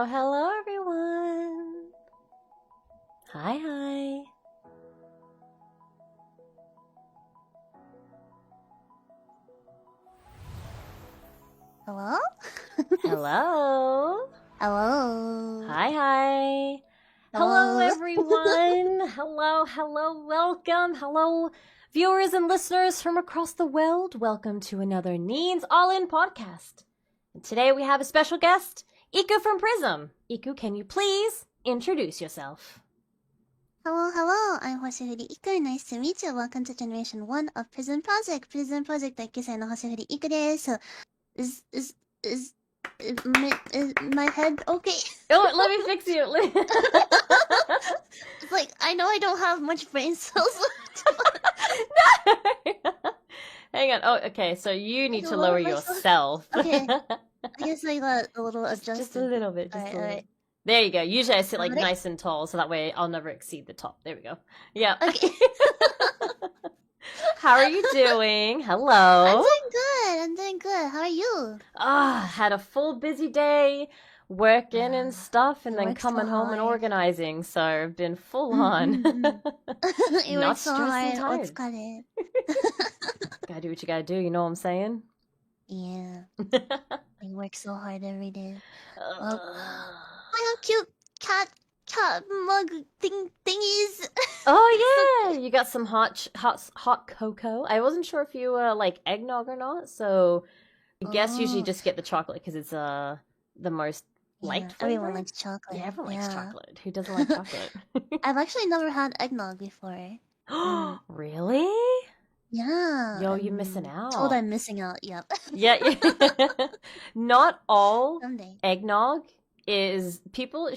Hello everyone. Hi. Hello? Hello. Hello. Hi. Hello everyone. Hello. Welcome. Hello viewers and listeners from across the world. Welcome to another Neena All In podcast. And today we have a special guest, IKU from Prism. IKU, can you please introduce yourself? Hello. I'm Hoshifuri Iku. Nice to meet you. Welcome to Generation 1 of Prison Project. Prison Project 1期生の Hoshifuri Iku です。Is my head okay? Oh, let me fix you. It's like, I know I don't have much brain cells. Hang on. Oh, okay. So you need to lower yourself. Okay. I guess I got a little adjusted. Just a little bit. Just a little. Right. There you go. Usually I sit like nice and tall, so that way I'll never exceed the top. There we go. Yeah. Okay. How are you doing? Hello. I'm doing good. How are you? Had a full busy day working and stuff, and then coming home and organizing. So I've been full on. You Not work so hard. stressed and tired. Gotta do what you gotta do. You know what I'm saying? Yeah. I work so hard every day. I have cute cat mug thingies. Oh yeah, you got some hot cocoa. I wasn't sure if you like eggnog or not, so I guess usually just get the chocolate because it's the most liked flavor. Everyone likes chocolate. Yeah, everyone likes chocolate. Who doesn't like chocolate? I've actually never had eggnog before. Really? Yeah. Yo, you're missing out. Told I'm missing out. Yep. Yeah. Not all Someday. eggnog is people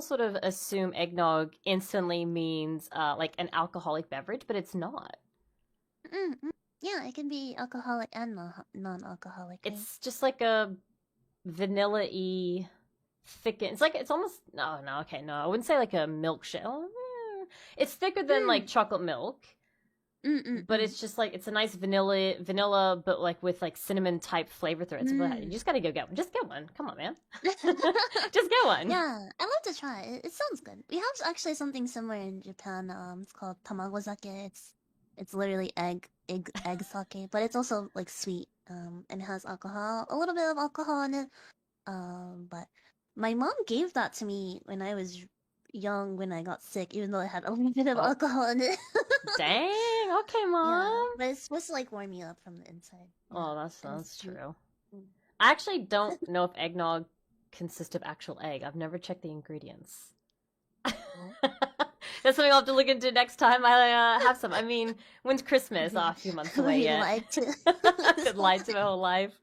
sort of assume eggnog instantly means like an alcoholic beverage, but it's not. Yeah, it can be alcoholic and non-alcoholic. Right? It's just like a vanilla-y thicken. It's almost no, I wouldn't say like a milkshake. It's thicker than like chocolate milk. But it's just like it's a nice vanilla, but like with like cinnamon type flavor threads. You just gotta go get one. Just get one. Come on, man. Just get one. Yeah, I'd love to try it. It sounds good. We have actually something similar in Japan. It's called tamago sake. It's literally egg sake, but it's also like sweet. And it has alcohol, a little bit of alcohol in it. But my mom gave that to me when I was young when I got sick, even though it had a little bit of alcohol in it. Dang, okay, Mom. Yeah, but it's supposed to like warm you up from the inside. Oh, that's true. I actually don't know if eggnog consists of actual egg. I've never checked the ingredients. That's something I'll have to look into next time I have some. I mean, when's Christmas? A few months away yet. Lied to my whole life.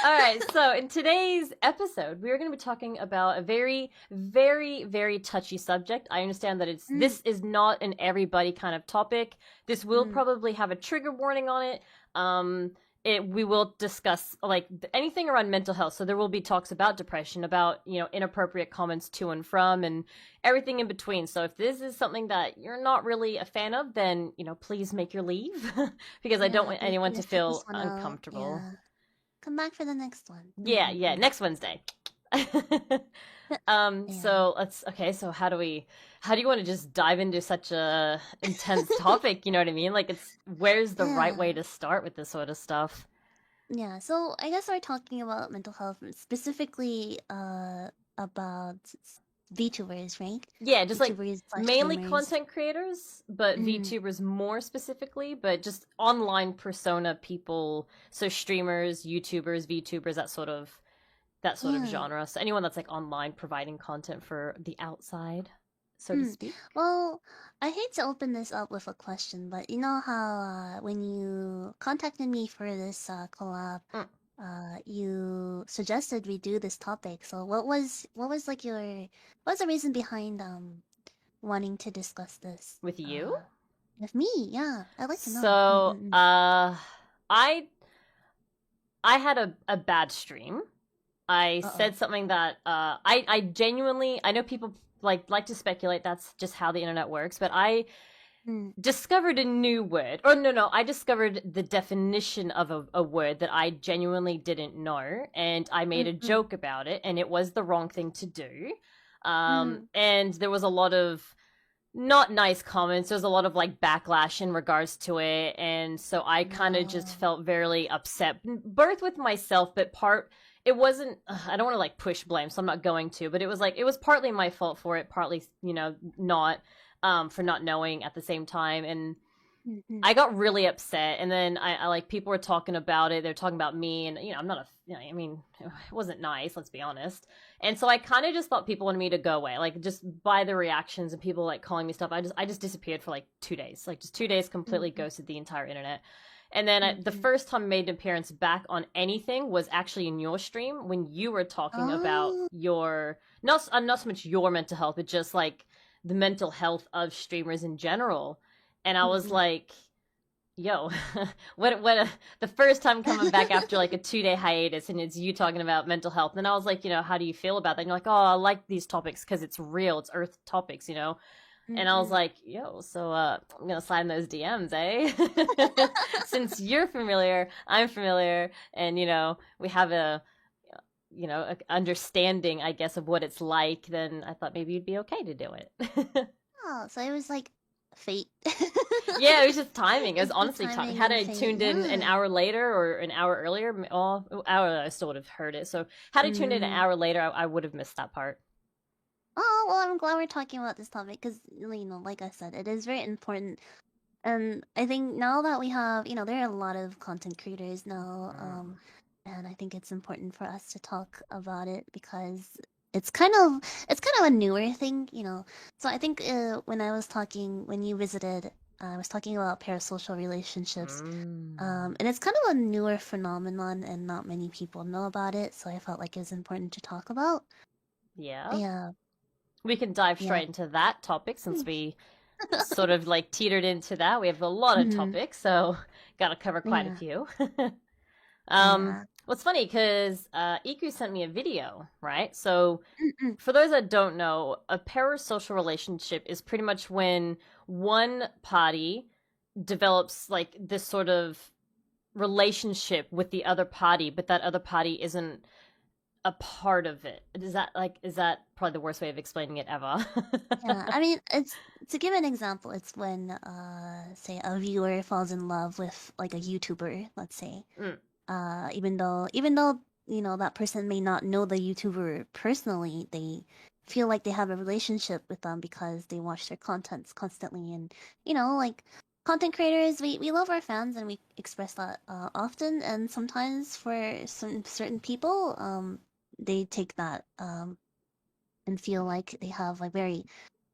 All right, so in today's episode, we are going to be talking about a very, very, very touchy subject. I understand that this is not an everybody kind of topic. This will probably have a trigger warning on it. We will discuss like anything around mental health. So there will be talks about depression, about inappropriate comments to and from, and everything in between. So if this is something that you're not really a fan of, then please make your leave because I don't want anyone to feel uncomfortable. Yeah. Come back for the next one. Yeah, next Wednesday. So so how do you want to just dive into such a intense topic? You know what I mean? Like where's the right way to start with this sort of stuff? Yeah, so I guess we're talking about mental health specifically about VTubers, right? Yeah, just like VTubers slash mainly streamers. content creators, but Mm, VTubers more specifically, but just online persona people, so streamers, YouTubers, VTubers, that sort of yeah. genre. So anyone that's like online providing content for the outside, so to Mm. speak. Well, I hate to open this up with a question, but you know how when you contacted me for this collab, Mm. you suggested we do this topic. So what was like what's the reason behind wanting to discuss this With you? with me? Yeah, I'd like to know. So, Mm-mm-mm. I had a bad stream. I Uh-oh. said something that I genuinely, I know people like to speculate that's just how the internet works, but I Mm. discovered a new word. Or no, I discovered the definition of a word that I genuinely didn't know, and I made a Mm-mm. joke about it, and it was the wrong thing to do. Mm. And there was a lot of not nice comments. There's a lot of like backlash in regards to it, and so I kind of just No. felt very upset, both with myself, but part it wasn't. I don't want to like push blame, so I'm not going to. But it was partly my fault for it, partly not for not knowing at the same time, and Mm-mm. I got really upset, and then I like people were talking about it. They're talking about me, and I'm not a. I mean, it wasn't nice. Let's be honest. And so I kind of just thought people wanted me to go away, like just by the reactions and people like calling me stuff. I just disappeared for like 2 days, like just 2 days, completely Mm-mm. ghosted the entire internet. And then the Mm-mm. first time I made an appearance back on anything was actually in your stream when you were talking about Oh. your not so much your mental health, but just like the mental health of streamers in general. And I was Mm-mm. like, yo, the first time coming back after like a 2 day hiatus, and it's you talking about mental health. And I was like, how do you feel about that? And you're like, oh, I like these topics because it's real, it's earth topics. And I was Mm-mm. like, yo, so I'm gonna slide in those DMs, eh? Since you're familiar, I'm familiar, and we have a understanding, I guess, of what it's like, then I thought maybe you'd be okay to do it. Oh, so it was like fate. Yeah, it was just timing. It was It's the honestly timing. timing Had and I fate. tuned in an Yeah. hour later or an hour earlier, I still would have heard it. So had I tuned in an Mm. hour later, I would have missed that part. Oh, well, I'm glad we're talking about this topic because, like I said, it is very important. And I think now that we have, there are a lot of content creators now, Mm. and I think it's important for us to talk about it because it's kind of a newer thing. So I think when you visited, I was talking about parasocial relationships. Mm. And it's kind of a newer phenomenon, and not many people know about it. So I felt like it was important to talk about. Yeah. Yeah, We can dive yeah. straight into that topic since we sort of like teetered into that. We have a lot of Mhm. topics, so got to cover quite a Yeah, few. yeah. What's funny because Iku sent me a video, right? So Mm-mm. for those that don't know, a parasocial relationship is pretty much when one party develops like this sort of relationship with the other party, but that other party isn't a part of it. Is that probably the worst way of explaining it ever? Yeah, I mean, it's to give an example, it's when say a viewer falls in love with like a YouTuber, let's say. Mm, Even though that person may not know the YouTuber personally, they feel like they have a relationship with them because they watch their contents constantly. And like content creators, we love our fans and we express that often. And sometimes for some certain people, they take that and feel like they have like very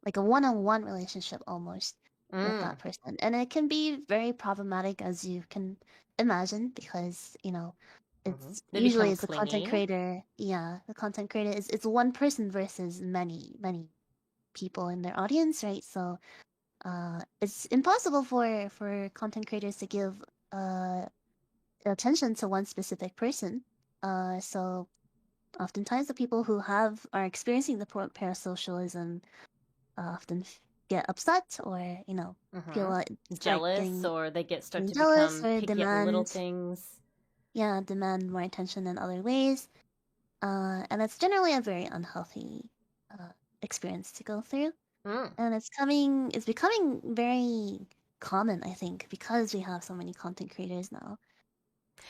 like a one-on-one relationship almost with mm, that person. And it can be very problematic as you can imagine because, it's They become usually it's a content clingy. creator. Yeah, the content creator is it's one person versus many, many people in their audience, right? So it's impossible for content creators to give uh attention to one specific person. So oftentimes the people who are experiencing the parasocialism often get upset or feel Hmm. like start Jealous, getting or they start to jealous become or picky at the little things. demand more attention in other ways, and it's generally a very unhealthy uh, experience to go through, Mm. and it's becoming very common, I think, because we have so many content creators now.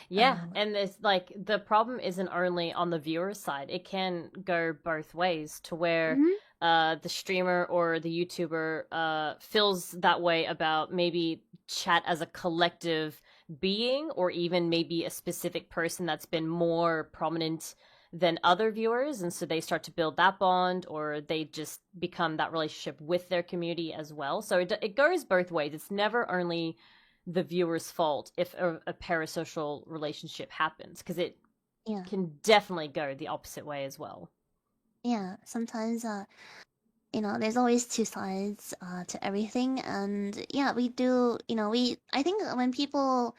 Yeah, and it's like the problem isn't only on the viewer side. It can go both ways to where Mhm. the streamer or the YouTuber feels that way about maybe chat as a collective being, or even maybe a specific person that's been more prominent than other viewers, and so they start to build that bond, or they just become that relationship with their community as well. So it goes both ways. It's never only the viewer's fault if a parasocial relationship happens, because it Yeah. can definitely go the opposite way as well. Yeah. Sometimes, there's always two sides to everything, and yeah, we do. I think when people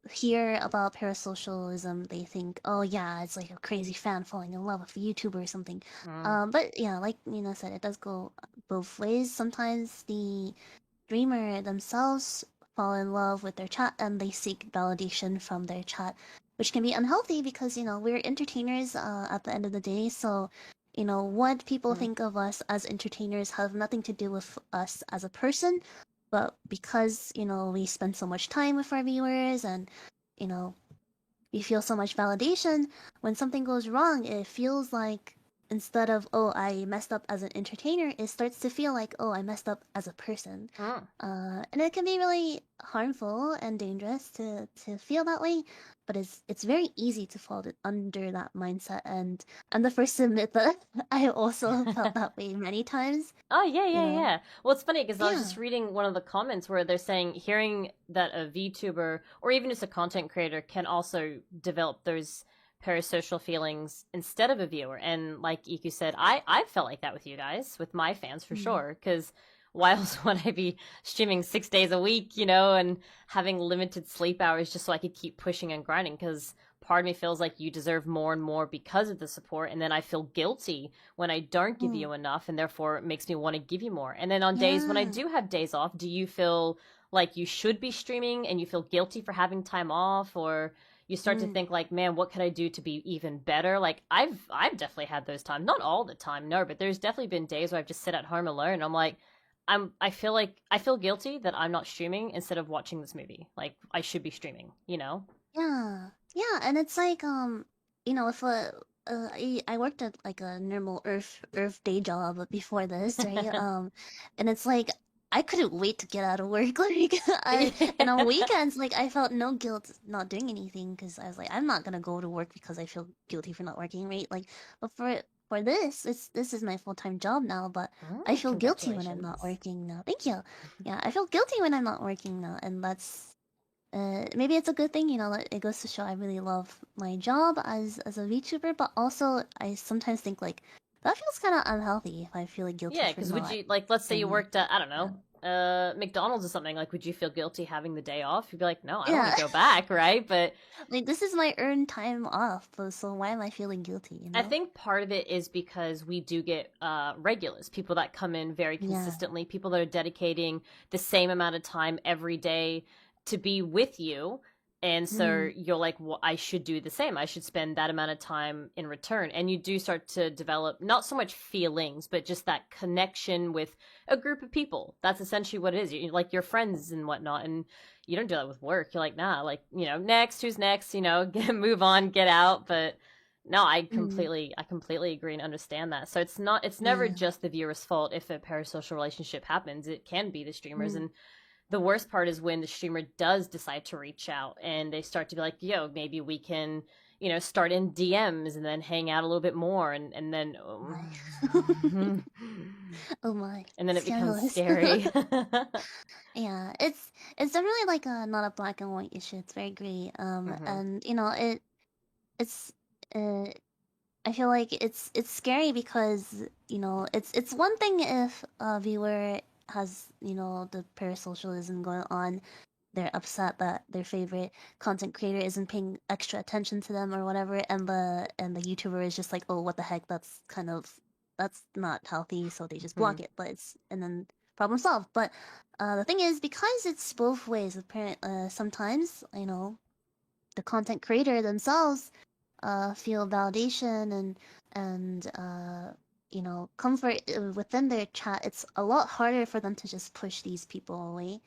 hear about parasocialism, they think, oh yeah, it's like a crazy fan falling in love with a YouTuber or something. Mm. But yeah, like Nina said, it does go both ways. Sometimes the dreamer themselves fall in love with their chat and they seek validation from their chat, which can be unhealthy because, we're entertainers at the end of the day. So, what people Mm. think of us as entertainers have nothing to do with us as a person. But because, we spend so much time with our viewers and, you know, we feel so much validation, when something goes wrong, it feels like instead of, oh, I messed up as an entertainer, it starts to feel like, oh, I messed up as a person. Mm. And it can be really harmful and dangerous to feel that way, but it's very easy to fall under that mindset. And I'm the first to admit that I also felt that way many times. Oh, yeah, You yeah, know, yeah. Well, it's funny because I was yeah. just reading one of the comments where they're saying hearing that a VTuber or even just a content creator can also develop those parasocial feelings instead of a viewer. And like Iku said, I felt like that with you guys, with my fans for Mm, sure. Because why else would I be streaming 6 days a week, and having limited sleep hours just so I could keep pushing and grinding? Because part of me feels like you deserve more and more because of the support, and then I feel guilty when I don't give mm, you enough, and therefore it makes me want to give you more. And then on days when I yeah. do have days off, do you feel like you should be streaming and you feel guilty for having time off, or you start to Mm, think like, man, what could I do to be even better? Like I've definitely had those times, not all the time, no, but there's definitely been days where I've just sit at home alone and I'm like, I feel guilty that I'm not streaming instead of watching this movie. Like I should be streaming, you know? yeah. Yeah, and it's like if I worked at like a normal Earth day job before this, right? And it's like I couldn't wait to get out of work. Like and on weekends, like I felt no guilt not doing anything because I was like, I'm not gonna go to work because I feel guilty for not working, right? Like, but for this is my full-time job now, but I Mm, feel guilty when I'm not congratulations. working now. Thank you. Yeah, I feel guilty when I'm not working now, and maybe it's a good thing, like, it goes to show I really love my job as a VTuber, but also I sometimes think like that feels kind of unhealthy if I feel like guilty Yeah, for because would not you like, let's say you doing. worked at, I don't Yeah. know, McDonald's or something, like would you feel guilty having the day off? You'd be like, no, I don't want Yeah, to go back, right? But like this is my earned time off, so why am I feeling guilty? I think part of it is because we do get regulars, people that come in very Yeah. consistently, people that are dedicating the same amount of time every day to be with you. And so Mm, you're like, well, I should do the same. I should spend that amount of time in return. And you do start to develop not so much feelings, but just that connection with a group of people. That's essentially what it is. You like your friends and whatnot. And you don't do that with work. You're like, nah, like, next, who's next, move on, get out. But no, mm, I completely agree and understand that. So it's never yeah. just the viewer's fault if a parasocial relationship happens. It can be the streamers, Mm, and the worst part is when the streamer does decide to reach out and they start to be like, yo, maybe we can, start in DMs and then hang out a little bit more, and then my. Oh my. and then it becomes Scandalous. scary. Yeah, it's definitely like a not a black and white issue. It's very gray. Hmm. And it's uh I feel like it's scary because it's one thing if a viewer has the parasocialism going on, they're upset that their favorite content creator isn't paying extra attention to them or whatever, and the YouTuber is just like, oh, what the heck, that's not healthy, so they just block Hmm. it. But it's and then problem solved. But the thing is, because it's both ways, apparent sometimes the content creator themselves feel validation and comfort within their chat. It's a lot harder for them to just push these people away.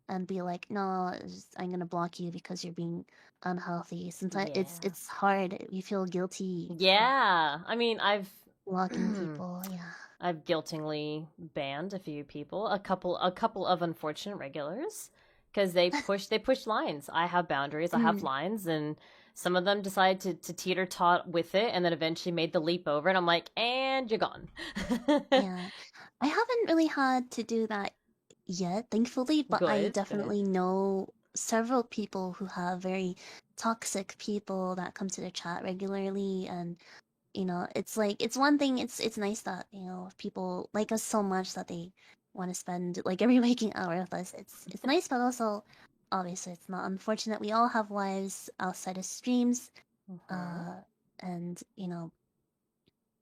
and be like, no, I'm gonna block you because you're being unhealthy. Sometimes Yeah. it's hard. You feel guilty. Yeah. I mean, I've Blocking people. Yeah. I've guiltily banned a few people, a couple of unfortunate regulars, because they push lines. I have boundaries, I have lines, and some of them decided to teeter tot with it, and then eventually made the leap over, and I'm like, and you're gone. Yeah. I haven't really had to do that yet, thankfully, but I Good, good. definitely know several people who have very toxic people that come to the chat regularly, and it's like it's one thing, it's nice that, people like us so much that they want to spend like every waking hour with us. It's nice, but also obviously it's not. Unfortunate, we all have lives outside of streams, Hmm. uh, and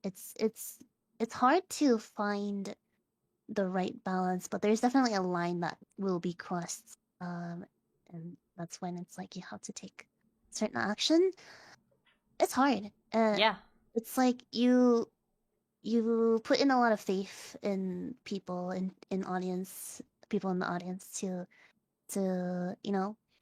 it's it's it's hard to find the right balance, but there's definitely a line that will be crossed. And that's when it's like you have to take certain action. It's hard. Yeah, It's like you put in a lot of faith in people in audience, people in the audience to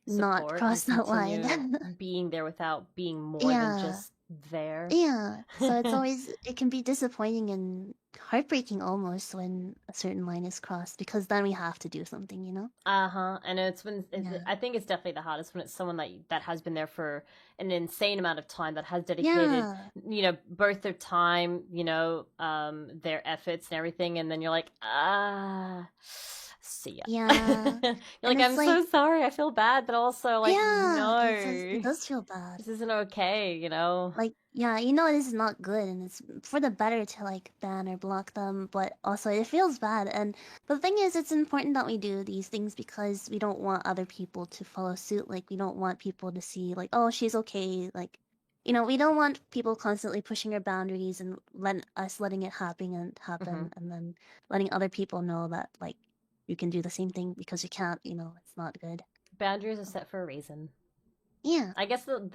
not support and cross that line. continue being there without being more than Yeah. just there. Yeah, so it can be disappointing and heartbreaking almost when a certain line is crossed because then we have to do something, you know? Uh-huh. And Yeah. I think it's definitely the hardest when it's someone that has been there for an insane amount of time, that has dedicated, Yeah. both their time, their efforts and everything, and then you're like, see ya. Yeah. You're And like, it's I'm like, so sorry, I feel bad, but also like, yeah, it no, does feel bad. this isn't okay. Like, yeah, this is not good and it's for the better to like ban or block them, but also it feels bad. And the thing is, it's important that we do these things because we don't want other people to follow suit. Like, we don't want people to see like, oh, she's okay. Like, we don't want people constantly pushing our boundaries and letting it Hmm. happen and then letting other people know that like you can do the same thing because you can't, it's not good. Boundaries are set for a reason. Yeah. I guess like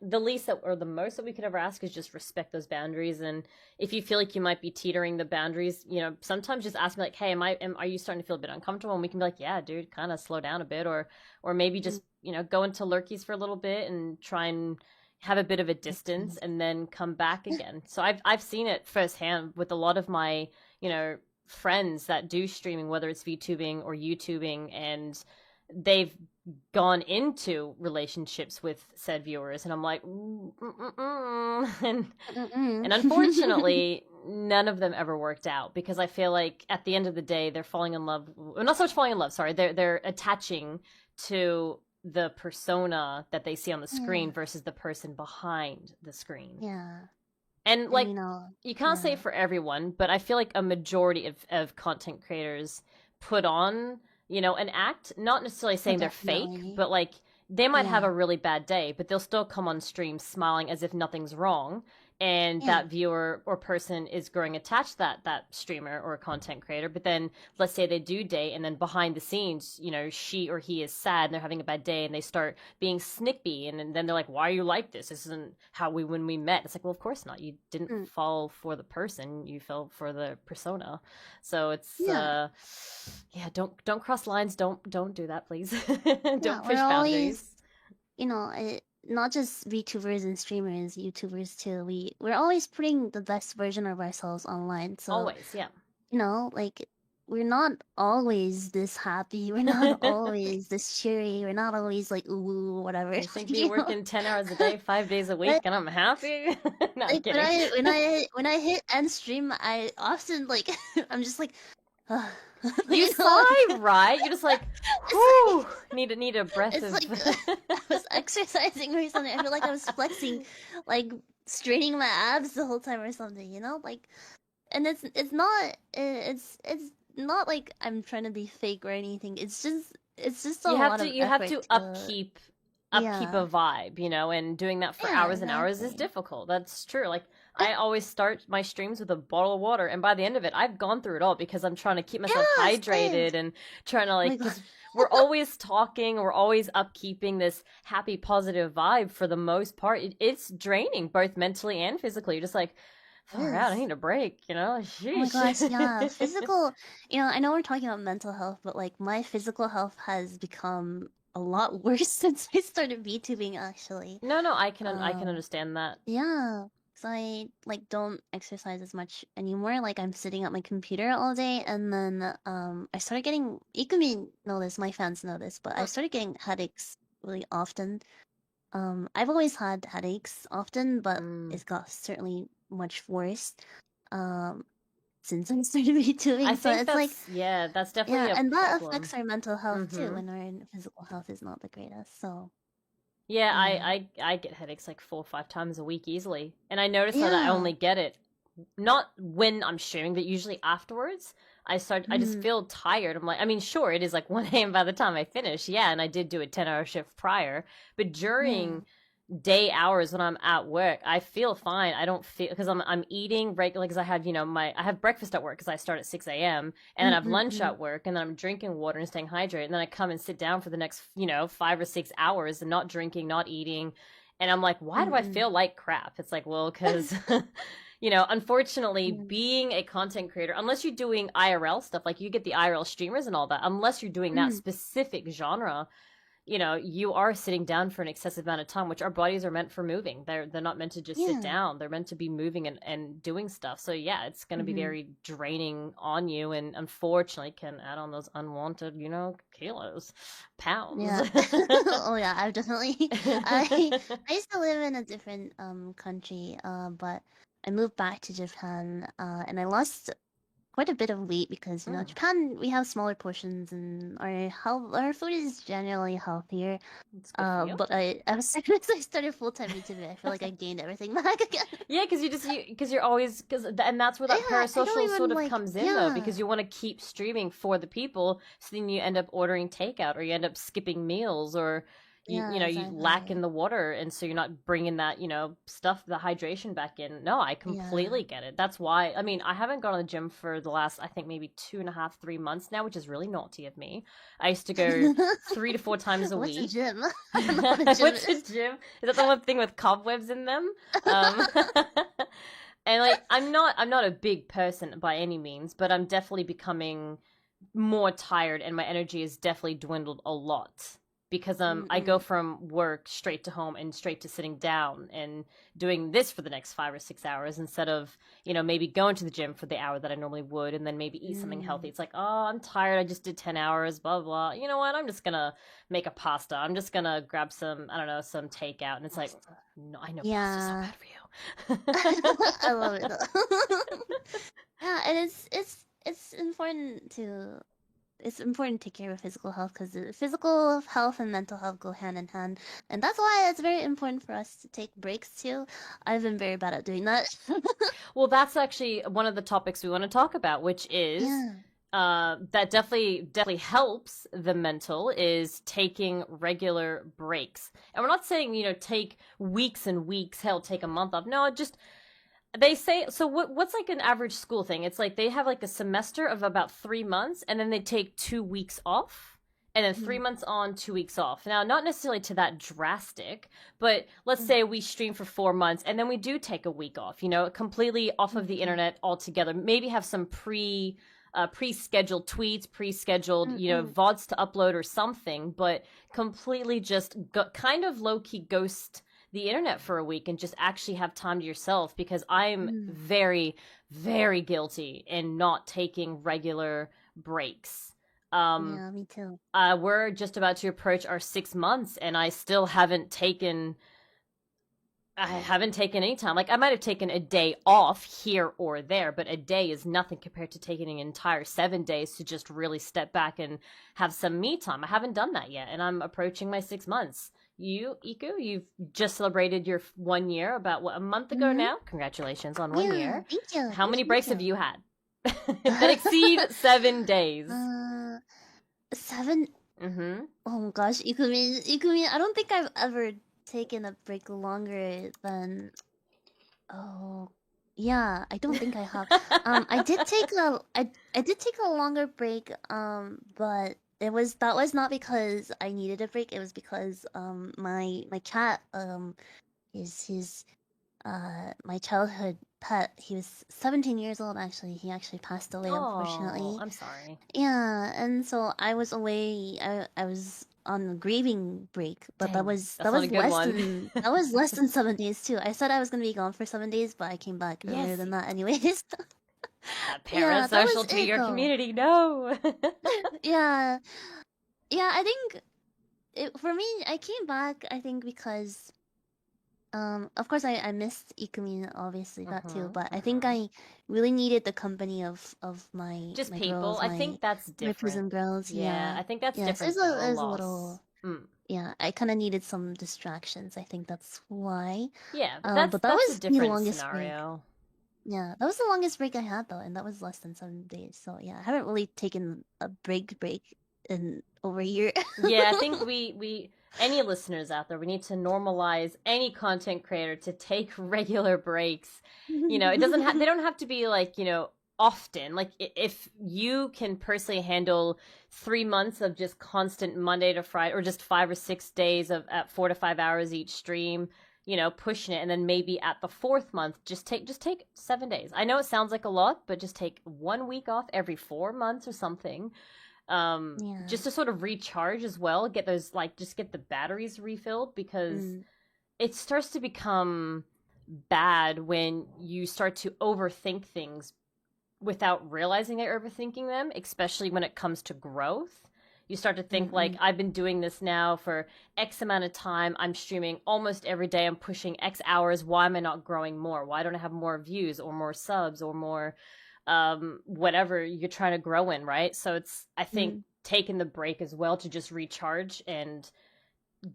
the least that or the most that we could ever ask is just respect those boundaries. And if you feel like you might be teetering the boundaries, sometimes just ask me like, "Hey, are you starting to feel a bit uncomfortable?" And we can be like, "Yeah, dude, kind of slow down a bit," or maybe Mm, just go into lurkies for a little bit and try and have a bit of a distance distance. and then come back again. So I've seen it firsthand with a lot of my friends that do streaming, whether it's VTubing or YouTubing, and they've gone into relationships with said viewers, and I'm like, and Mm-mm. unfortunately none of them ever worked out, because I feel like at the end of the day they're falling in love, well, not so much falling in love, sorry, they're attaching to the persona that they see on the screen Yeah. versus the person behind the screen. Yeah. And And like, you can't say yeah. for everyone, but I feel like a majority of content creators put on, an act, not necessarily Oh, saying they're fake, definitely. but like they might have Yeah. a really bad day, but they'll still come on stream smiling as if nothing's wrong. And Yeah. that viewer or person is growing attached to that streamer or content creator. But then let's say they do date, and then behind the scenes, she or he is sad and they're having a bad day, and they start being snippy, and then they're like, why are you like this? This isn't how we when we met. It's like, well, of course not. You didn't Mm. fall for the person, you fell for the persona. So it's Yeah. yeah, don't cross lines, don't do that, please. Yeah. Don't We're push boundaries. always, not just VTubers and streamers, YouTubers too. We're always putting the best version of ourselves online. So, Always, yeah. like we're not always this happy. We're not always this cheery. We're not always like ooh whatever. You see me working 10 hours a day, 5 days a week, But and I'm happy. No, I'm like when kidding. I hit end stream, I often like I'm just like, You like, sigh, right? You're just like, it's whew, like need a breath it's of. like I was exercising or something. I feel like I was flexing, like straining my abs the whole time or something. Like, and it's not like I'm trying to be fake or anything. It's just a lot of You have effort to to upkeep yeah a vibe, and doing that for yeah hours and hours is exactly. difficult. That's true. Like, I always start my streams with a bottle of water, and by the end of it I've gone through it all, because I'm trying to keep myself Yeah, same. hydrated and trying to, Oh my like, god. because we're always talking, we're always upkeeping this happy positive vibe. For the most part, it's draining both mentally and physically. You're just like, far out. I need a break, you know? Oh my Sheesh. gosh, yeah. Physical, I know we're talking about mental health, but like my physical health has become a lot worse since I started VTubing actually. No, I can Um, understand that. yeah. So I like don't exercise as much anymore. Like I'm sitting at my computer all day and then I started getting Ikumi know this, my fans know this, but I started getting headaches really often. I've always had headaches often, but Mm. it got certainly much worse. Um since I started I VTubing. So think it's like, that's definitely yeah, a and that problem. affects our mental health too Mm-hmm. when our physical health is not the greatest. So, Yeah, yeah. I get headaches like 4 or 5 times a week easily. And I notice that I Yeah. only get it not when I'm streaming, but usually afterwards. I just Mm, feel tired. I'm like, I mean, sure, it is like 1 a.m. by the time I finish. Yeah, and I did do a 10-hour shift prior. But yeah. during day hours when I'm at work, I feel fine. I don't feel because I'm eating regularly because I have I have breakfast at work because I start at 6 a.m. and then I have lunch Mm-mm-mm. at work and then I'm drinking water and staying hydrated and then I come and sit down for the next 5 or 6 hours and not drinking, not eating, and I'm like, why do I Mm-mm. feel like crap? It's like, well, because unfortunately, Mm. being a content creator, unless you're doing IRL stuff, like you get the IRL streamers and all that, unless you're doing that Mm. specific genre, you are sitting down for an excessive amount of time, which our bodies are meant for moving. They're not meant to just sit Yeah. down. They're meant to be moving and doing stuff. So yeah, it's going to be Mm-hmm. very draining on you, and unfortunately can add on those unwanted, kilos, pounds. Yeah. Oh yeah, I've definitely I used to live in a different country, but I moved back to Japan, and I lost quite a bit of weight because Mm, Japan, we have smaller portions and our food is generally healthier. it's good for you. But as soon as I started full-time YouTubing, I feel like I gained everything back again. Yeah, because because you're always and that's where that Yeah, I don't parasocial sort even of like. comes in though, because Yeah, you want to keep streaming for the people, so then you end up ordering takeout or you end up skipping meals or yeah, you lack in exactly. the water, and so you're not bringing that stuff, the hydration back in. No, I Yeah. completely get it. That's why, I mean, I haven't gone to the gym for the last, I think, maybe 2.5, 3 months now, which is really naughty of me. I used to go 3 to 4 times a What's a week. gym? I don't know what a gym What's a is. gym? Is that the one thing with cobwebs in them? Um, and like I'm not a big person by any means, but I'm definitely becoming more tired and my energy has definitely dwindled a lot because I go Mm-mm. from work straight to home and straight to sitting down and doing this for the next 5 or 6 hours instead of maybe going to the gym for the hour that I normally would and then maybe eat something healthy. Mm. It's like, oh, I'm tired, I just did 10 hours, blah blah. You know what, I'm just gonna make a pasta, I'm just gonna grab some, I don't know, some takeout, and it's like, Pasta. no, I know pasta's so Yeah. bad for I you. love it though. Yeah, and it's important to take care of physical health because physical health and mental health go hand in hand, and that's why it's very important for us to take breaks too. I've been very bad at doing that. Well, that's actually one of the topics we want to talk about, which is Yeah. that definitely helps the mental is taking regular breaks. And we're not saying, take weeks and weeks, hell, take a month off. No, just they say, so what's like an average school thing? It's like they have like a semester of about 3 months and then they take 2 weeks off and then three Mm, months on, 2 weeks off. Now, not necessarily to that drastic, but let's mm, say we stream for 4 months and then we do take a week off, completely off of the mm, internet altogether. Maybe have some pre-scheduled tweets, pre-scheduled, mm, mm, VODs to upload or something, but completely just kind of low-key ghost the internet for a week and just actually have time to yourself, because I'm mm. very, very guilty in not taking regular breaks. Um, Yeah, me too. we're just about to approach our 6 months, and I still haven't taken. I haven't taken any time. Like, I might have taken a day off here or there, but a day is nothing compared to taking an entire 7 days to just really step back and have some me time. I haven't done that yet, and I'm approaching my 6 months. You, Iku, you've just celebrated your 1 year about what, a month ago Mm-hmm. now? Congratulations on one Yeah, year. thank you, How many breaks have thank you had that exceed 7 days? you. 7. Mm-hmm. Oh gosh, Ikumi, I don't think I've ever taken a break longer than. Oh, yeah, I don't think I have. I did take a longer break. But that was not because I needed a break. It was because my cat his my childhood pet. He was 17 years old. Actually, he actually passed away, unfortunately. Oh, I'm sorry. Yeah, and so I was away. I was on a grieving break, but Dang, that not was a good less one. than that was less than 7 days too. I said I was gonna be gone for 7 days, but I came back earlier Yes. than that, anyways. Parent That was social to it your though. community. No. Yeah, yeah. I think for me, I came back. I think because of course I missed IKU obviously that too, but I think I really needed the company of Just my people. girls, I think that's my different. prism girls. Yeah, Yeah, I think that's yeah. So different though. A there's a loss. little. Yeah, I kind of needed some distractions. I think that's why. Yeah, but But that that's a was the different longest break. scenario. Yeah, that was the longest break I had though, and that was less than 7 days. So yeah, I haven't really taken a break in over a year. Yeah, I think we any listeners out there, we need to normalize any content creator to take regular breaks. You know, they don't have to be like, often. Like if you can personally handle 3 months of just constant Monday to Friday, or just 5 or 6 days of at 4 to 5 hours each stream, pushing it, and then maybe at the fourth month, just take 7 days. I know it sounds like a lot, but just take 1 week off every 4 months or something, Yeah. just to sort of recharge as well, get those, like, just get the batteries refilled, because it starts to become bad when you start to overthink things without realizing that you're overthinking them, especially when it comes to growth. You start to think like, I've been doing this now for X amount of time. I'm streaming almost every day. I'm pushing X hours. Why am I not growing more? Why don't I have more views or more subs or more whatever you're trying to grow in, right? So it's, I think, taking the break as well to just recharge and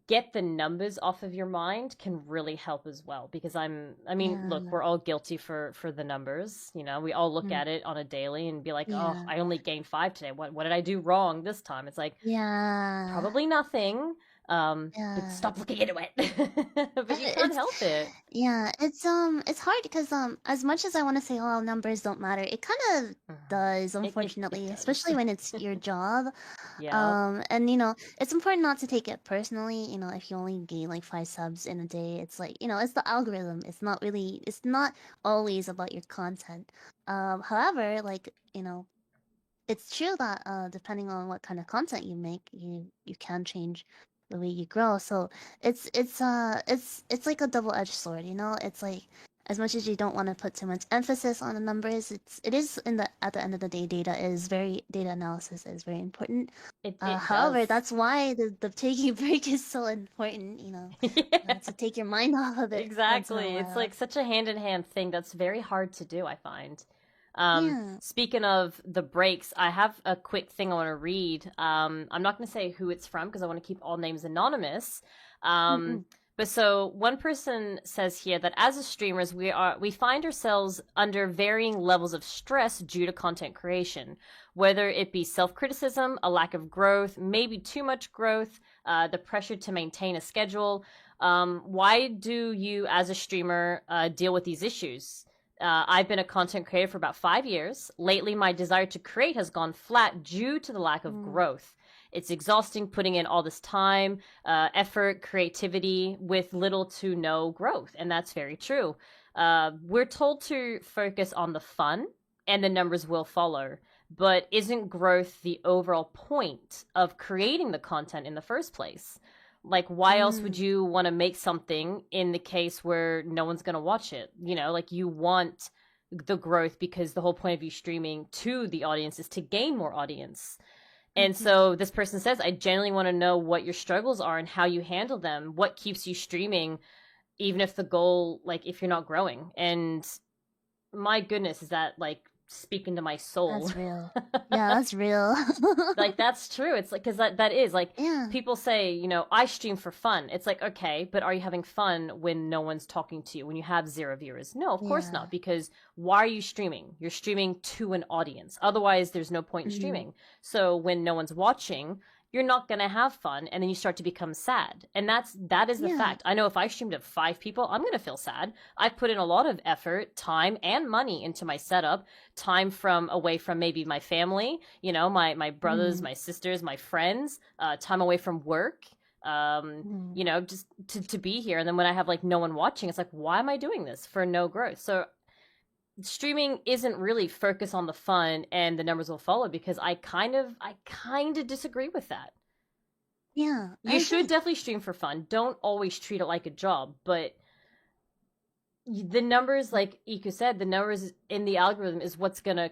get the numbers off of your mind can really help as well, because look, we're all guilty for the numbers. We all look at it on a daily and be like, oh, I only gained 5 today. What did I do wrong this time? It's like, probably nothing. But stop looking into it. But you can't help it. Yeah, it's hard because as much as I want to say, oh, numbers don't matter, it kind of does, unfortunately, It does. especially when it's your job. Yeah. And it's important not to take it personally. If you only gain like 5 subs in a day, it's like, it's the algorithm. It's not always about your content. However, like, it's true that depending on what kind of content you make, you can change the way you grow. So it's like a double-edged sword, It's like, as much as you don't want to put too much emphasis on the numbers, it is at the end of the day, data analysis is very important. It However, does. that's why the taking break is so important, to take your mind off of it once in a Exactly. It's while. like such a hand-in-hand thing that's very hard to do, I find. Yeah. Speaking of the breaks, I have a quick thing I want to read. I'm not going to say who it's from because I want to keep all names anonymous. But so one person says here that as a streamers, we find ourselves under varying levels of stress due to content creation, whether it be self-criticism, a lack of growth, maybe too much growth, the pressure to maintain a schedule. Why do you, as a streamer, deal with these issues? I've been a content creator for about 5 years. Lately, my desire to create has gone flat due to the lack of growth. It's exhausting putting in all this time, effort, creativity with little to no growth. And that's very true. We're told to focus on the fun and the numbers will follow. But isn't growth the overall point of creating the content in the first place? Like, why else would you want to make something in the case where no one's going to watch it? Like, you want the growth because the whole point of you streaming to the audience is to gain more audience. And so this person says, I genuinely want to know what your struggles are and how you handle them. What keeps you streaming, even if the goal, like, if you're not growing? And my goodness, is that, like, speaking to my soul. That's real. Yeah, that's real. Like, that's true. It's like, because that is like, Yeah. people say, I stream for fun. It's like, okay, but are you having fun when no one's talking to you, when you have 0 viewers? No, of course not, because why are you streaming? You're streaming to an audience. Otherwise, there's no point in streaming. So when no one's watching, you're not going to have fun, and then you start to become sad. And that is the fact. I know if I streamed to 5 people, I'm going to feel sad. I've put in a lot of effort, time, and money into my setup, time from away from maybe my family, my brothers, my sisters, my friends, time away from work, just to be here. And then when I have, like, no one watching, it's like, why am I doing this for no growth? So streaming isn't really focused on the fun and the numbers will follow, because I kind of disagree with that. Yeah, I You should agree. definitely stream for fun. Don't always treat it like a job, but the numbers, like Iku said, the numbers in the algorithm is what's going to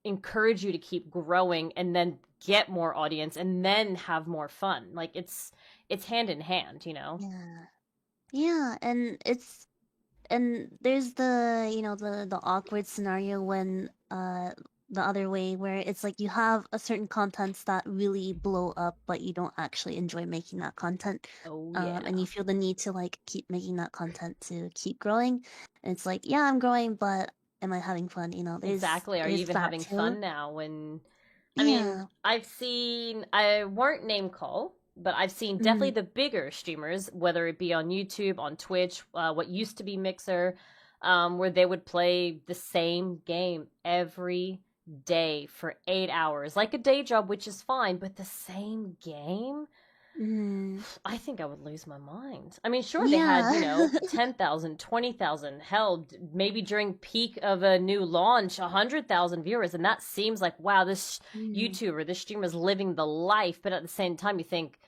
encourage you to keep growing and then get more audience and then have more fun. Like it's hand in hand, you know. Yeah. Yeah, and there's the the awkward scenario when the other way where it's like you have a certain contents that really blow up but you don't actually enjoy making that content, Oh and yeah. you feel the need to like keep making that content to keep growing, and it's like, yeah, I'm growing, but am I having fun? Exactly. Are you There's even that having too. fun now when I mean, Yeah. I won't name call, but I've seen definitely Mm. the bigger streamers, whether it be on YouTube, on Twitch, what used to be Mixer, where they would play the same game every day for 8 hours, like a day job, which is fine, but the same game? Mm. I think I would lose my mind. I mean, sure, they had, Yeah. 10,000, 20,000, hell, maybe during peak of a new launch, 100,000 viewers. And that seems like, wow, this Mm. YouTuber, this streamer is living the life. But at the same time, you think,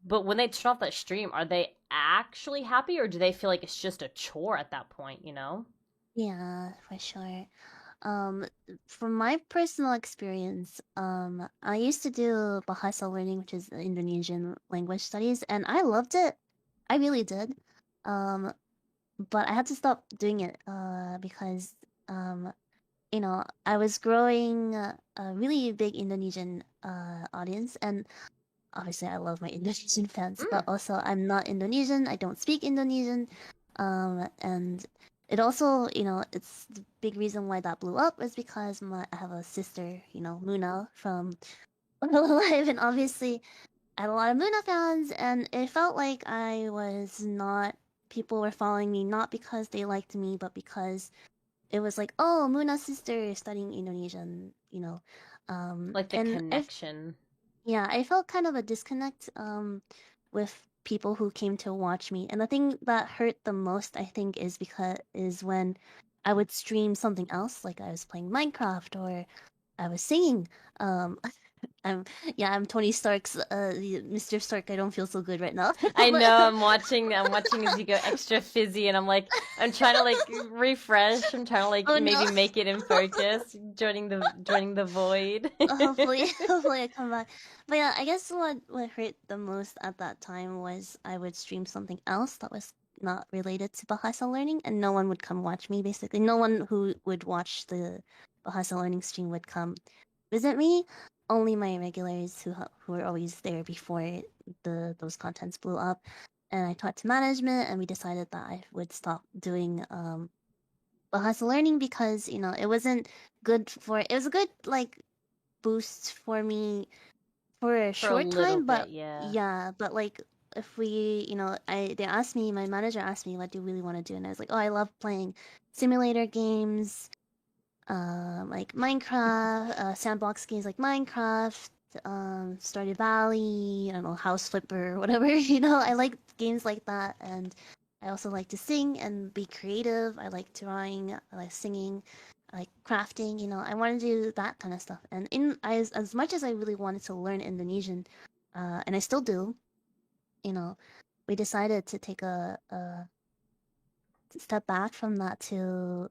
but when they turn off that stream, are they actually happy, or do they feel like it's just a chore at that point, you know? Yeah, for sure. Um, from my personal experience, I used to do Bahasa learning, which is Indonesian language studies, and I loved it. I really did. Um, but I had to stop doing it, because, um, I was growing a really big Indonesian audience, and obviously I love my Indonesian fans, but Mm, also I'm not Indonesian. I don't speak Indonesian. And it also, it's the big reason why that blew up is because I have a sister, Muna from Live, and obviously I had a lot of Muna fans, and it felt like I was not. People were following me not because they liked me, but because it was like, oh, Muna's sister is studying Indonesian, like the and connection. yeah, I felt kind of a disconnect with people who came to watch me. And the thing that hurt the most, I think, is when I would stream something else, like I was playing Minecraft or I was singing. Um I'm I'm Tony Stark's Mr. Stark, I don't feel so good right now. I But know I'm watching as you go extra fizzy, and I'm trying to like refresh. I'm trying to like oh no. maybe make it in focus, joining the void. Hopefully, hopefully I come back. But yeah, I guess what hurt the most at that time was I would stream something else that was not related to Bahasa learning, and no one would come watch me. Basically, no one who would watch the Bahasa learning stream would come visit me. Only my regulars who were always there before those contents blew up. And I talked to management, and we decided that I would stop doing Bahasa learning because it wasn't good for. It was a good like boost for me for a For a short little time, bit, but yeah. yeah, but like if we, they asked me, my manager asked me, what do you really want to do? And I was like, oh, I love playing simulator games, like Minecraft, sandbox games like Minecraft, Stardew Valley, I don't know, House Flipper, whatever, I like games like that, and I also like to sing and be creative. I like drawing, I like singing, I like crafting, I want to do that kind of stuff. And as much as I really wanted to learn Indonesian, and I still do, you know, we decided to take a step back from that to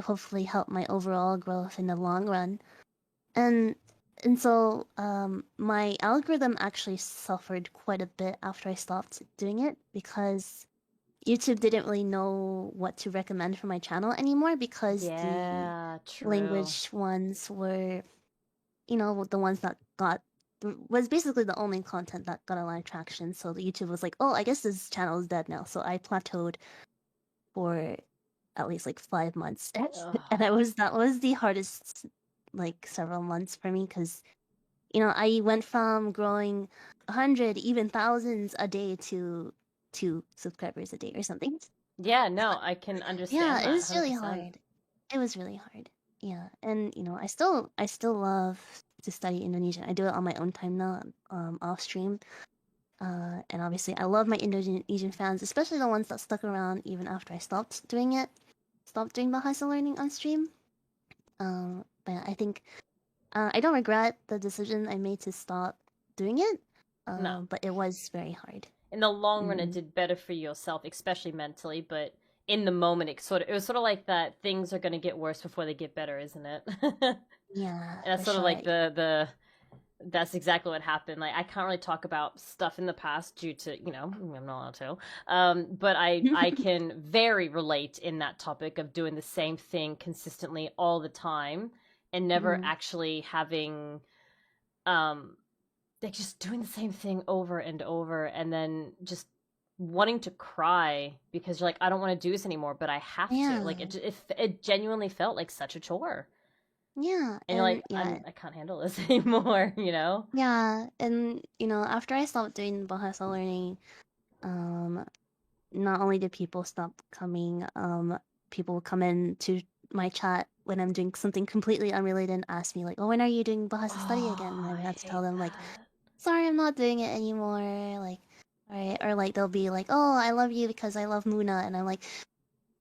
hopefully help my overall growth in the long run. And so my algorithm actually suffered quite a bit after I stopped doing it because YouTube didn't really know what to recommend for my channel anymore because the Yeah, true. language ones were, the ones that got was basically the only content that got a lot of traction. So the YouTube was like, "Oh, I guess this channel is dead now." So I plateaued for at least like 5 months, Ugh. and that was the hardest like several months for me because I went from growing 100, even thousands a day to 2 subscribers a day or something. Yeah, no, I can Yeah, understand it that was really 100%. hard. It was really hard. Yeah, and I still love to study Indonesian. I do it on my own time now, off stream. And obviously, I love my Indonesian fans, especially the ones that stuck around even after I stopped doing it. stopped doing Bahasa learning on stream. But I think I don't regret the decision I made to stop doing it. No. But it was very hard. In the long run, it did better for yourself, especially mentally. But in the moment, it was sort of like that. Things are going to get worse before they get better, isn't it? Yeah, and that's sort of like the. That's exactly what happened. Like I can't really talk about stuff in the past due to I'm not allowed to. But I can very relate in that topic of doing the same thing consistently all the time and never actually having like just doing the same thing over and over and then just wanting to cry because you're like, I don't want to do this anymore, but I have to. Like it genuinely felt like such a chore. Yeah. And you're like, I can't handle this anymore, Yeah, and after I stopped doing Bahasa learning, not only did people stop coming, people would come in to my chat when I'm doing something completely unrelated and ask me like, "Oh, when are you doing Bahasa study again?" And I had to tell them like, "Sorry, I'm not doing it anymore." Like, right, or like they'll be like, "Oh, I love you because I love Muna," and I'm like,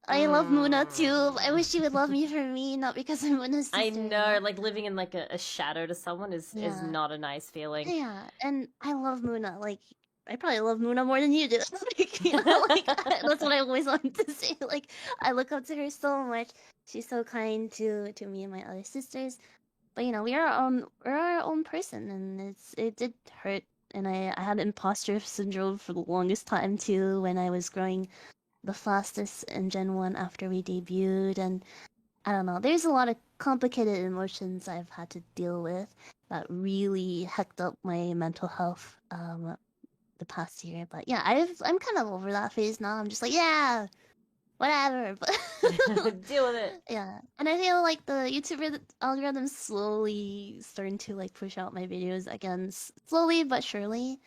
I love Muna too. I wish you would love me for me, not because I'm Muna's sister. I know, like living in like a shadow to someone is not a nice feeling. Yeah, and I love Muna. Like, I probably love Muna more than you do. Like, that's what I always wanted to say. Like, I look up to her so much. She's so kind to me and my other sisters. But we're our own person, and it did hurt. And I had imposter syndrome for the longest time too when I was growing the fastest in Gen 1 after we debuted, and I don't know, there's a lot of complicated emotions I've had to deal with that really hecked up my mental health the past year. But yeah, I'm kind of over that phase now. I'm just like, yeah, whatever. But deal with it. Yeah, and I feel like the YouTuber algorithm's slowly starting to like push out my videos again, slowly but surely.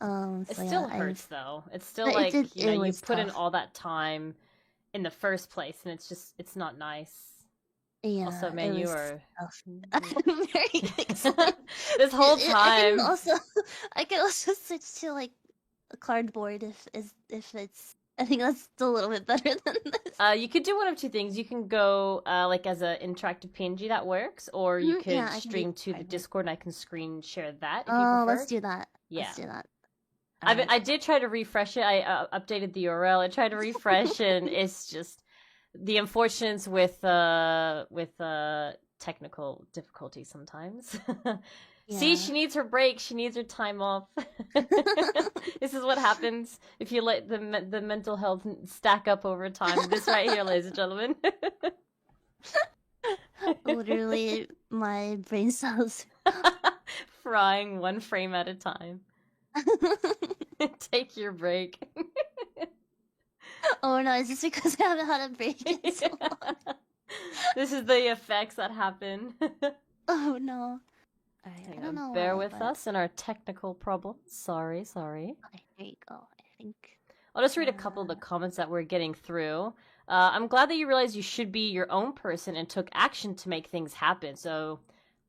It still hurts though. It's still but like you put tough. in all that time in the first place, and it's not nice. Yeah, also, man, you are very excited. this whole time. I can also switch to like a cardboard if it's. I think that's still a little bit better than this. You could do one of two things. You can go like as an interactive PNG that works, or you could stream to the Discord and I can screen share that if you prefer. Let's do that. Yeah. Let's do that. I did try to refresh it. I updated the URL. I tried to refresh, and it's just the unfortunates with technical difficulties sometimes. Yeah. See, she needs her break. She needs her time off. This is what happens if you let the mental health stack up over time. This right here, ladies and gentlemen. Literally, my brain cells frying one frame at a time. Take your break. Oh no, is this because I haven't had a break in so long? This is the effects that happen. Oh no. I don't know. Bear with us and our technical problems. Sorry. Okay, there you go. I think I'll just read a couple of the comments that we're getting through. I'm glad that you realized you should be your own person and took action to make things happen. So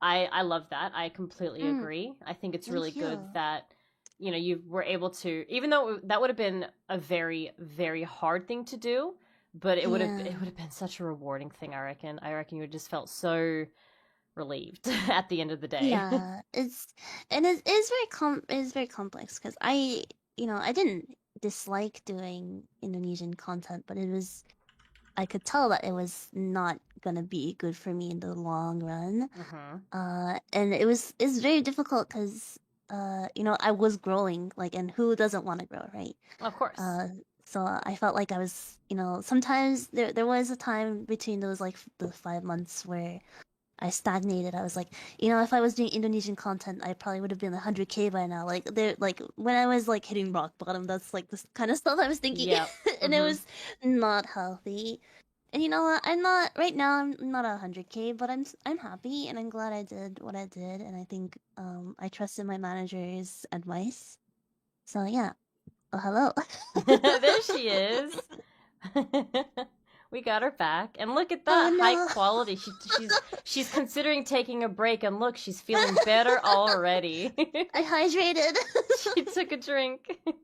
I love that. I completely agree. I think it's really good that you were able to, even though that would have been a very, very hard thing to do, but it would have been such a rewarding thing. I reckon you would just felt so relieved at the end of the day. Yeah, it's very complex because I didn't dislike doing Indonesian content, but I could tell that it was not gonna be good for me in the long run. And it's very difficult because I was growing, and who doesn't want to grow, right? Of course. So I felt like I was, sometimes there was a time between those the 5 months where I stagnated. I was like, if I was doing Indonesian content, I probably would have been 100K by now. When I was hitting rock bottom, that's this kind of stuff I was thinking. Yep. And it was not healthy. And you know what? I'm not right now. I'm not 100K, but I'm happy and I'm glad I did what I did. And I think I trusted my manager's advice. So yeah. Oh, hello. There she is. We got her back, and look at that high quality. She's considering taking a break, and look, she's feeling better already. I hydrated. She took a drink. All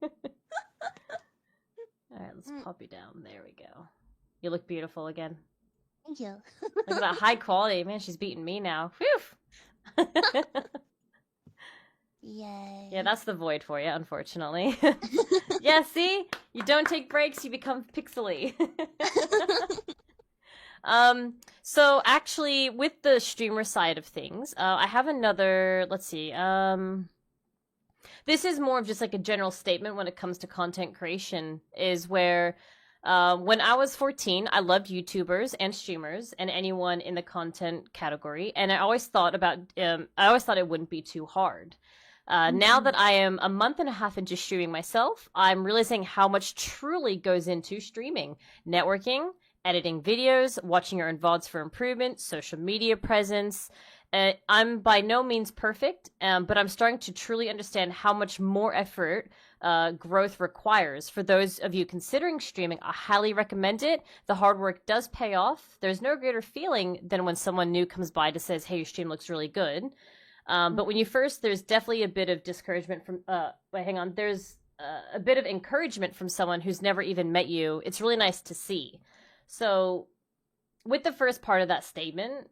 right, let's pop you down. There we go. You look beautiful again. Thank you. Look at that high quality. Man, she's beating me now. Whew! Yay. Yeah, that's the void for you, unfortunately. Yeah, see? You don't take breaks, you become pixely. So actually, with the streamer side of things, I have another, let's see, this is more of just like a general statement when it comes to content creation, is where when I was 14, I loved YouTubers and streamers and anyone in the content category, and I always thought it wouldn't be too hard. Now that I am a month and a half into streaming myself, I'm realizing how much truly goes into streaming, networking, editing videos, watching your own VODs for improvement, social media presence. I'm by no means perfect, but I'm starting to truly understand how much more effort growth requires. For those of you considering streaming, I highly recommend it. The hard work does pay off. There's no greater feeling than when someone new comes by to says, hey, your stream looks really good. But when you first, there's definitely a bit of discouragement from, there's a bit of encouragement from someone who's never even met you. It's really nice to see. So with the first part of that statement,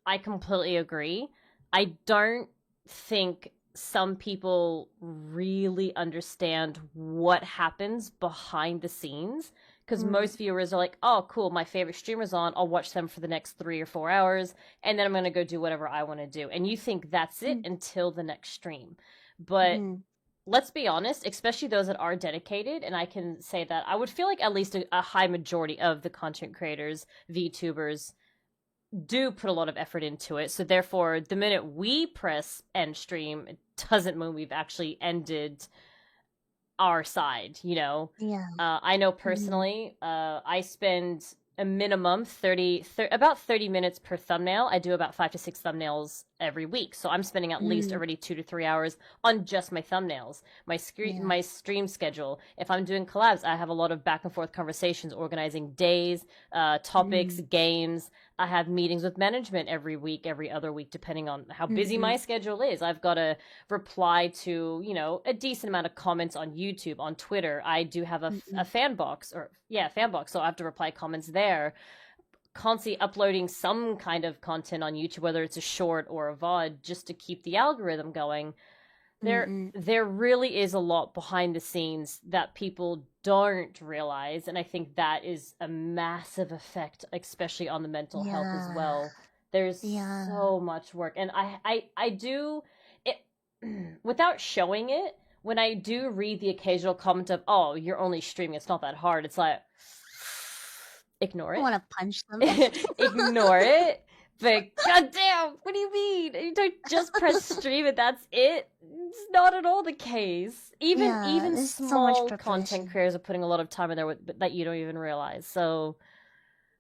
I completely agree. I don't think some people really understand what happens behind the scenes, because most viewers are like, oh, cool, my favorite streamer's on, I'll watch them for the next 3 or 4 hours, and then I'm going to go do whatever I want to do. And you think that's it until the next stream. But let's be honest, especially those that are dedicated, and I can say that I would feel like at least a high majority of the content creators, VTubers, do put a lot of effort into it. So therefore, the minute we press end stream, it doesn't mean we've actually ended our side, you know? Yeah. I know personally, I spend a minimum about 30 minutes per thumbnail. I do about 5 to 6 thumbnails every week, so I'm spending at least already 2 to 3 hours on just my thumbnails. My stream schedule, if I'm doing collabs, I have a lot of back and forth conversations, organizing days, topics, games. I have meetings with management every week, every other week, depending on how busy my schedule is. I've got to reply to, you know, a decent amount of comments on YouTube, on Twitter. I do have a fan box, so I have to reply comments there. Constantly uploading some kind of content on YouTube, whether it's a short or a VOD, just to keep the algorithm going. There really is a lot behind the scenes that people don't realize, and I think that is a massive effect, especially on the mental health as well. There's so much work, and I do it without showing it. When I do read the occasional comment of, oh, you're only streaming, it's not that hard, it's like, ignore it. I want to punch them. Ignore it. But goddamn, what do you mean? You don't just press stream and that's it. It's not at all the case. Even small content creators are putting a lot of time in there that you don't even realize. So,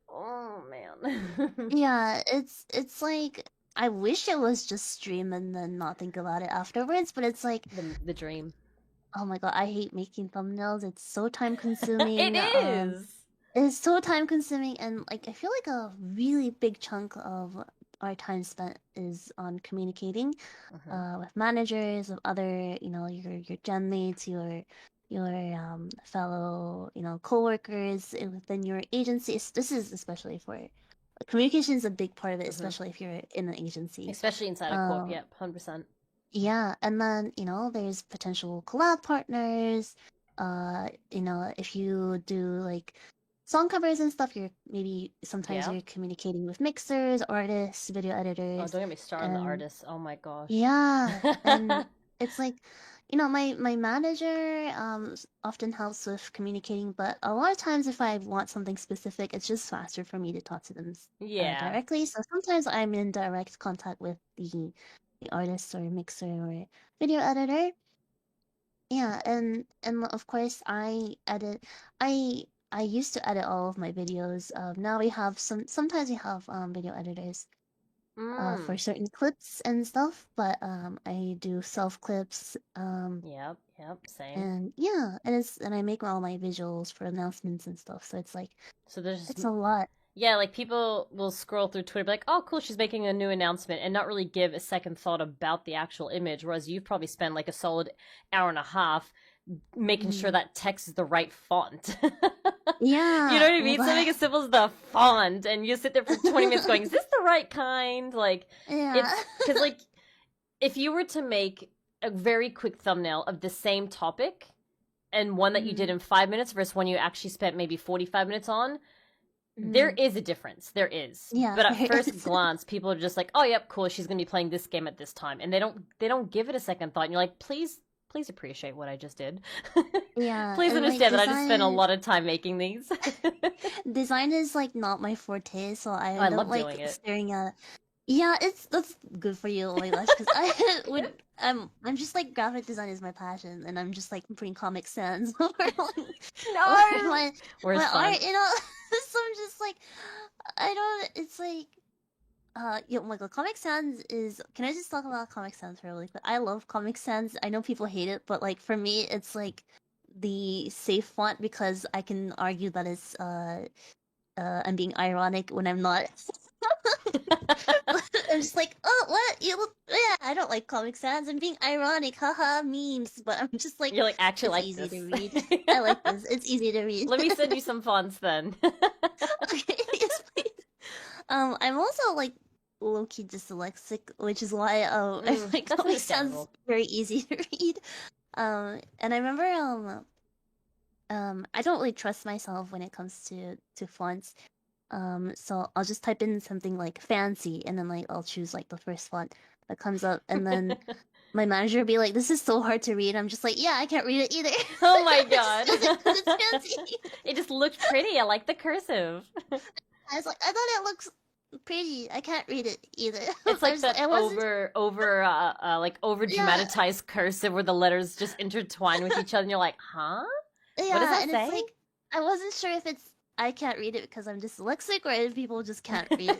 oh man. Yeah, it's like, I wish it was just stream and then not think about it afterwards. But it's like the dream. Oh my god, I hate making thumbnails. It's so time consuming. It is. It's so time consuming, and like I feel like a really big chunk of our time spent is on communicating with managers, with other, you know, your gen mates, your fellow, you know, coworkers within your agency. This is especially for communication is a big part of it, especially if you're in an agency, especially inside a corp. Yep, 100%. Yeah, and then, you know, there's potential collab partners. You know, if you do like song covers and stuff, sometimes you're communicating with mixers, artists, video editors. Oh, don't get me started on the artists. Oh my gosh. Yeah, and it's like, you know, my manager often helps with communicating, but a lot of times if I want something specific, it's just faster for me to talk to them directly. So sometimes I'm in direct contact with the artist or mixer or video editor. Yeah, and of course I edit. I used to edit all of my videos. Now we have sometimes we have video editors for certain clips and stuff, but I do self clips. Yep, same. And yeah, and I make all my visuals for announcements and stuff. So it's like, it's a lot. Yeah, like people will scroll through Twitter, be like, oh, cool, she's making a new announcement, and not really give a second thought about the actual image, whereas you've probably spent like a solid hour and a half making sure that text is the right font. Yeah. You know what I mean? Something as simple as the font, and you sit there for 20 minutes going, is this the right kind? Like, Yeah. it's, because, like, if you were to make a very quick thumbnail of the same topic, and one that you did in 5 minutes versus one you actually spent maybe 45 minutes on, there is a difference. There is. Yeah, but at there first is. glance, people are just like, oh, yep, cool, she's going to be playing this game at this time. And they don't give it a second thought. And you're like, please appreciate what I just did. Yeah. Please and, understand like, that I just spent a lot of time making these. design is like not my forte, so I I don't love like doing it. staring at. Yeah, that's good for you, like that's because I would. I'm just like graphic design is my passion, and I'm just like putting Comic Sans over like, over my Where's fun? art, you know. So I'm just like, I don't. It's like, yeah, oh my god, Comic Sans is. Can I just talk about Comic Sans for really quick? I love Comic Sans. I know people hate it, but like for me, it's like the safe font because I can argue that it's I'm being ironic when I'm not. I'm just like, oh, what? You look, yeah, I don't like Comic Sans. I'm being ironic, haha, memes. But I'm just like, you're like, actually like easy this. to read. I like this. It's easy to read. Let me send you some fonts then. Okay, yes, please. I'm also like low-key dyslexic, which is why I like that's Comic Sans understandable. very easy to read. And I remember I don't really trust myself when it comes to fonts. So I'll just type in something like fancy, and then like I'll choose like the first font that comes up, and then my manager will be like, "This is so hard to read." I'm just like, "Yeah, I can't read it either." Oh my god! It's fancy. It just looked pretty. I like the cursive. I was like, I thought it looks pretty. I can't read it either. It's like that I wasn't- over dramatized cursive where the letters just intertwine with each other, and you're like, huh? Yeah, What does that and say? it's like I wasn't sure if it's I can't read it because I'm dyslexic or if people just can't read.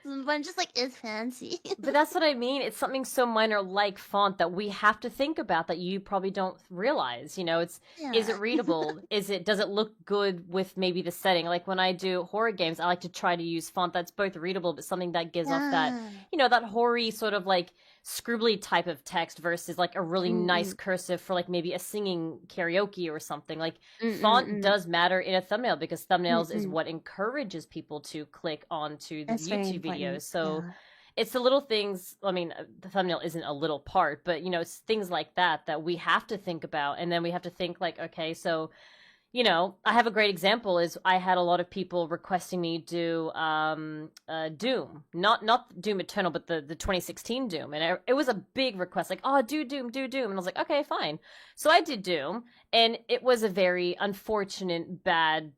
But I'm just like, it's fancy. But that's what I mean. It's something so minor like font that we have to think about that you probably don't realize. You know, is it readable? Does it look good with maybe the setting? Like when I do horror games, I like to try to use font that's both readable but something that gives off that, you know, that horror-y sort of like scribbly type of text versus like a really nice cursive for like maybe a singing karaoke or something. Like font does matter in a thumbnail because thumbnails is what encourages people to click onto the YouTube videos. So it's the little things. I mean, the thumbnail isn't a little part, but you know, it's things like that we have to think about. And then we have to think like, okay, so you know, I have a great example is I had a lot of people requesting me do Doom, not Doom Eternal, but the 2016 Doom, and it was a big request, like, oh, do Doom, and I was like, okay, fine. So I did Doom, and it was a very unfortunate, bad.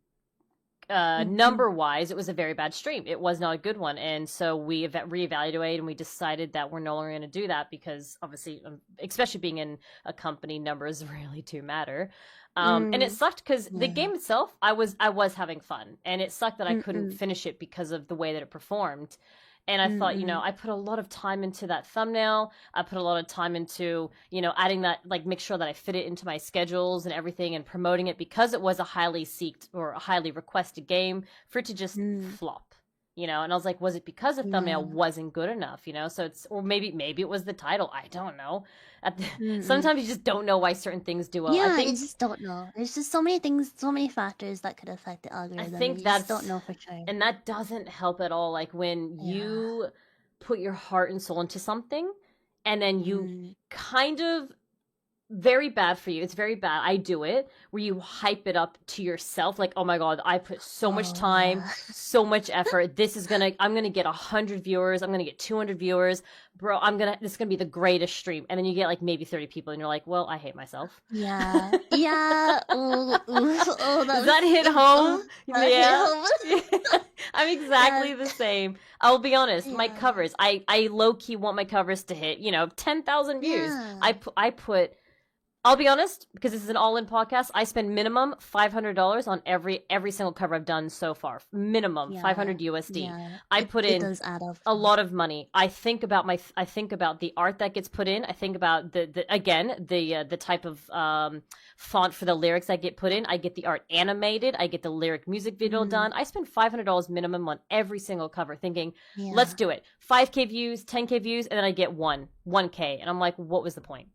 Number wise, it was a very bad stream. It was not a good one, and so we reevaluated and we decided that we're no longer going to do that because obviously, especially being in a company, numbers really do matter. And it sucked because the game itself, I was having fun, and it sucked that I couldn't finish it because of the way that it performed. And I thought, you know, I put a lot of time into that thumbnail. I put a lot of time into, you know, adding that, like, make sure that I fit it into my schedules and everything and promoting it because it was a highly seeked or a highly requested game for it to just flop, you know? And I was like, was it because the thumbnail wasn't good enough, you know? So it's, or maybe it was the title. I don't know. Sometimes you just don't know why certain things do well. Yeah, I think, you just don't know. There's just so many things, so many factors that could affect the algorithm. I think you that's, just don't know for sure. and that doesn't help at all. Like when you put your heart and soul into something, and then you kind of, very bad for you. It's very bad. I do it where you hype it up to yourself. Like, oh my God, I put so much time, so much effort. I'm going to get 100 viewers. I'm going to get 200 viewers. Bro, this is going to be the greatest stream. And then you get like maybe 30 people and you're like, well, I hate myself. Yeah. Yeah. Does that hit home? I'm exactly the same. I'll be honest. My covers, I low key want my covers to hit, 10,000 views. I put, I'll be honest, because this is an all-in podcast, I spend minimum $500 on every single cover I've done so far. Minimum $500 USD. Yeah. I put in does add up. a lot of money. I think about the art that gets put in. I think about the type of font for the lyrics that get put in. I get the art animated. I get the lyric music video done. I spend $500 minimum on every single cover, thinking, let's do it. 5K views, 10K views, and then I get 1K, and I'm like, what was the point?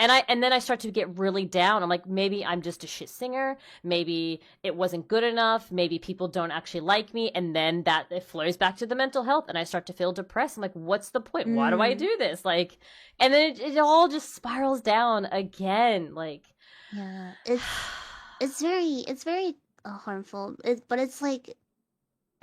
and then I start to get really down. I'm like, maybe I'm just a shit singer, maybe it wasn't good enough, maybe people don't actually like me, and then that it flows back to the mental health, and I start to feel depressed. I'm like, what's the point? Why do I do this? Like, and then it all just spirals down again. Like, yeah, it's very harmful. But it's like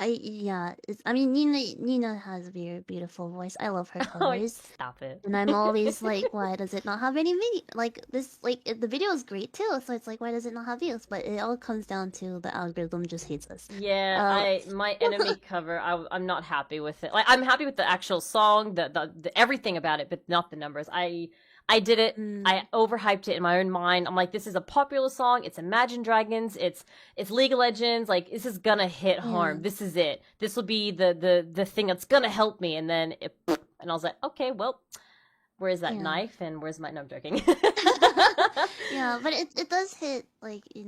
I mean, Nina has a very beautiful voice. I love her oh, covers. stop it. And I'm always like, why does it not have any video? Like this, like the video is great too. So it's like, why does it not have views? But it all comes down to the algorithm just hates us. Yeah, my enemy cover, I'm not happy with it. Like, I'm happy with the actual song, the everything about it, but not the numbers. I did it. I overhyped it in my own mind. I'm like, this is a popular song. It's Imagine Dragons. It's League of Legends. Like, this is gonna hit home. This is it. This will be the thing that's gonna help me. And then and I was like, okay, well, where's that knife? And where's my? No, I'm joking. Yeah, but it does hit, like, it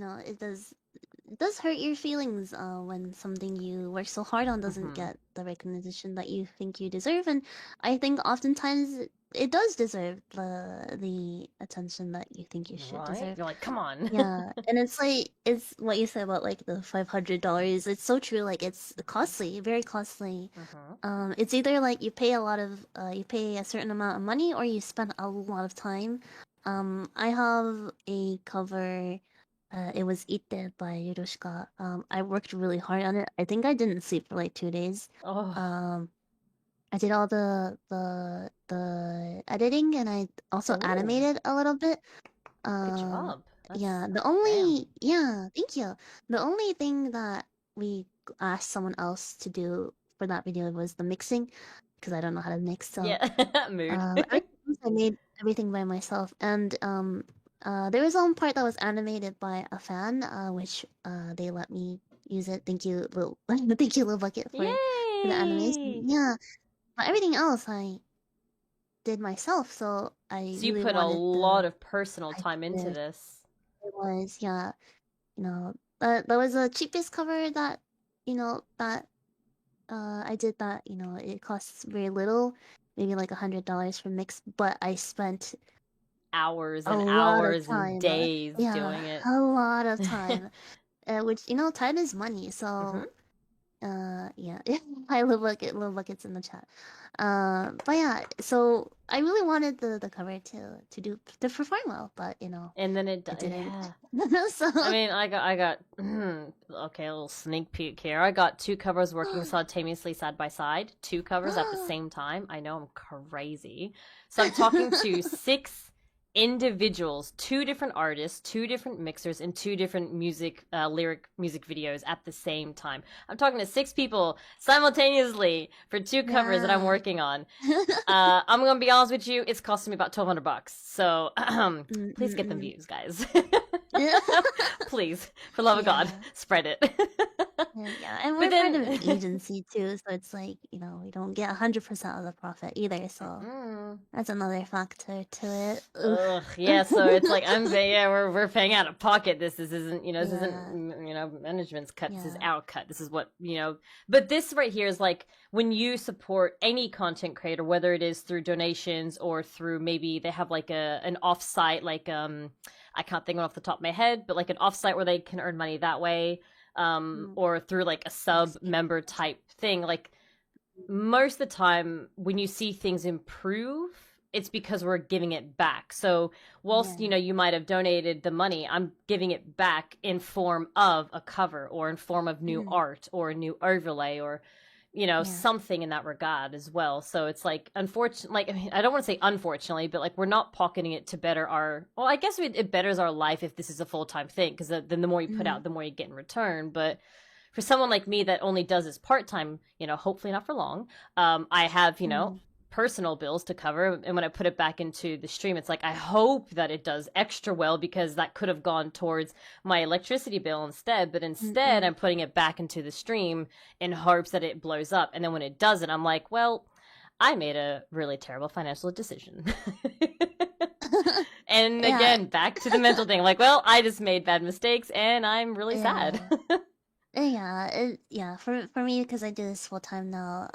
does hurt your feelings when something you work so hard on doesn't get the recognition that you think you deserve. And I think oftentimes it does deserve the attention that you think you should deserve. You're like, come on. Yeah, and it's like, it's what you said about like the $500. It's so true. Like, it's costly, very costly. It's either like you pay you pay a certain amount of money, or you spend a lot of time. I have a cover. It was Ite by Yurushika. I worked really hard on it. I think I didn't sleep for like 2 days. I did all the editing, and I also animated a little bit. Good job. Yeah, thank you. The only thing that we asked someone else to do for that video was the mixing, because I don't know how to mix. So mood. I made everything by myself, and there was one part that was animated by a fan, which they let me use it. Thank you, Little Bucket, for the animation. Yeah, but everything else I did myself. So you put a lot of personal time into this. It was, yeah, that was the cheapest cover that I did. That it costs very little, maybe like $100 for mix, but I spent hours and hours and days doing it. A lot of time. Which, time is money, so yeah. Hi, little buckets in the chat. But yeah, so I really wanted the cover to perform well, but and then it didn't. So I mean, I got okay, a little sneak peek here. I got 2 covers working simultaneously side by side, 2 covers at the same time. I know, I'm crazy. So I'm talking to 6 individuals, 2 different artists, 2 different mixers, and 2 different lyric music videos at the same time. I'm talking to 6 people simultaneously for 2 covers that I'm working on. I'm gonna be honest with you, it's costing me about $1,200. So please get them views, guys. Please, for love of God, spread it. And we're part of an agency too, so it's like, we don't get 100% of the profit either, so that's another factor to it. Yeah, so it's like, we're paying out of pocket. This isn't, this isn't, management's cut. This is our cut. This is what, but this right here is like, when you support any content creator, whether it is through donations or through, maybe they have like an offsite, like, I can't think of it off the top of my head, but like an offsite where they can earn money that way, or through like a sub member type thing. Like, most of the time when you see things improve, it's because we're giving it back. So whilst you might have donated the money, I'm giving it back in form of a cover, or in form of new art, or a new overlay, or something in that regard as well. So it's like, unfortunately, like, I mean, I don't want to say unfortunately, but like, we're not pocketing it to better I guess it betters our life if this is a full-time thing, because then the more you put out, the more you get in return. But for someone like me that only does this part-time, hopefully not for long, I have, personal bills to cover, and when I put it back into the stream, it's like, I hope that it does extra well, because that could have gone towards my electricity bill instead, but instead I'm putting it back into the stream in hopes that it blows up. And then when it doesn't, I'm like, well, I made a really terrible financial decision. And again, back to the mental thing, like, well, I just made bad mistakes and I'm really sad. Yeah. For me, because I do this full time now.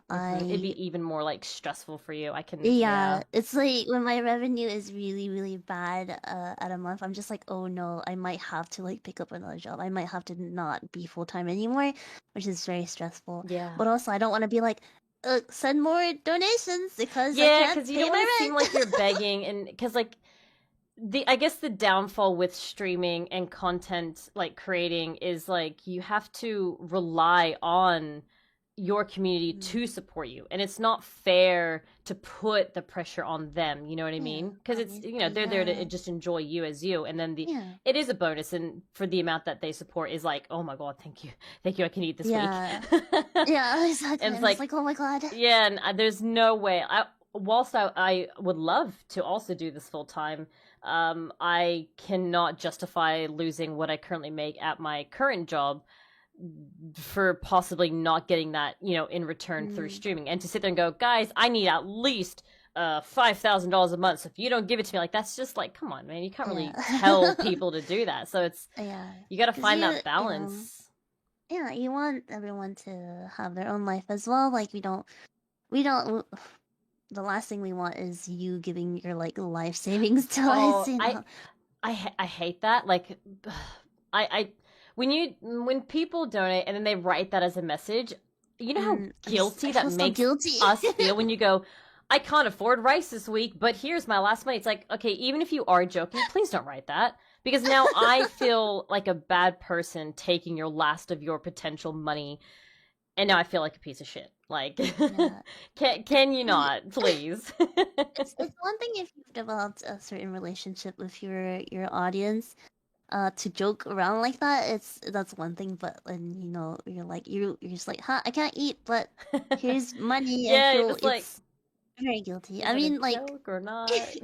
It'd be even more like stressful for you. I can, Yeah, yeah. it's like when my revenue is really, really bad at a month, I'm just like, oh no, I might have to like pick up another job. I might have to not be full time anymore, which is very stressful. Yeah. But also, I don't want to be like, send more donations because I Yeah, can't because you pay don't want to my seem rent. like you're begging, and because like I guess the downfall with streaming and content like creating is like you have to rely on your community to support you, and it's not fair to put the pressure on them, you know what I Yeah, mean? Because it's, you know, obviously, they're there to yeah, just enjoy you as you, and then yeah, it is a bonus, and for the amount that they support is like, oh my god, thank you, I can eat this week. yeah, yeah, exactly. And it's I'm just like, like, oh my god. yeah, and there's no way. Whilst I would love to also do this full time, I cannot justify losing what I currently make at my current job for possibly not getting that, you know, in return through Mm, streaming. And to sit there and go, guys, I need at least $5,000 a month. So if you don't give it to me, like that's just like, come on, man, you can't really tell yeah, people to do that. So it's yeah, you got to because find that you know. balance. Yeah, you want everyone to have their own life as well. Like we don't. The last thing we want is you giving your like life savings to Oh, us. You know. I hate that. Like, I when people donate and then they write that as a message, you know how I guilty that feel so makes guilty. us feel when you go, I can't afford rice this week, but here's my last money. It's like, okay, even if you are joking, please don't write that. Because now I feel like a bad person taking your last of your potential money, and now I feel like a piece of shit. Like, Yeah. can you not, please? It's one thing if you've developed a certain relationship with your audience. To joke around like that, that's one thing. But when you know you're just like, huh, I can't eat, but here's money. I Yeah, feel it's like, it's very guilty. is I it a mean, like joke or not?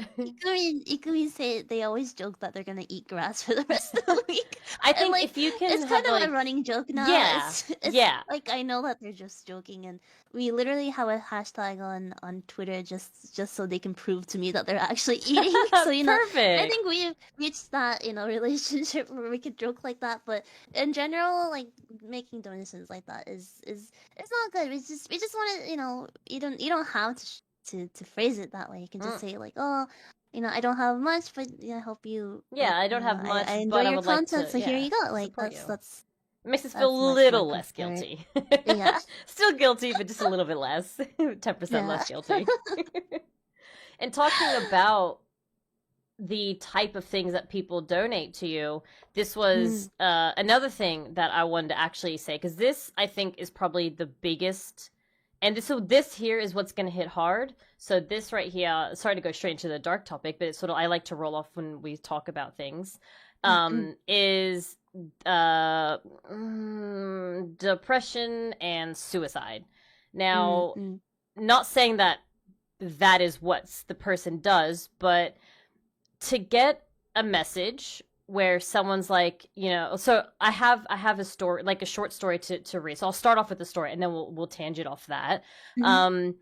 Ikumi say they always joke that they're gonna eat grass for the rest of the week, I and think like if you can it's have kind of a like, running joke now. yeah, It's yeah, like I know that they're just joking, and we literally have a hashtag on Twitter just so they can prove to me that they're actually eating. So I perfect. think we've reached that relationship where we could joke like that. But in general, like making donations like that is it's not good. We just want to you don't have to phrase it that way. You can just Mm, say like, oh, I don't have much, but I hope you yeah, like, I don't have I much, enjoy but I your would like content, to, so here yeah, you go. Like support that's you. that's It makes us feel that's a much more little less preferred. guilty. Yeah, Still guilty, but just a little bit less. 10% yeah. less guilty. And talking about the type of things that people donate to you, this Mm, was another thing that I wanted to actually say, because this I think is probably the biggest, and this here is what's going to hit hard. So this right here, sorry to go straight into the dark topic, but it's sort of, I like to roll off when we talk about things, mm, is depression and suicide. mm, Now, mm, not saying that that is what the person does, but to get a message where someone's like, so I have a story, like a short story to read. So I'll start off with the story, and then we'll tangent off that. mm, um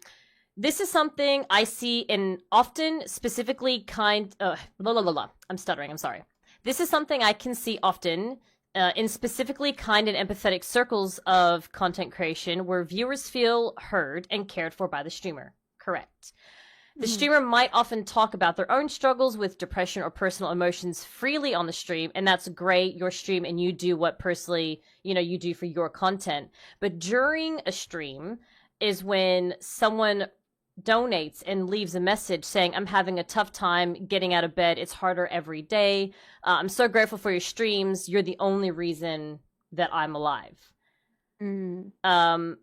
this is something I see in often, specifically I'm stuttering, I'm sorry. This is something I can see often in specifically kind and empathetic circles of content creation, where viewers feel heard and cared for by the streamer. Correct. The mm, streamer might often talk about their own struggles with depression or personal emotions freely on the stream, and that's great, your stream, and you do what personally, you do for your content. But during a stream is when someone donates and leaves a message saying, I'm having a tough time getting out of bed. It's harder every day. I'm so grateful for your streams. You're the only reason that I'm alive. mm,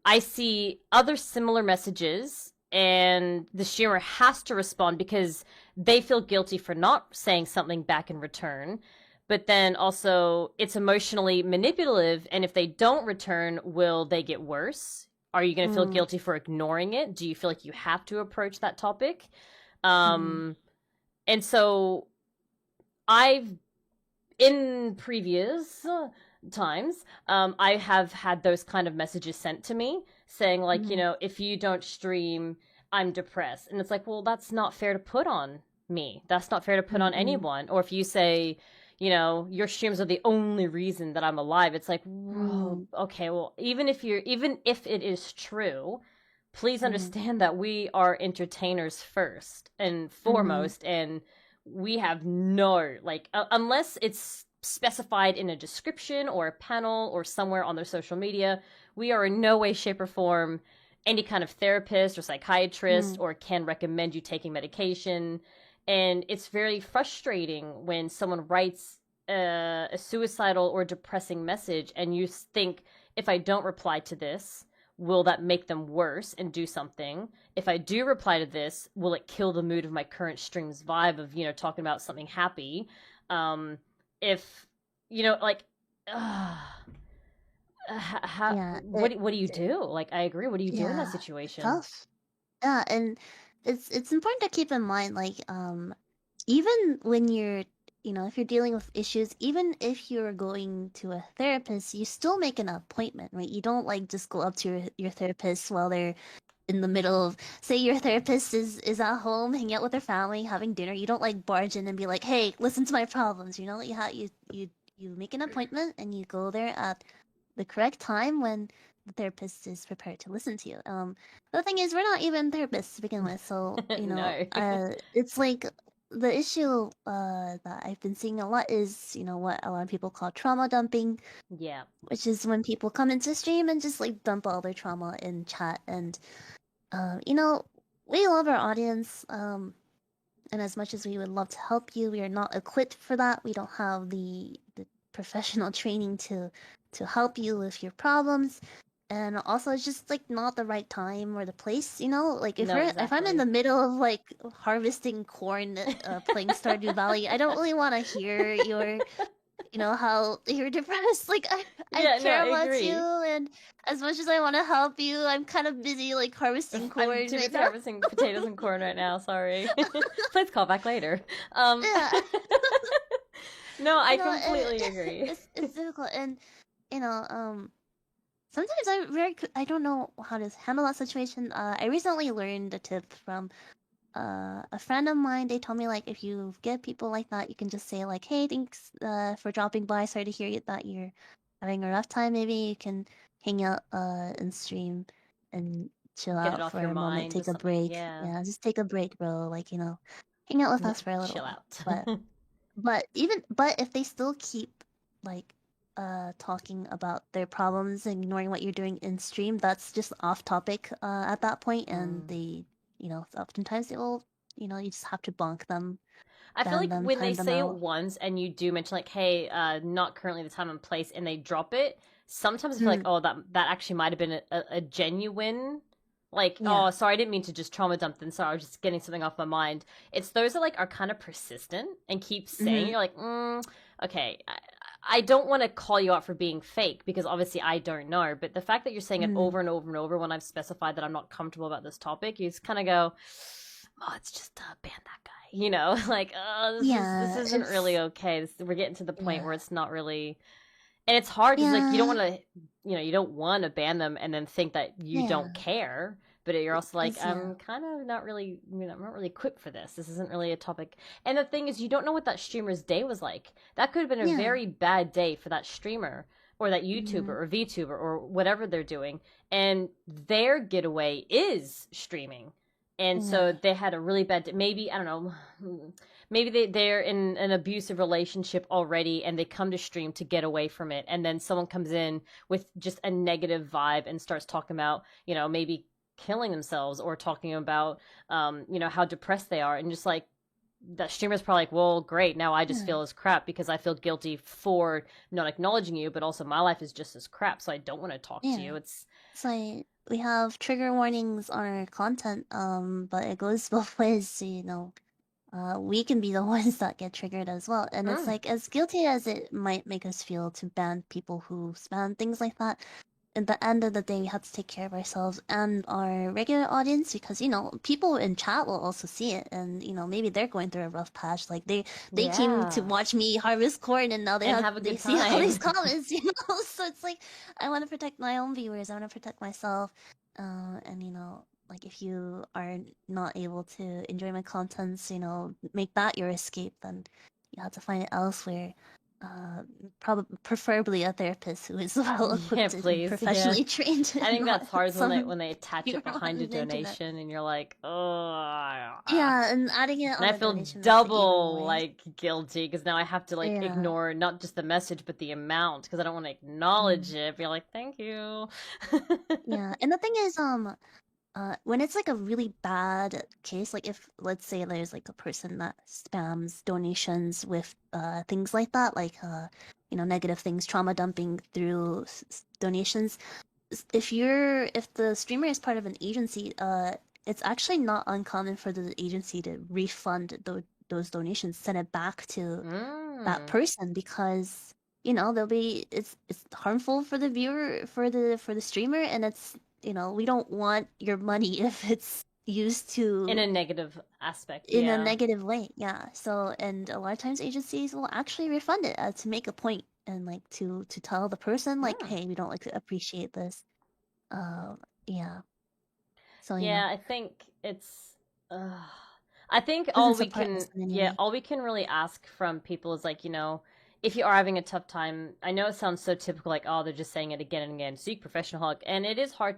I see other similar messages, and the streamer has to respond because they feel guilty for not saying something back in return. But then also, it's emotionally manipulative, and if they don't return, will they get worse? Are you going to feel mm, guilty for ignoring it? Do you feel like you have to approach that topic? mm, And so I've, in previous times, I have had those kind of messages sent to me saying, like, mm, if you don't stream, I'm depressed. And it's like, well, that's not fair to put on me. That's not fair to put mm, on mm, anyone. Or if you say, you know, your streams are the only reason that I'm alive. It's like, whoa, Mm, okay, well, even if it is true, please mm, understand that we are entertainers first and mm, foremost, and we have no, like, unless it's specified in a description or a panel or somewhere on their social media, we are in no way, shape, or form any kind of therapist or psychiatrist mm, or can recommend you taking medication. And it's very frustrating when someone writes a suicidal or depressing message and you think, if I don't reply to this, will that make them worse and do something? If I do reply to this, will it kill the mood of my current stream's vibe of, you know, talking about something happy? Um, if, you know, like, uh, yeah, what do you do? Like, I agree. What do you do in that yeah, it's situation? tough. Yeah, and it's important to keep in mind, like, even when you're, if you're dealing with issues, even if you're going to a therapist, you still make an appointment, right? You don't like just go up to your therapist while they're in the middle of, say your therapist is at home hanging out with their family having dinner. You don't like barge in and be like, hey, listen to my problems. You make an appointment and you go there at the correct time when the therapist is prepared to listen to you. The thing is, we're not even therapists to begin with, so No. it's like the issue that I've been seeing a lot is, what a lot of people call trauma dumping, Yeah. which is when people come into stream and just like dump all their trauma in chat. And you know, we love our audience, and as much as we would love to help you, we are not equipped for that. We don't have the professional training to help you with your problems. And also, it's just like not the right time or the place, Like No, if I'm in exactly. the middle of like harvesting corn, playing Stardew Valley, I don't really want to hear how you're depressed. Like I Yeah, no, care I about you, agree. and as much as I want to help you, I'm kind of busy like harvesting I'm corn too right busy now. harvesting potatoes and corn right now. Sorry. Please call back later. Yeah, No, I and completely agree. it's difficult, and you know, um, sometimes I don't know how to handle that situation. I recently learned a tip from a friend of mine. They told me like if you get people like that, you can just say like, "Hey, thanks for dropping by. Sorry to hear that you're having a rough time. Maybe you can hang out and stream and chill Get it out off for your a moment, mind, take just a something. break. Yeah. Yeah, just take a break, bro. Like hang out with Yeah. us for a little Chill while." out. But if they still keep like talking about their problems and ignoring what you're doing in stream, that's just off topic at that point, and Mm. they oftentimes they will, you just have to bonk them, I feel ban like them, when they time them say it out. once and you do mention like, "Hey, not currently the time and place," and they drop it, sometimes I feel like, Mm, oh, that actually might have been a genuine, like, yeah. oh, sorry, I didn't mean to just trauma dump them. Sorry, I was just getting something off my mind. It's those that like are kind of persistent and keep saying, Mm-hmm. you're like, okay. I don't want to call you out for being fake because obviously I don't know, but the fact that you're saying it Mm, over and over and over when I've specified that I'm not comfortable about this topic, you just kind of go, oh, it's just ban that guy. You know, like, this yeah. isn't really It's okay. We're getting to the point where yeah. it's not really, and it's hard because like you don't Yeah. want to, you don't want to ban them and then think that you don't Yeah. care. But you're also like, Yeah. I'm kind of not really, I'm not really equipped for this. This isn't really a topic. And the thing is, you don't know what that streamer's day was like. That could have been a Yeah. very bad day for that streamer or that YouTuber Mm, or VTuber or whatever they're doing. And their getaway is streaming. And so yeah. they had a really bad day. Maybe, I don't know, maybe they're in an abusive relationship already and they come to stream to get away from it. And then someone comes in with just a negative vibe and starts talking about, maybe killing themselves or talking about, how depressed they are. And just like, that streamer's probably like, well, great. Now I just Yeah. feel as crap because I feel guilty for not acknowledging you, but also my life is just as crap. So I don't want to talk to Yeah. you. It's, It's like we have trigger warnings on our content, but it goes both ways. So, we can be the ones that get triggered as well. And it's mm, like, as guilty as it might make us feel to ban people who spam things like that, at the end of the day, we have to take care of ourselves and our regular audience because, people in chat will also see it. And, maybe they're going through a rough patch. Like they came to yeah. watch me harvest corn and now And have a they good see all these time. comments, So it's like, I want to protect my own viewers. I want to protect myself. And, like if you are not able to enjoy my contents, make that your escape, then you have to find it elsewhere. Preferably a therapist who is well Yeah, equipped and please. Yeah. professionally trained, I and think not that's hard some when they attach it streamer behind a on the internet. donation, and you're like, oh. Yeah, and adding it And on I a feel donation makes it even double worse. like guilty because now I have to like Yeah. ignore not just the message but the amount because I don't want to acknowledge it. Be like, thank you. Yeah, and the thing is, when it's like a really bad case, like if let's say there's like a person that spams donations with things like that, like negative things, trauma dumping through donations. If the streamer is part of an agency, it's actually not uncommon for the agency to refund those donations, send it back to that person because they'll be it's harmful for the viewer for the streamer, and it's we don't want your money if it's used In to a negative aspect, in a yeah. negative way. Yeah, so and a lot of times agencies will actually refund it to make a point and like to tell the person like, hey, we don't like to appreciate this. Yeah, so Yeah, I think it's. I think doesn't support us in any way. all we can really ask from people is like, if you are having a tough time. I know it sounds so typical, like, oh, they're just saying it again and again. Seek professional help, and it is hard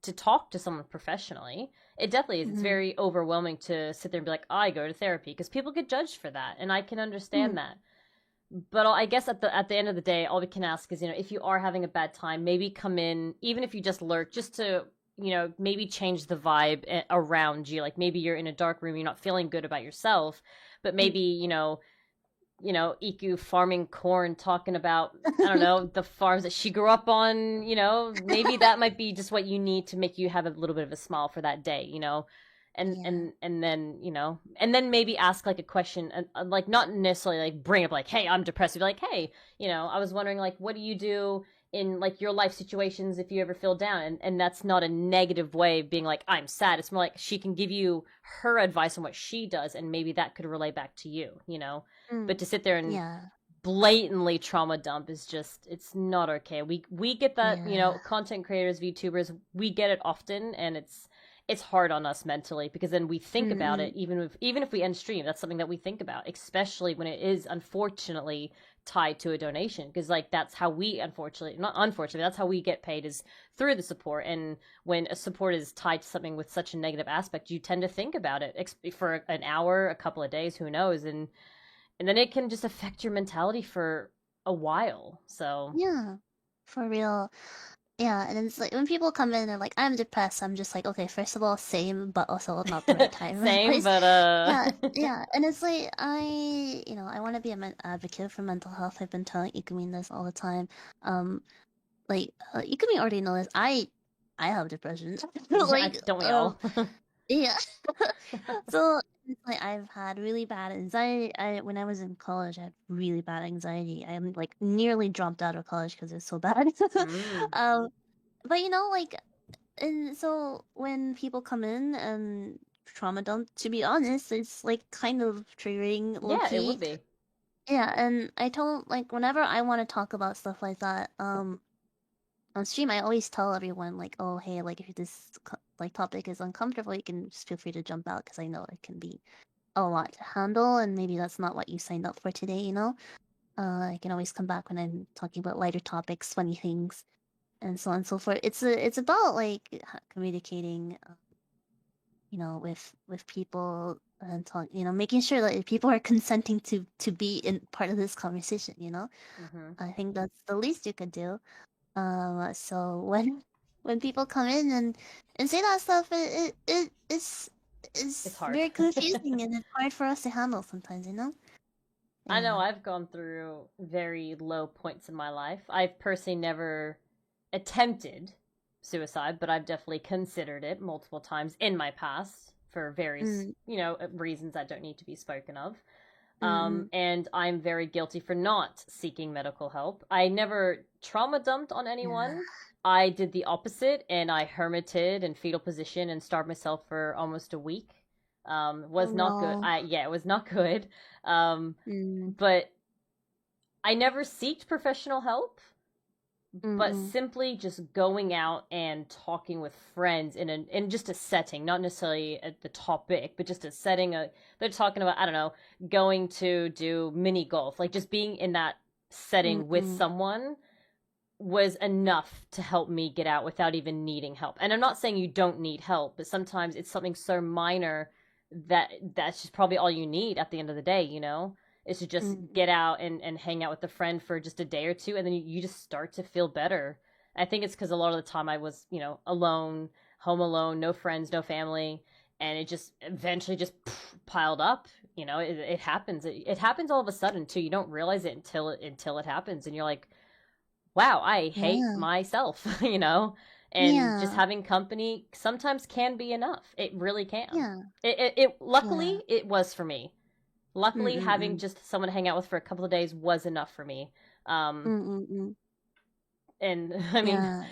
to talk to someone professionally. It definitely is. It's very overwhelming to sit there and be like, I go to therapy because people get judged for that, and I can understand that. But I guess at the end of the day, all we can ask is, if you are having a bad time, maybe come in, even if you just lurk, just to maybe change the vibe around you. Like maybe you're in a dark room, you're not feeling good about yourself, but maybe Iku farming corn, talking about I don't know the farms that she grew up on. Maybe that might be just what you need to make you have a little bit of a smile for that day. And Yeah. and then and then maybe ask like a question, and like not necessarily like bring up like, hey, I'm depressed. Be like, hey, I was wondering like, what do you do in like your life situations if you ever feel down? And that's not a negative way of being like, I'm sad. It's more like she can give you her advice on what she does, and maybe that could relate back to you. But to sit there and Yeah. blatantly trauma dump is just, it's not okay. We get that. Yeah. Content creators, VTubers, we get it often, and it's hard on us mentally because then we think about it even if we end stream. That's something that we think about, especially when it is unfortunately tied to a donation, because like that's how we unfortunately that's how we get paid, is through the support. And when a support is tied to something with such a negative aspect, you tend to think about it for an hour, a couple of days, who knows, and then it can just affect your mentality for a while. So Yeah. For real. Yeah, and it's like when people come in and like, I'm depressed, I'm just like, okay, first of all, same, but also not the right time and same, place. but Yeah, yeah, and it's like I want to be an advocate for mental health. I've been telling Ikumi this all the time. Ikumi already knows I have depression. Like, don't we all? yeah. So it's like I've had really bad anxiety. When I was in college, I had really bad anxiety. I like nearly dropped out of college because it was so bad. Um, but like, and so when people come in and trauma dump, to be honest, it's like kind of triggering low Yeah, it would key. be. Yeah, and I told like whenever I want to talk about stuff like that, on stream, I always tell everyone like, oh hey, like if this like topic is uncomfortable, you can just feel free to jump out because I know it can be a lot to handle, and maybe that's not what you signed up for today. I can always come back when I'm talking about lighter topics, funny things, and so on and so forth. It's about like communicating, with people and talk, making sure that people are consenting to be in part of this conversation. I think that's the least you could do. So when people come in and say that stuff, It's it's hard. very confusing and it's hard for us to handle sometimes. I know Yeah. I've gone through very low points in my life. I've personally never attempted suicide, but I've definitely considered it multiple times in my past for various, Mm, reasons that don't need to be spoken of. mm, And I'm very guilty for not seeking medical help. I never trauma dumped on yeah. anyone. I did the opposite, and I hermited in fetal position and starved myself for almost a week. Oh Was not good. no. It was not good. Mm, But I never seeked professional help. but Mm-mm. simply just going out and talking with friends in just a setting, not necessarily at the topic, but just a setting. They're talking about, I don't know, going to do mini golf, like just being in that setting with Mm-mm. someone was enough to help me get out without even needing help. And I'm not saying you don't need help, but sometimes it's something so minor that that's just probably all you need at the end of the day, you know? Is to just Mm-mm. get out and hang out with a friend for just a day or two, and then you just start to feel better. I think it's because a lot of the time I was, you know, alone, home alone, no friends, no family, and it just eventually just piled up. You know, it happens. It happens all of a sudden too. You don't realize it until it happens, and you're like, wow, I hate Yeah. myself, you know? And just Yeah. having company sometimes can be enough. It really can. Yeah. Yeah. Luckily, it was for me. Luckily, having Mm-mm. just someone to hang out with for a couple of days was enough for me. Um, Mm-mm. and I mean, Yeah.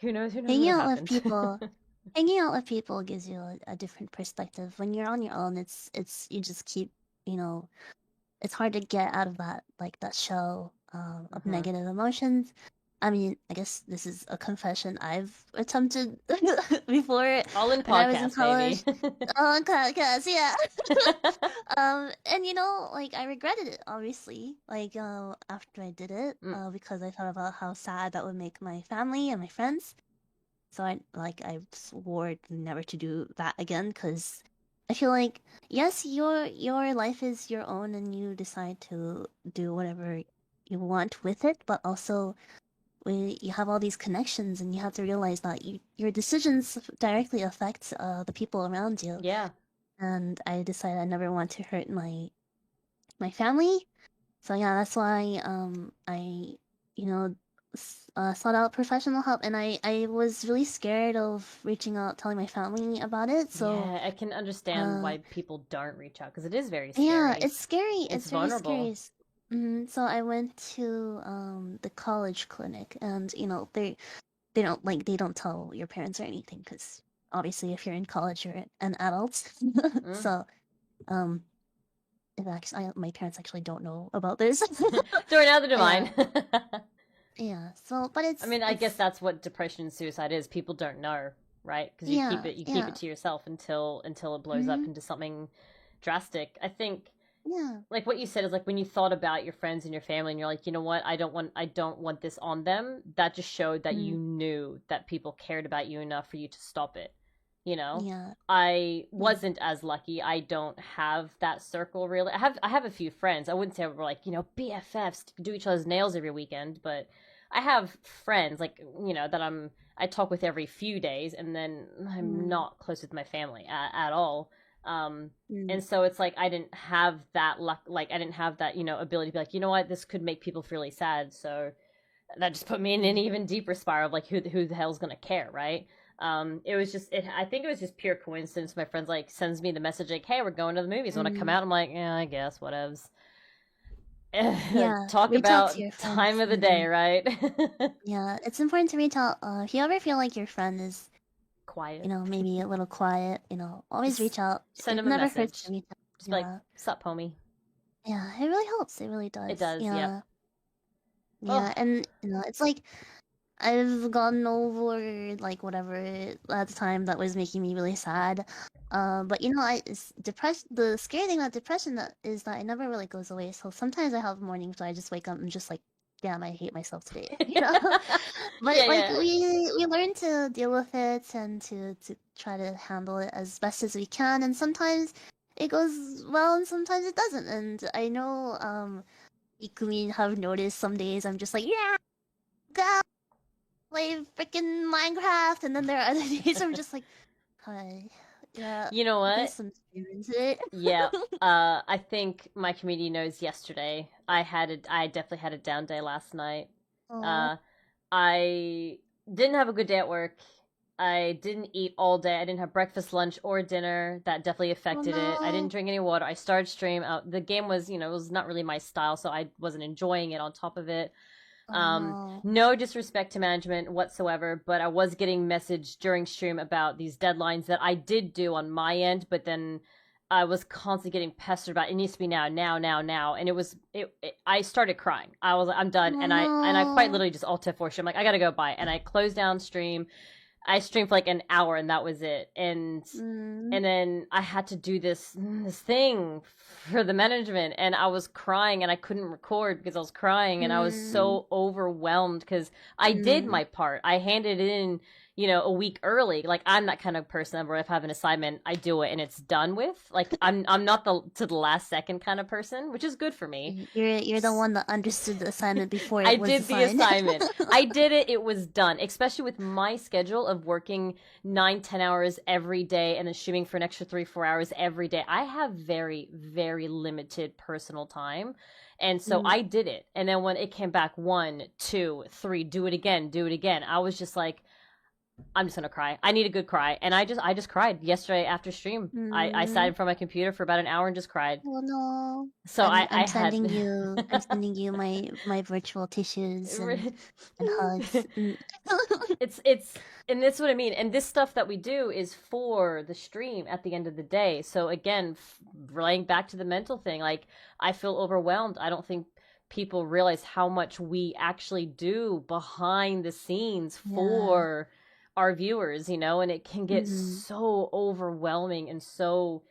who knows what Hanging would have out with happened. people hanging out with people gives you a different perspective. When you're on your own, it's you just keep, you know, it's hard to get out of that like that shell of Hmm. negative emotions. I mean, I guess this is a confession I've attempted before All in when I was in podcast, baby. college. Oh, cause yeah. And you know, like I regretted it, obviously. Like, after I did it, Mm, because I thought about how sad that would make my family and my friends. So I swore never to do that again because I feel like yes, your life is your own and you decide to do whatever you want with it, but also you have all these connections and you have to realize that your decisions directly affect the people around you. yeah, And I decided I never want to hurt my family. So yeah, that's why I you know sought out professional help, and I was really scared of reaching out, telling my family about it. So yeah. I can understand uh why people don't reach out because it is very yeah, scary. it's scary. It's It's very vulnerable. scary. So I went to the college clinic, and you know they don't tell your parents or anything because obviously if you're in college you're an adult. Mm. So um. My parents actually don't know about this. Don't now to Yeah, mine. yeah. So, but I mean, I guess it's that's what depression and suicide is. People don't know, right? Because yeah, you keep it yeah. to yourself until it blows up Mm-hmm. into something drastic. I think Yeah. like what you said is like when you thought about your friends and your family and you're like, you know what, I don't want this on them. That just showed that Mm, you knew that people cared about you enough for you to stop it. You know, yeah. I Yeah. wasn't as lucky. I don't have that circle really. I have a few friends. I wouldn't say we're like, you know, BFFs, do each other's nails every weekend, but I have friends like, you know, that I talk with every few days, and then I'm Mm, not close with my family at all. Um, mm, and so it's like I didn't have that luck, like I didn't have that, you know, ability to be like, you know what, this could make people really sad. So that just put me in an mm, even deeper spiral of like who the hell's gonna care, right? It was just I think it was just pure coincidence. My friends like sends me the message like, hey, we're going to the movies. Want to come mm. out? I'm like, yeah, I guess whatevs. Yeah. Talk Reach out to about your time friends. of the day, right? Yeah, it's important to reach out. If you ever feel like your friend is, you Quiet. know, maybe a little quiet, you know, always Just reach out. send It them a never hurts message. to reach out. Just be like, Yeah. sup, homie. Yeah, it really helps. It really It does. does. Yep. Yeah. Oh, Yeah, and you know, it's like I've gotten over like whatever at the time that was making me really sad. But you know, it's depression. The scary thing about depression is that it never really goes away. So sometimes I have mornings where I just wake up and just like, damn, I hate myself today. You know, yeah, but like yeah. we learn to deal with it and to try to handle it as best as we can. And sometimes it goes well, and sometimes it doesn't. And I know Ikumi have noticed some days I'm just like, yeah, go play freaking Minecraft, and then there are other days I'm just like, hi, yeah, You know get what? some stream into it. Yeah. I think my community knows yesterday. I definitely had a down day last night. Oh, Uh, I didn't have a good day at work. I didn't eat all day. I didn't have breakfast, lunch, or dinner. That definitely oh affected it. I didn't no. drink any water. I started stream out. The game was, you know, it was not really my style, so I wasn't enjoying it on top of it. Oh no. No disrespect to management whatsoever, but I was getting message during stream about these deadlines that I did do on my end, but then I was constantly getting pestered about it needs to be now, and I started crying. I was like, I'm done, Oh, and I quite no. literally just alt F4. I'm like, I gotta go bye, and I closed down stream. I streamed for like an hour, and that was it. And then I had to do this thing for the management, and I was crying, and I couldn't record because I was crying, and I was so overwhelmed because I did my part. I handed in, a week early. Like, I'm that kind of person where if I have an assignment, I do it and it's done with. Like, I'm not the to the last second kind of person, which is good for me. You're the one that understood the assignment before I it was did assigned. the assignment. I did it. It was done. Especially with my schedule of working 9-10 hours every day and then streaming for an extra 3-4 hours every day. I have very, very limited personal time. And so I did it. And then when it came back 1, 2, 3, do it again. I was just like, I'm just gonna cry. I need a good cry, and I just cried yesterday after stream. I sat in front of my computer for about an hour and just cried. Oh no! So I'm sending you my virtual tissues and hugs. And that's what I mean. And this stuff that we do is for the stream at the end of the day. So again, relaying back to the mental thing, like I feel overwhelmed. I don't think people realize how much we actually do behind the scenes for our viewers, and it can get so overwhelming and so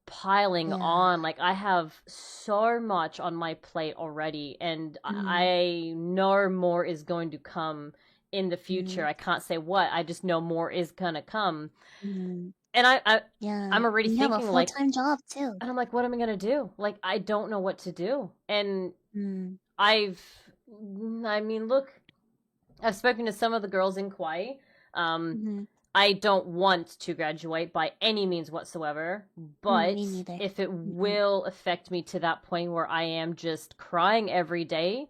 piling on. Like, I have so much on my plate already, and I know more is going to come in the future. I can't say what, I just know more is gonna come. And I'm already you thinking, have a like, full-time job too. And I'm like, what am I gonna do? Like, I don't know what to do. And I mean, look, I've spoken to some of the girls in Kawaii. I don't want to graduate by any means whatsoever, but if it will affect me to that point where I am just crying every day,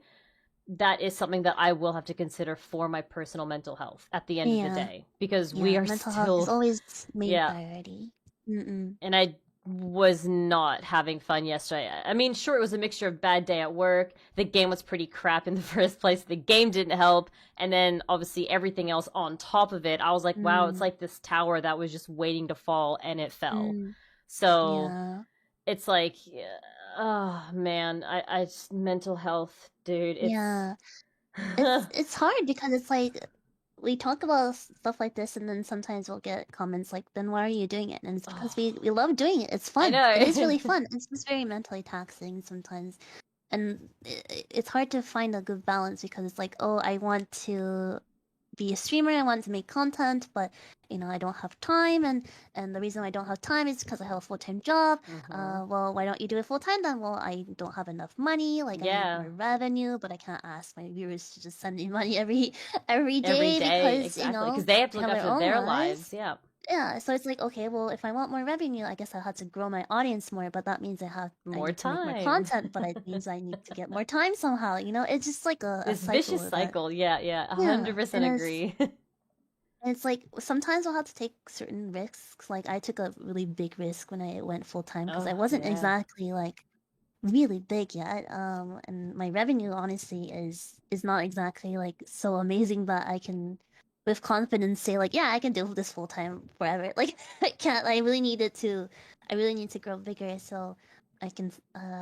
that is something that I will have to consider for my personal mental health at the end of the day, because we are mental still health is always main priority. And I was not having fun yesterday. I mean, sure, it was a mixture of bad day at work. The game was pretty crap in the first place. The game didn't help. And then obviously everything else on top of it. I was like, wow, it's like this tower that was just waiting to fall, and it fell. So it's like, oh man, I just, mental health, dude. It's hard because it's like, we talk about stuff like this, and then sometimes we'll get comments like, then why are you doing it? And it's because we love doing it. It's fun. It is really fun. It's just very mentally taxing sometimes. And it's hard to find a good balance, because it's like, oh, I want to be a streamer, I want to make content, but I don't have time, and the reason I don't have time is because I have a full-time job. Well, why don't you do it full-time then? Well, I don't have enough money, like I need more revenue, but I can't ask my viewers to just send me money every day because because they have to look after their lives. Yeah, so it's like, okay, well, if I want more revenue, I guess I have to grow my audience more, but that means I need to make more content, but it means I need to get more time somehow. It's just like a vicious cycle. 100% agree. And it's like, sometimes I'll have to take certain risks. Like, I took a really big risk when I went full-time, because I wasn't exactly like really big yet. And my revenue honestly is not exactly like so amazing that I can with confidence say like, yeah, I can do this full-time forever. Like, I can't. I really need to grow bigger so I can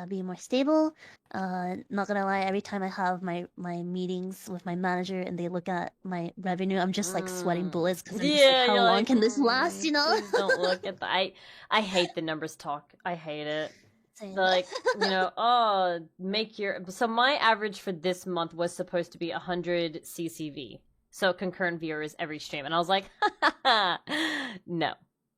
be more stable. Not gonna lie, every time I have my meetings with my manager and they look at my revenue, I'm just like sweating bullets, because I'm just like, how long can this last? Please don't look at that. I hate the numbers talk. I hate it. Like, so my average for this month was supposed to be 100 CCV. So concurrent viewers every stream. And I was like, no.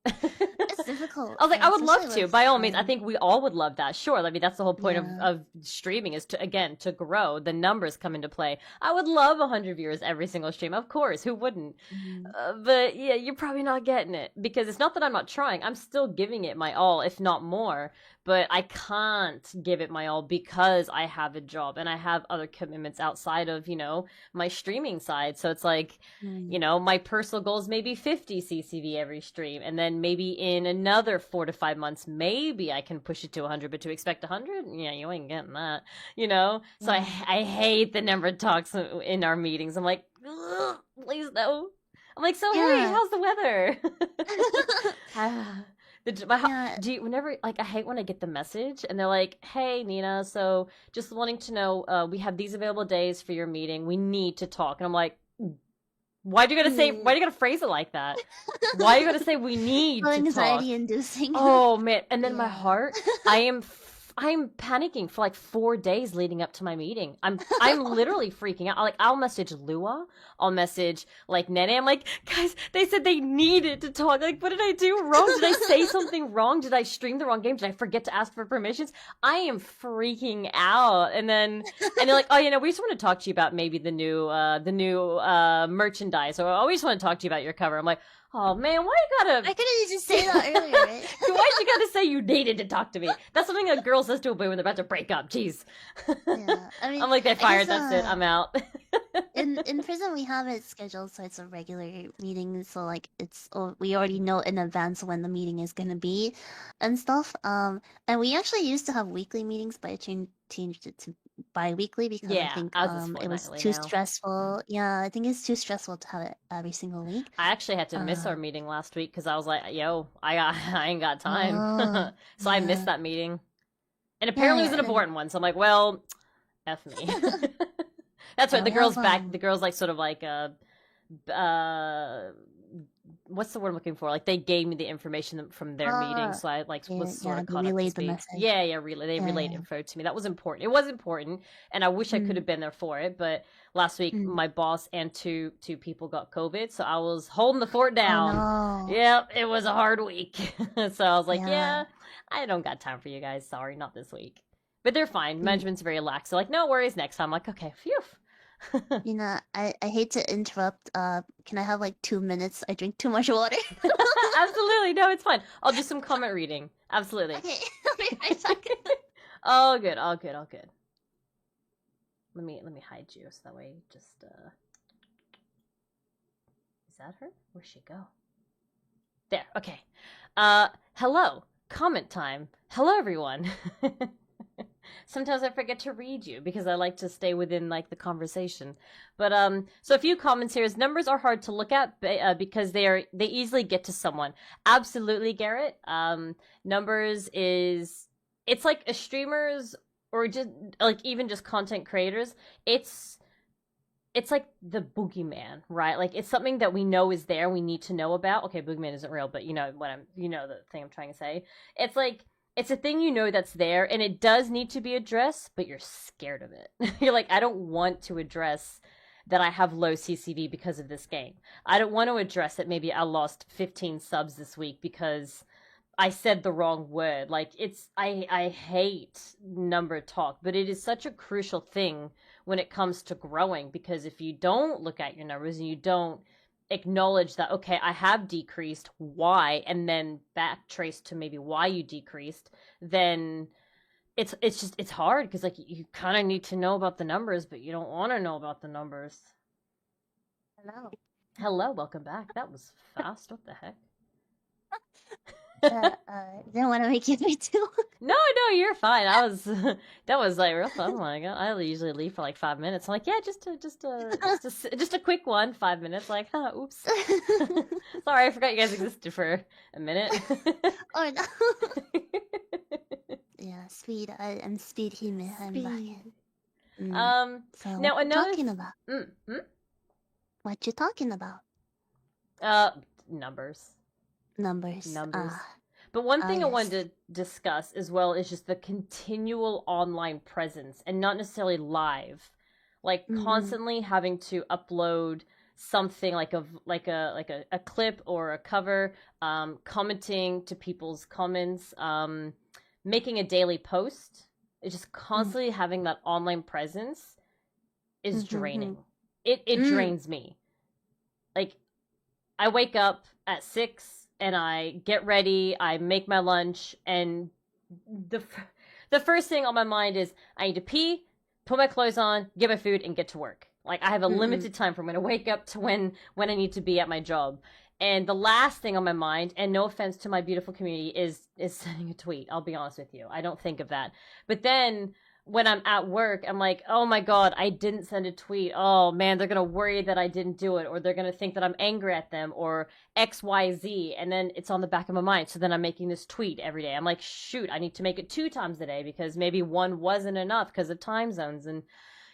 It's difficult. I was like, I would love to, by all means. I think we all would love that. Sure. I mean, that's the whole point of streaming, is to grow. The numbers come into play. I would love 100 viewers every single stream. Of course. Who wouldn't? But yeah, you're probably not getting it, because it's not that I'm not trying. I'm still giving it my all, if not more. But I can't give it my all because I have a job and I have other commitments outside of, my streaming side. So it's like, my personal goal is maybe 50 CCV every stream. And then maybe in another 4 to 5 months, maybe I can push it to 100. But to expect 100, yeah, you ain't getting that, So I hate the number of talks in our meetings. I'm like, please no. I'm like, so hey, how's the weather? Do you, whenever, like, I hate when I get the message and they're like, "Hey, Nina, so just wanting to know, we have these available days for your meeting. We need to talk." And I'm like, why do you gotta phrase it like that? Why are you gonna say we need to talk? Anxiety inducing. Oh man! And then my heart, I'm panicking for like 4 days leading up to my meeting. I'm literally freaking out. Like, I'll message Lua, I'll message like Nene. I'm like, guys, they said they needed to talk. Like, what did I do wrong? Did I say something wrong? Did I stream the wrong game? Did I forget to ask for permissions? I am freaking out. And they're like, oh, we just want to talk to you about maybe the new merchandise, or we just want to talk to you about your cover. I'm like, oh man, why you gotta? I could've just say that earlier, right? Why'd you gotta say you needed to talk to me? That's something a girl says to a boy when they're about to break up. Jeez. Yeah, I mean, I'm like, they fired. That's it. I'm out. in prison, we have it scheduled so it's a regular meeting. So like, we already know in advance when the meeting is gonna be, and stuff. And we actually used to have weekly meetings, but I changed it to bi-weekly because I think it was too stressful. Yeah, I think it's too stressful to have it every single week. I actually had to miss our meeting last week because I was like, yo, I ain't got time. So I missed that meeting. And apparently it was an important one. So I'm like, well, F me. That's right. The girl's back. The girl's like sort of like what's the word I'm looking for? Like, they gave me the information from their meeting, so I was sort of caught up to speed. Relay. They relayed info to me. That was important. It was important, and I wish I could have been there for it. But last week, my boss and two people got COVID, so I was holding the fort down. Oh, no. Yep, it was a hard week. So I was like, I don't got time for you guys. Sorry, not this week. But they're fine. Management's very lax. They're like, no worries. Next time, I'm like, okay, phew. I hate to interrupt. Can I have like 2 minutes? I drink too much water. Absolutely, no, it's fine. I'll do some comment reading. Absolutely. Okay, I'll be right back. All good. Let me hide you so that way just Is that her? Where'd she go? There, okay. Hello. Comment time. Hello everyone. Sometimes I forget to read you because I like to stay within like the conversation. But so a few comments here is numbers are hard to look at because they easily get to someone. Absolutely, Garrett. Numbers it's like a streamers or just like even just content creators. It's like the boogeyman, right? Like, it's something that we know is there, we need to know about. Okay, boogeyman isn't real, but you know the thing I'm trying to say. It's like, it's a thing that's there, and it does need to be addressed, but you're scared of it. You're like, I don't want to address that I have low CCV because of this game. I don't want to address that maybe I lost 15 subs this week because I said the wrong word. Like, I hate number talk, but it is such a crucial thing when it comes to growing, because if you don't look at your numbers and you don't acknowledge that, okay, I have decreased, why, and then backtrace to maybe why you decreased, then it's hard, because like you kind of need to know about the numbers, but you don't want to know about the numbers. Hello, welcome back. That was fast. What the heck? Didn't want to make you wait too long. No, you're fine. That was like real fun. Oh my god, I usually leave for like 5 minutes. I'm like, yeah, just a quick one, 5 minutes. Like, oops. Sorry, I forgot you guys existed for a minute. Oh no. Yeah, speed. I'm speed human. I'm back. So now another talking about. What you talking about? Numbers. Numbers. But one thing I wanted to discuss as well is just the continual online presence, and not necessarily live, like constantly having to upload something like a clip or a cover, commenting to people's comments, making a daily post. It's just constantly having that online presence is draining. It drains me. Like, I wake up at 6 and I get ready, I make my lunch, and the first thing on my mind is I need to pee, put my clothes on, get my food, and get to work. Like, I have a limited time from when I wake up to when I need to be at my job. And the last thing on my mind, and no offense to my beautiful community, is sending a tweet. I'll be honest with you. I don't think of that. But then when I'm at work, I'm like, oh my god, I didn't send a tweet. Oh man, they're gonna worry that I didn't do it, or they're gonna think that I'm angry at them, or XYZ. And then it's on the back of my mind. So then I'm making this tweet every day. I'm like, shoot, I need to make it 2 times a day because maybe one wasn't enough because of time zones. And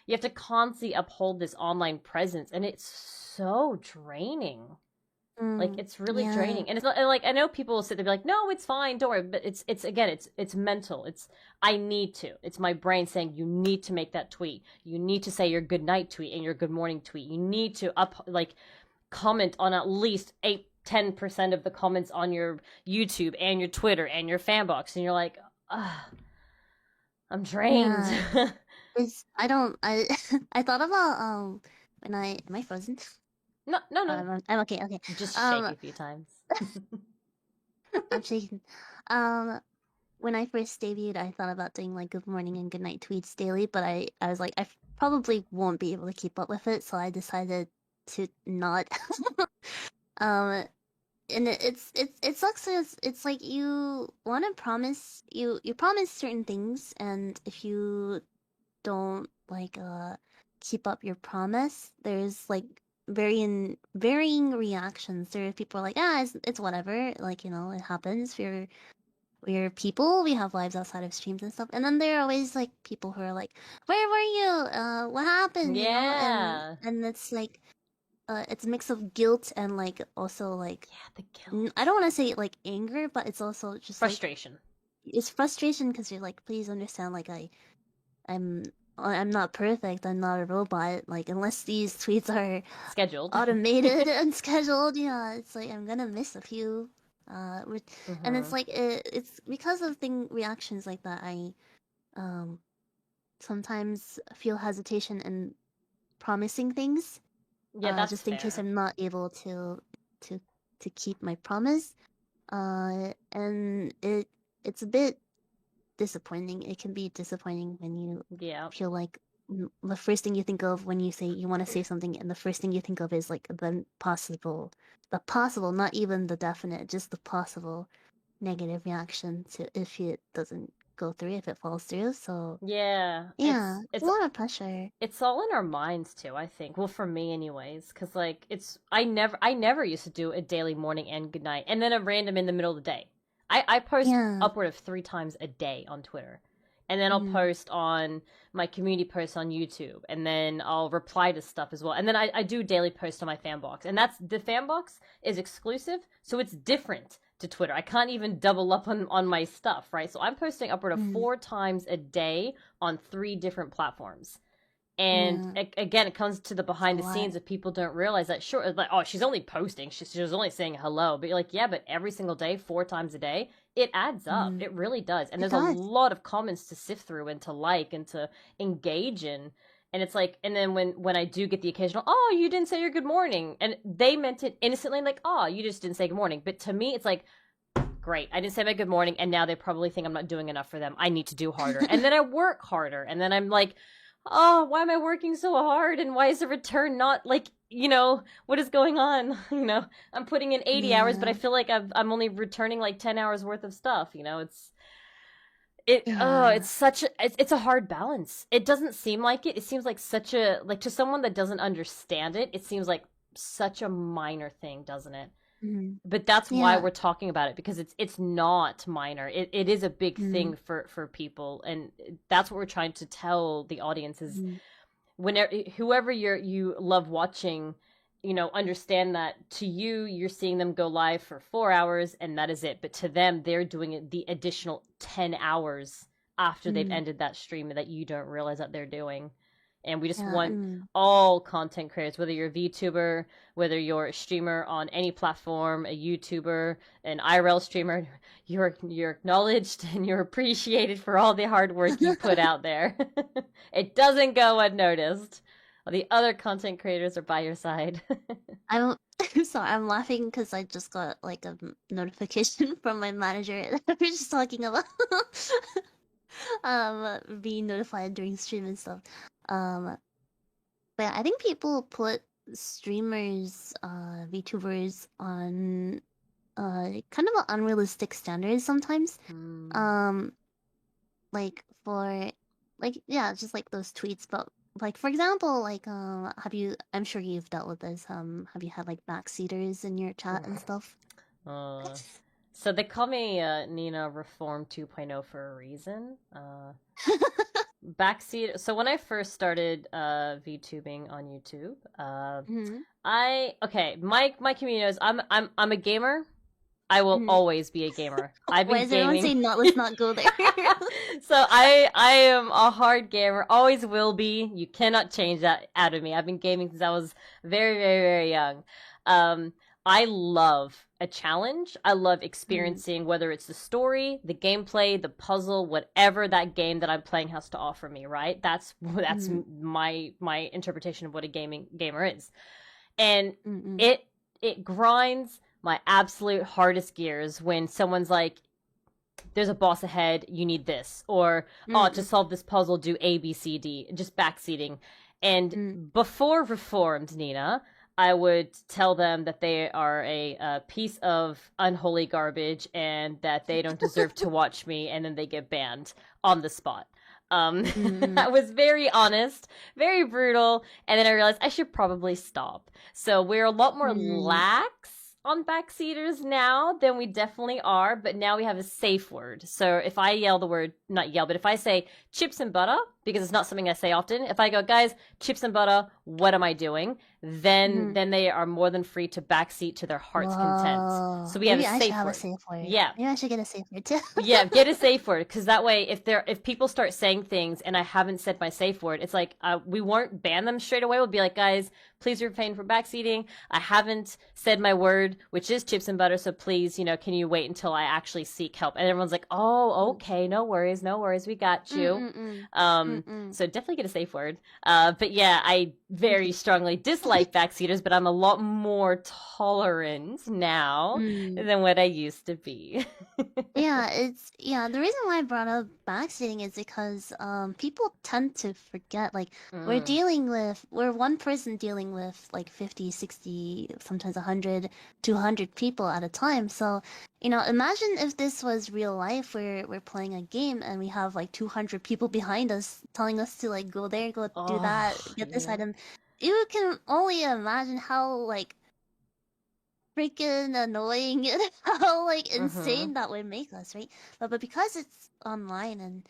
you have to constantly uphold this online presence. And it's so draining. Like it's really Yeah. draining, and it's not, and like I know people will sit there and be like, "No, it's fine, don't worry." But it's again, it's mental. It's I need to. It's my brain saying you need to make that tweet. You need to say your good night tweet and your good morning tweet. You need to comment on at least 8-10% of the comments on your YouTube and your Twitter and your fan box, and you're like, ah, I'm drained. Yeah. I don't I I thought about when I am I frozen? No, no, no. I'm okay. Just shake a few times. I'm shaking. When I first debuted, I thought about doing like good morning and good night tweets daily, but I was like, I probably won't be able to keep up with it, so I decided to not. And it sucks because it's like you want to promise you promise certain things, and if you don't like keep up your promise, there's like varying reactions. There are people like, it's whatever, like, it happens. We're people, we have lives outside of streams and stuff. And then there are always like people who are like, where were you? What happened? Yeah. And it's like it's a mix of guilt and like also like, yeah, the guilt. I don't want to say like anger, but it's also just frustration. Like, it's frustration because you're like, please understand, like I'm not perfect. I'm not a robot. Like, unless these tweets are scheduled, automated and scheduled, yeah, it's like I'm gonna miss a few. And it's like it's because of reactions like that. I sometimes feel hesitation in promising things. Yeah, that's just in case I'm not able to keep my promise. And it's a bit disappointing. It can be disappointing when you feel like the first thing you think of when you say you want to say something, and the first thing you think of is like the possible, not even the definite, just the possible negative reaction to if it doesn't go through, if it falls through. So yeah, it's a lot of pressure. It's all in our minds too, I think. Well, for me anyways, because like I never used to do a daily morning and good night and then a random in the middle of the day. I post upward of 3 times a day on Twitter. And then I'll post on my community posts on YouTube. And then I'll reply to stuff as well. And then I do daily posts on my fan box. And the fan box is exclusive, so it's different to Twitter. I can't even double up on my stuff, right? So I'm posting upward of 4 times a day on 3 different platforms. And again, it comes to the behind the scenes of people don't realize that. Sure, like, oh, she's only posting, she's only saying hello, but you're like, yeah, but every single day, 4 times a day, it adds up. It really does. And there's a lot of comments to sift through and to like and to engage in. And it's like, and then when I do get the occasional, oh, you didn't say your good morning, and they meant it innocently, like, oh, you just didn't say good morning. But to me, it's like, great, I didn't say my good morning, and now they probably think I'm not doing enough for them. I need to do harder. And then I work harder, and then I'm like, oh, why am I working so hard? And why is the return not like, what is going on? I'm putting in 80 hours, but I feel like I'm only returning like 10 hours worth of stuff. It's a hard balance. It doesn't seem like it. It seems like to someone that doesn't understand it, it seems like such a minor thing, doesn't it? But that's why we're talking about it, because it's not minor. It is a big thing for people, and that's what we're trying to tell the audience is whenever whoever you love watching, understand that to you, you're seeing them go live for 4 hours and that is it. But to them, they're doing it the additional 10 hours after they've ended that stream that you don't realize that they're doing. And we just want all content creators, whether you're a VTuber, whether you're a streamer on any platform, a YouTuber, an IRL streamer, you're acknowledged and you're appreciated for all the hard work you put out there. It doesn't go unnoticed. The other content creators are by your side. I'm sorry, I'm laughing because I just got like a notification from my manager that we're just talking about being notified during stream and stuff. But I think people put streamers, VTubers on kind of unrealistic standards sometimes. Like for like yeah, just like those tweets. But like for example, like I'm sure you've dealt with this. Have you had like backseaters in your chat and stuff? Uh, so they call me Nina Reform 2.0 for a reason. Backseat. So when I first started VTubing on YouTube, Mm-hmm. my community knows I'm a gamer. I will Mm-hmm. always be a gamer. I've Why been is everyone gaming. saying not? Let's not go there. So I am a hard gamer. Always will be. You cannot change that out of me. I've been gaming since I was very, very, very young. Um, I love a challenge. I love Mm, experiencing whether it's the story, the gameplay, the puzzle, whatever that game that I'm playing has to offer me. Right? That's mm, my interpretation of what a gaming gamer is, and mm, it grinds my absolute hardest gears when someone's like, there's a boss ahead, you need this, or oh, to mm, solve this puzzle do A B C D, just backseating. And mm, before Reformed, Nina, I would tell them that they are a piece of unholy garbage and that they don't deserve to watch me, and then they get banned on the spot. mm, I was very honest, very brutal, and then I realized I should probably stop. So we're a lot more mm, lax on backseaters now than we definitely are, but now we have a safe word. So if I yell the word, not yell, but if I say chips and butter, because it's not something I say often, if I go, guys, chips and butter, what am I doing? Then mm. then they are more than free to backseat to their heart's content. Whoa. So we have a Maybe I should safe have a word. safe word. Yeah, Maybe I should get a safe word too. yeah, get a safe word, because that way, if people start saying things and I haven't said my safe word, it's like we won't ban them straight away. We'll be like, guys, please refrain from backseating. I haven't said my word, which is chips and butter, so please, can you wait until I actually seek help? And everyone's like, oh, okay, no worries, we got you. Mm-mm-mm. So definitely get a safe word. But yeah, I very strongly dislike backseaters, but I'm a lot more tolerant now Mm. than what I used to be. Yeah, the reason why I brought up backseating is because people tend to forget, like Mm. we're one person dealing with like 50, 60, sometimes 100, 200 people at a time. So, imagine if this was real life where we're playing a game and we have like 200 people behind us telling us to like go there, go do that, Oh, get this yeah. item. You can only imagine how like freaking annoying and how like Mm-hmm. insane that would make us, right? But because it's online and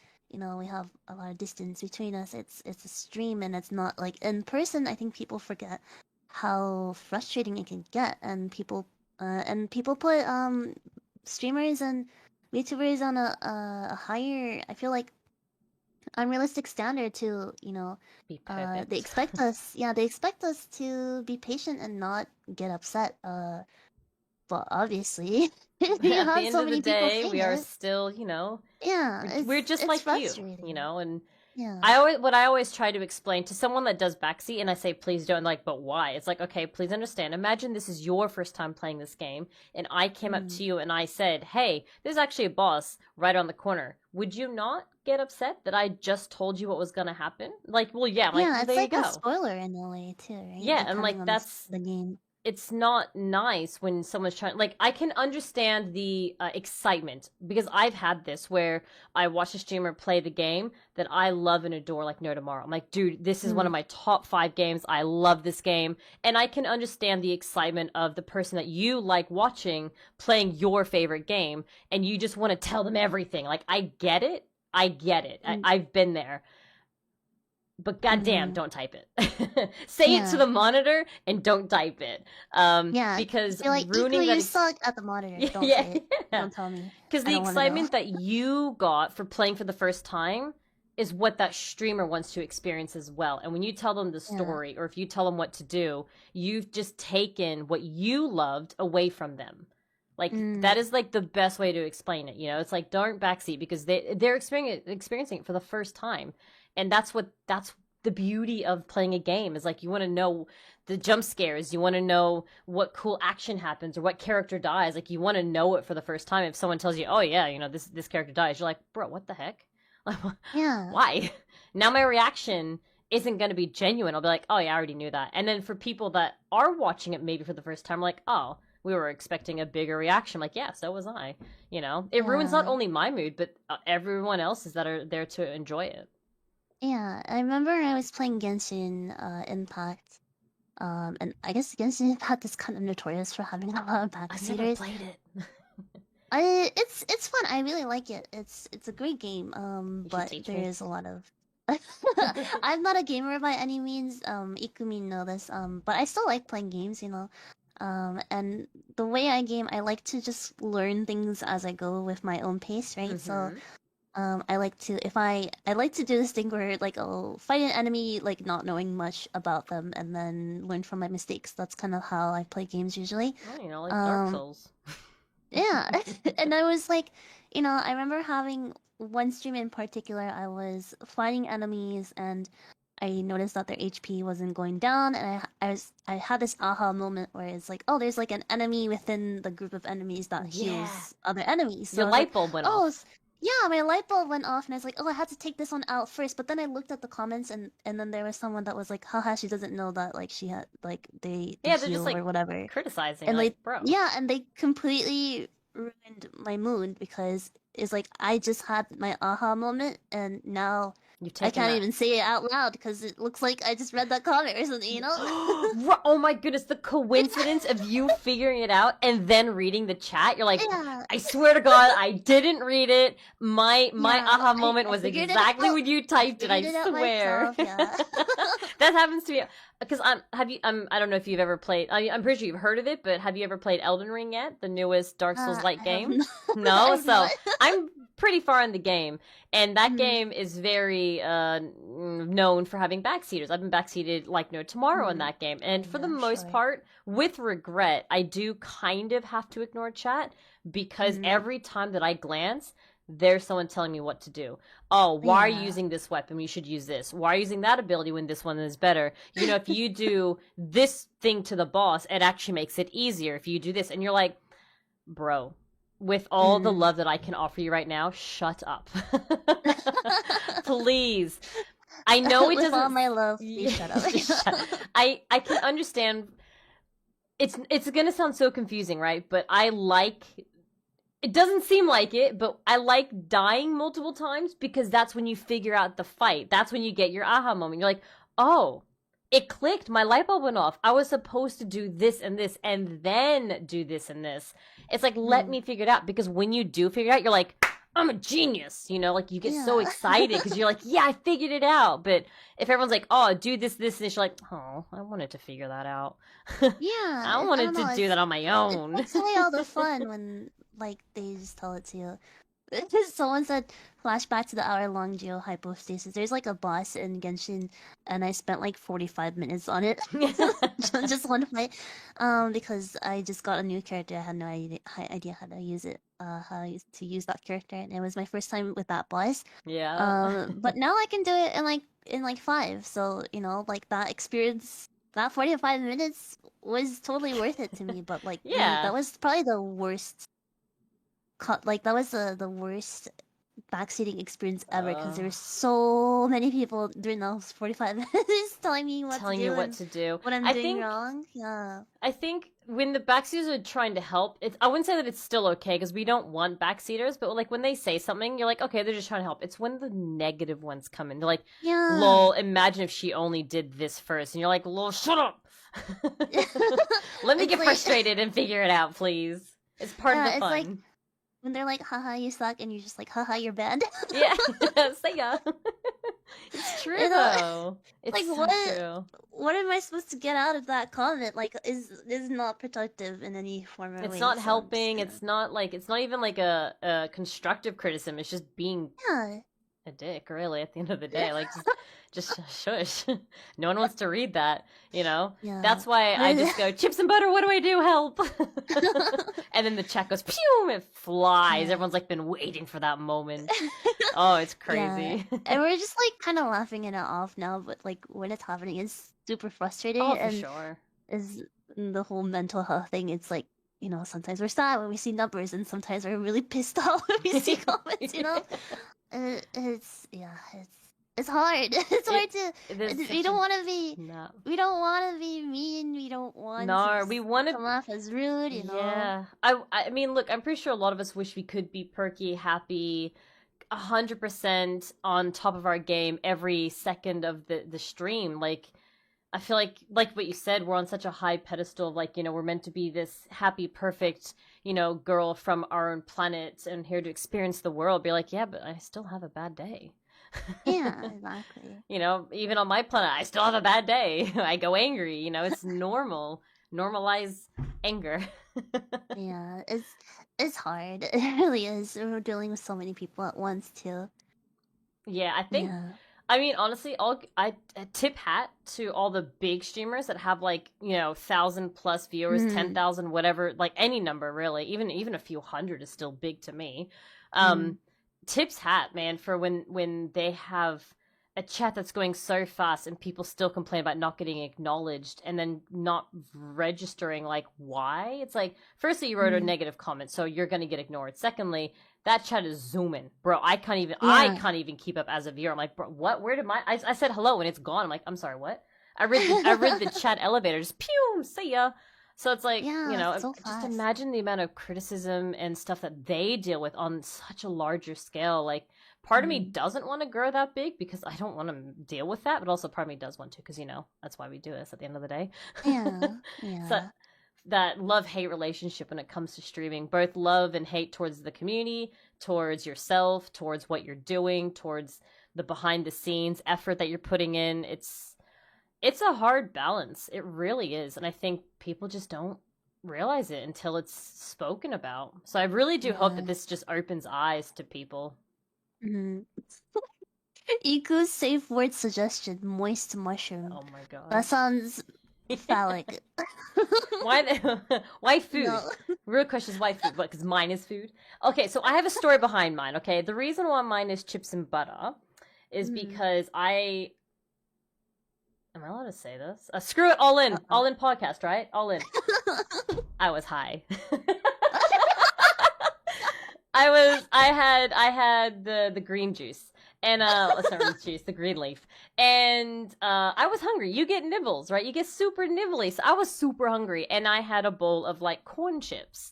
we have a lot of distance between us, it's a stream and it's not like in person. I think people forget how frustrating it can get, and people put streamers and YouTubers on a higher, I feel like, unrealistic standard to Be they perfect. expect us, yeah, they expect us to be patient and not get upset. But obviously, you At the have end so of the many people day, saying we are it. still, Yeah, we're just it's like you, frustrating. and Yeah. I always try to explain to someone that does backseat, and I say, please don't, like, but why? It's like, okay, please understand. Imagine this is your first time playing this game, and I came up Mm. to you and I said, hey, there's actually a boss right on the corner. Would you not get upset that I just told you what was gonna happen? Like, well, yeah, I'm like, Yeah, well, it's there you like a go. spoiler in a way too, right? Yeah, and Depending like on that's the game. it's not nice when someone's trying, like, I can understand the excitement, because I've had this where I watch a streamer play the game that I love and adore like no tomorrow. I'm like, dude, this is one of Mm. my top 5 games. I love this game. And I can understand the excitement of the person that you like watching playing your favorite game, and you just want to tell them everything. Like, I get it. Mm. I've been there, but goddamn, Mm. don't type it. Say it to Yeah. the monitor and don't type it. Yeah. Just Because be like, ruining IKU, that you suck at the monitor. Don't yeah, say it. yeah. Don't tell me. Because I the don't want to know. excitement that you got for playing for the first time is what that streamer wants to experience as well. And when you tell them the Yeah. story, or if you tell them what to do, you've just taken what you loved away from them. Like, Mm. that is like the best way to explain it. It's like, don't backseat, because they're experiencing it for the first time, and that's the beauty of playing a game, is like, you want to know the jump scares, you want to know what cool action happens or what character dies. Like, you want to know it for the first time. If someone tells you, oh yeah, this character dies, you're like, bro, what the heck? Yeah. Why? Now my reaction isn't going to be genuine. I'll be like, oh yeah, I already knew that. And then for people that are watching it maybe for the first time, like, oh, we were expecting a bigger reaction. I'm like, yeah, so was I. It ruins not Yeah. only my mood, but everyone else's that are there to enjoy it. Yeah, I remember I was playing Genshin Impact. And I guess Genshin Impact is kind of notorious for having a lot of I've never backseaters. played it. It's fun. I really like it. It's a great game. You should But teach there me. is a lot of. I'm not a gamer by any means. Ikumi know this. But I still like playing games. You know. And the way I game, I like to just learn things as I go with my own pace, right? So I like to I like to do this thing where like I'll fight an enemy like not knowing much about them and then learn from my mistakes. That's kind of how I play games usually. Oh, you know, like Dark Um Souls. yeah. And I was like, you know, I remember having one stream in particular, I was fighting enemies and I noticed that their HP wasn't going down, and I had this aha moment where it's like, oh, there's like an enemy within the group of enemies that Yeah. heals other enemies. So Your I was light like, bulb went oh, off. yeah, my light bulb went off, and I was like, oh, I had to take this one out first. But then I looked at the comments, and then there was someone that was like, haha, she doesn't know that like she had like they Yeah, they're just heal like or whatever, criticizing, and like, bro. yeah, and they completely ruined my mood because it's like I just had my aha moment, and now You've I taken can't that. even say it out loud because it looks like I just read that comment or something, you know? Oh my goodness, the coincidence of you figuring it out and then reading the chat. You're like, Yeah, I swear to God, I didn't read it. My yeah. aha moment I was figured it exactly out. when you typed it. I Figured it out swear. myself. Yeah. That happens to me because I don't know if you've ever played. I'm pretty sure you've heard of it, but have you ever played Elden Ring yet? The newest Dark Souls I like have game? not. I No, have so not. I'm pretty far in the game, and that Mhm, game is very known for having backseaters. I've been backseated like no tomorrow in mhm. that game, Oh and for the yeah, most sure. part, with regret, I do kind of have to ignore chat because Mhm. every time that I glance, there's someone telling me what to do. Oh, why are you Yeah. using this weapon? You should use this. Why are you using that ability when this one is better? You know, if you do this thing to the boss, it actually makes it easier. If you do this, and you're like, bro, with all the Mhm. love that I can offer you right now, shut up. Please. I know it With all doesn't. my love, please shut up. Just shut. I can understand. It's gonna sound so confusing, right? But I like. It doesn't seem like it, but I like dying multiple times because that's when you figure out the fight. That's when you get your aha moment. You're like, oh, it clicked. My light bulb went off. I was supposed to do this and then do this and this. It's like, let Mhm. me figure it out because when you do figure it out, you're like, I'm a genius. You know, like you get so Yeah. excited because you're like, yeah, I figured it out. But if everyone's like, oh, do this, and you're like, oh, I wanted to figure that out. Yeah, I I don't wanted to know. do that on my It own. takes away all the fun when like they just tell it to you. Someone said flashback to the hour-long geo hypostasis. There's like a boss in Genshin, and I spent like 45 minutes on it, just one fight, because I just got a new character. I had no idea how to use it, to use that character, and it was my first time with that boss. Yeah. But now I can do it in like 5. So you know, like that experience, that 45 minutes was totally worth it to me. But like Yeah. that was probably the worst like that was the worst backseating experience ever because Uh, there were so many people during those 45 minutes telling me what to telling you do what and to do. what I'm doing wrong. Yeah. I think when the backseaters are trying to help, I wouldn't say that it's still okay because we don't want backseaters, but like when they say something, you're like, okay, they're just trying to help. It's when the negative ones come in. They're like, Yeah. lol, imagine if she only did this first. And you're like, lol, shut up. Let me It's get like frustrated and figure it out, please. It's part of the yeah, it's like fun. when they're like, haha, you suck, and you're just like, haha, you're bad. Yeah, say ya. It's true You know, though. like It's so true. what am I supposed to get out of that comment? Like, is not productive in any form or It's way. not So I'm just helping. gonna It's not even like a constructive criticism. It's just being yeah. a dick, really, at the end of the day. Like, just shush. No one wants to read that, you know? Yeah. That's why I just go, chips and butter, what do I do? Help! And then the chat goes, pew! It flies. Yeah. Everyone's like been waiting for that moment. Oh, it's Yeah, crazy. and we're just like kind of laughing it off now, but like when it's happening, it's super frustrating. Oh, for And sure. is the whole mental health thing. It's like you know sometimes we're sad when we see numbers, and sometimes we're really pissed off when we see comments. You know, it's yeah, it's hard. It's hard to. There's We such don't a want to be. no. We don't want to be mean. We don't want to No, we want to. come off as rude. You know. Yeah. I mean, look, I'm pretty sure a lot of us wish we could be perky, happy, 100% on top of our game every second of the stream. Like, I feel like what you said, we're on such a high pedestal of, like, we're meant to be this happy, perfect, girl from our own planet and here to experience the world. Be like, yeah, but I still have a bad day. Yeah, exactly. Even on my planet, I still have a bad day. I go angry. It's normal. Normalize anger. Yeah, it's hard. It really is. We're dealing with so many people at once too. Yeah, I think. Yeah. I mean, honestly, I tip hat to all the big streamers that have, like, 1,000+ viewers, 10,000, whatever, like any number really. Even a few hundred is still big to me. Tips hat, man, for when they have a chat that's going so fast and people still complain about not getting acknowledged and then not registering, like, why. It's like, firstly, you wrote a negative comment, so you're gonna get ignored. Secondly, that chat is zooming, bro. I can't even keep up as a viewer. I'm like, bro, what? Where did I said hello and it's gone. I'm like, I'm sorry, what? I read the chat elevator, just pew, see ya. So it's like, so just imagine the amount of criticism and stuff that they deal with on such a larger scale. Like, part of me doesn't want to grow that big because I don't want to deal with that, but also part of me does want to because, that's why we do this at the end of the day. Yeah. So that love-hate relationship when it comes to streaming, both love and hate towards the community, towards yourself, towards what you're doing, towards the behind-the-scenes effort that you're putting in. It's a hard balance. It really is. And I think people just don't realize it until it's spoken about. So I really do hope that this just opens eyes to people. IKU's safe word suggestion, moist mushroom. Oh my god. That sounds phallic. Why food? No. Real question is why food? What, because mine is food? Okay, so I have a story behind mine, okay? The reason why mine is chips and butter is because am I allowed to say this? Screw it, all in. All in podcast, right? All in. I was high. I had the green juice. And let's not really juice, the green leaf. And I was hungry. You get nibbles, right? You get super nibbly. So I was super hungry, and I had a bowl of, like, corn chips.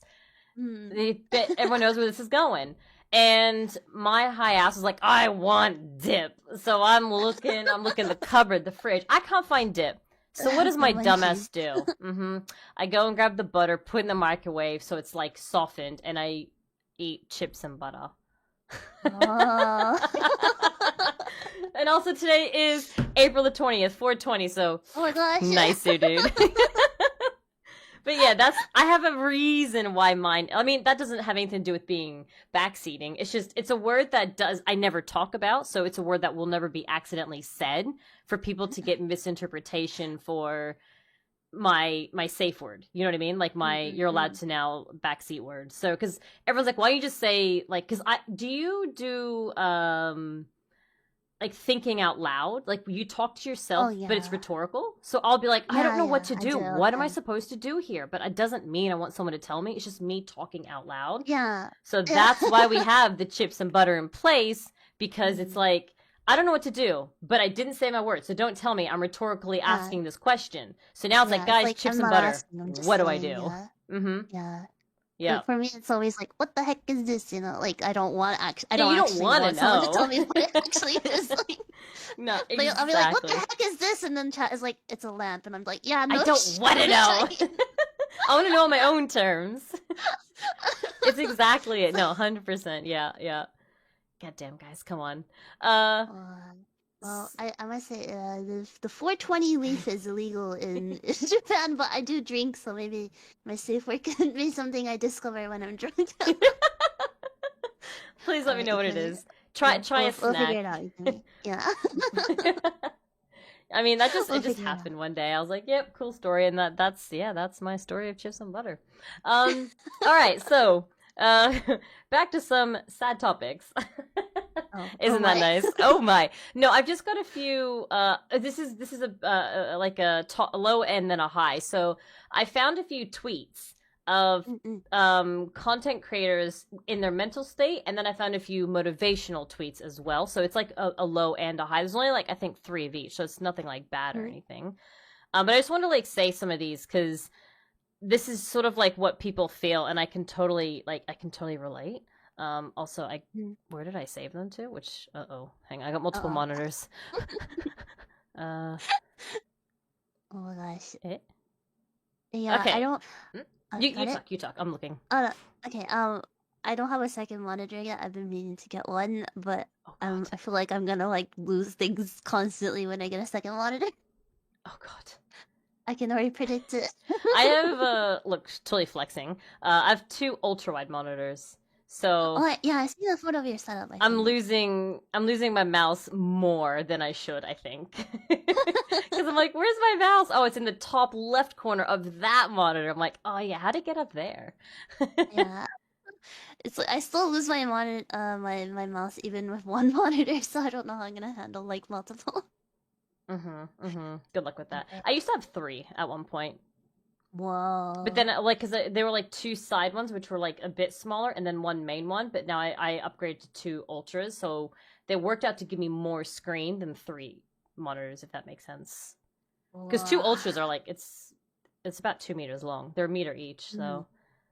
Everyone knows where this is going. And my high ass was like, I want dip. So I'm looking the cupboard, the fridge. I can't find dip. So what does my dumbass do? I go and grab the butter, put it in the microwave so it's, like, softened, and I eat chips and butter. And also today is April the 20th, 420, so oh my gosh. Nice, dude. But yeah, I have a reason why mine, I mean, that doesn't have anything to do with being backseating. It's just, it's a word that I never talk about, so it's a word that will never be accidentally said for people to get misinterpretation for my safe word. You know what I mean? Like you're allowed to now backseat words. So, because everyone's like, why don't you just say, like, because do you do, like, thinking out loud? Like, you talk to yourself, but it's rhetorical. So I'll be like, I don't know what to do. What am I supposed to do here? But it doesn't mean I want someone to tell me. It's just me talking out loud. Yeah. So that's why we have the chips and butter in place, because it's like, I don't know what to do, but I didn't say my word, so don't tell me. I'm rhetorically asking this question. So now it's like, guys, like, chips and butter, what do I do? Yeah. Like, for me, it's always like, what the heck is this? Like, I don't want you don't want to know. Someone to tell me what it actually is. Like, no, exactly. I'll be like, what the heck is this? And then chat is like, it's a lamp. And I'm like, yeah, no, I don't want to know. I want to know on my own terms. It's exactly it. No, 100%. Yeah. Goddamn, guys, come on. Well, I must say, the 420 leaf is illegal in Japan, but I do drink, so maybe my safe word can be something I discover when I'm drunk. Please let me know what it is. Try a snack. We'll figure it out. Yeah. I mean, it just happened one day. I was like, yep, cool story, and that's my story of chips and butter. All right, so back to some sad topics. Isn't that nice? Oh my! No, I've just got a few. This is a like a low end then a high. So I found a few tweets of content creators in their mental state, and then I found a few motivational tweets as well. So it's like a low and a high. There's only like I think 3 of each, so it's nothing like bad or anything. But I just want to like say some of these because this is sort of like what people feel, and I can totally relate. Also, Mm. where did I save them to? Which hang on, I got multiple Uh-oh. monitors. Oh my gosh. Eh? Yeah, I Okay. don't. You Got it. talk. You talk. I'm looking. Okay. I don't have a second monitor yet. I've been meaning to get one, but Oh God. I feel like I'm gonna like lose things constantly when I get a second monitor. Oh God. I can already predict it. I have look, totally flexing. I have two ultra wide monitors. So Yeah, I see the photo of your setup, I I'm think. losing my mouse more than I should, I think. Because I'm like, where's my mouse? Oh, it's in the top left corner of that monitor. I'm like, oh yeah, how'd it get up there? Yeah. It's like I still lose my my mouse even with one monitor, so I don't know how I'm gonna handle like multiple. Good luck with that. Okay. I used to have three at one point. But Whoa. then, like, because they were like two side ones, which were like a bit smaller, and then one main one. But now I upgraded to two ultras, so they worked out to give me more screen than three monitors, if that makes sense. Because two Whoa. ultras are like it's about 2 meters long. They're a meter each, so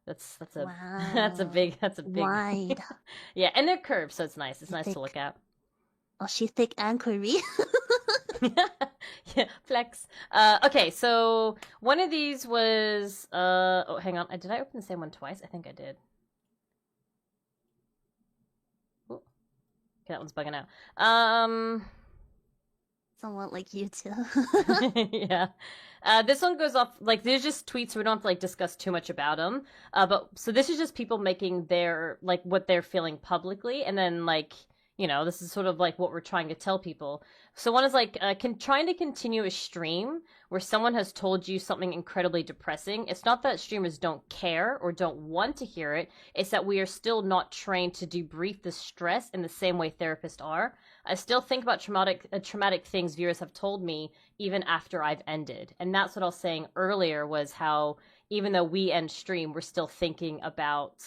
that's a Wow. that's a big Wide. yeah, and they're curved, so it's nice. It's She's nice to look thick. at. Oh, she's thick and curvy. Yeah, flex. Okay, so one of these was oh, hang on. Did I open the same one twice? I think I did. Ooh, okay, that one's bugging out. Somewhat like you too. Yeah. This one goes off like there's just tweets, so we don't have to like discuss too much about them. But so this is just people making their like what they're feeling publicly, and then like this is sort of like what we're trying to tell people. So one is like trying to continue a stream where someone has told you something incredibly depressing. It's not that streamers don't care or don't want to hear it. It's that we are still not trained to debrief the stress in the same way therapists are. I still think about traumatic things viewers have told me even after I've ended. And that's what I was saying earlier was how even though we end stream, we're still thinking about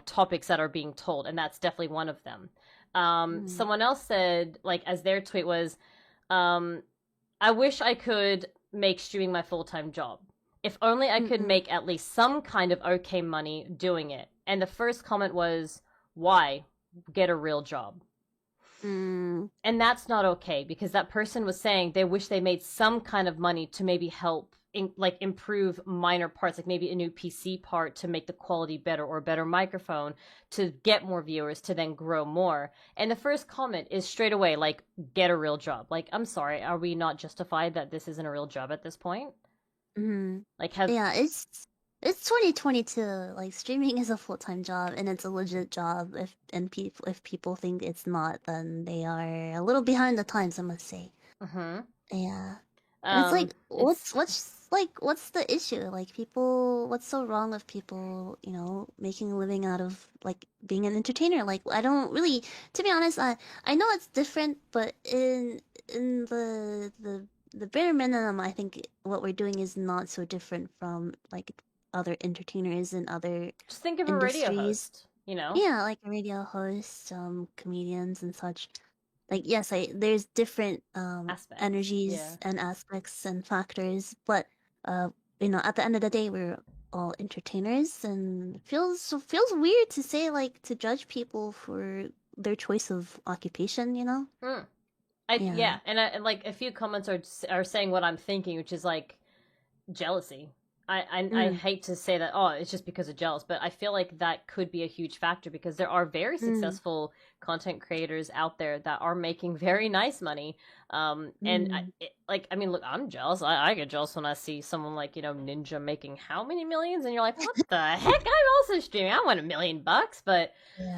topics that are being told, and that's definitely one of them. Someone else said, like, as their tweet was, I wish I could make streaming my full-time job. If only I could make at least some kind of okay money doing it. And the first comment was, why? Get a real job. And that's not okay because that person was saying they wish they made some kind of money to maybe help improve minor parts, like maybe a new PC part to make the quality better or a better microphone to get more viewers to then grow more. And the first comment is straight away like, get a real job. Like, I'm sorry, are we not justified that this isn't a real job at this point? Like, yeah, it's 2022. Like streaming is a full-time job and it's a legit job. If people think it's not, then they are a little behind the times, I must say. Yeah. It's like what's the issue? Like people, what's so wrong with people, making a living out of like being an entertainer? Like I don't really, to be honest, I know it's different, but in the bare minimum, I think what we're doing is not so different from like other entertainers and other just think of a radio industries. host, you know? Yeah, like radio hosts, comedians and such. Like yes, there's different Aspects. energies Yeah. and aspects and factors, but at the end of the day, we're all entertainers, and feels weird to say like to judge people for their choice of occupation. Yeah, and like a few comments are saying what I'm thinking, which is like jealousy. I hate to say that, oh, it's just because of jealous, but I feel like that could be a huge factor because there are very successful content creators out there that are making very nice money. And I mean, look, I'm jealous. I get jealous when I see someone like, Ninja making how many millions, and you're like, what the heck? I'm also streaming. I want $1,000,000, but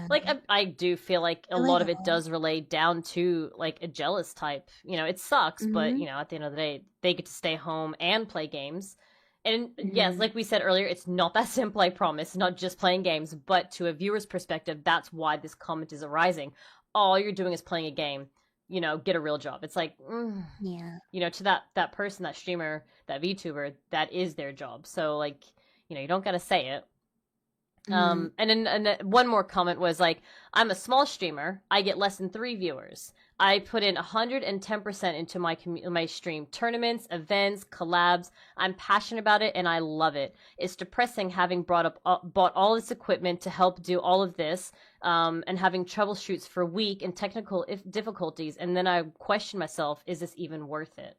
like I do feel like a lot of it does relate down to like a jealous type. It sucks, but at the end of the day, they get to stay home and play games. And yes, like we said earlier, it's not that simple, I promise. Not just playing games, but to a viewer's perspective, that's why this comment is arising. All you're doing is playing a game. Get a real job. It's like, to that person, that streamer, that VTuber, that is their job. So like, you don't gotta say it. Mm. And then one more comment was like, I'm a small streamer. I get less than 3 viewers. I put in 110% into my stream. Tournaments, events, collabs. I'm passionate about it and I love it. It's depressing having bought all this equipment to help do all of this, and having troubleshoots for weak and technical difficulties. And then I question myself, is this even worth it?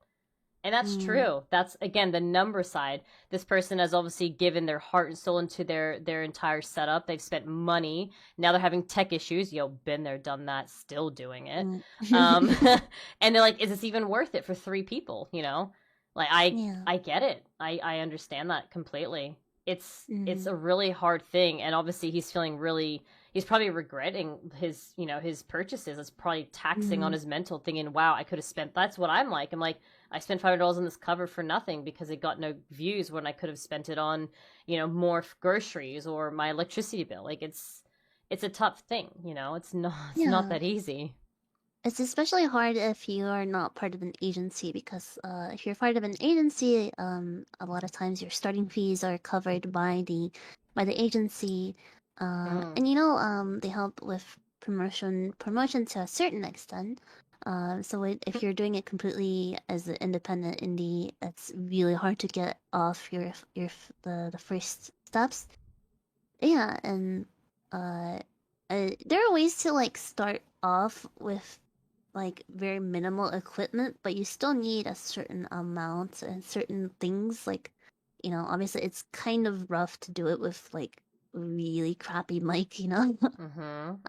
And that's true. That's, again, the number side. This person has obviously given their heart and soul into their entire setup. They've spent money. Now they're having tech issues. Yo, been there, done that, still doing it. And they're like, is this even worth it for 3 people? You know, like I get it. I understand that completely. It's a really hard thing, and obviously he's probably regretting his purchases. It's probably taxing on his mental, thinking, wow, I could have spent, that's what I'm like, I spent $500 on this cover for nothing because it got no views when I could have spent it on, more groceries or my electricity bill. Like, it's a tough thing, it's not that easy. It's especially hard if you are not part of an agency, because if you're part of an agency, a lot of times your starting fees are covered by the agency, and they help with promotion to a certain extent. So if you're doing it completely as an independent indie, it's really hard to get off the first steps. Yeah, and there are ways to like start off with like very minimal equipment, but you still need a certain amount and certain things. Like, obviously it's kind of rough to do it with like really crappy mic,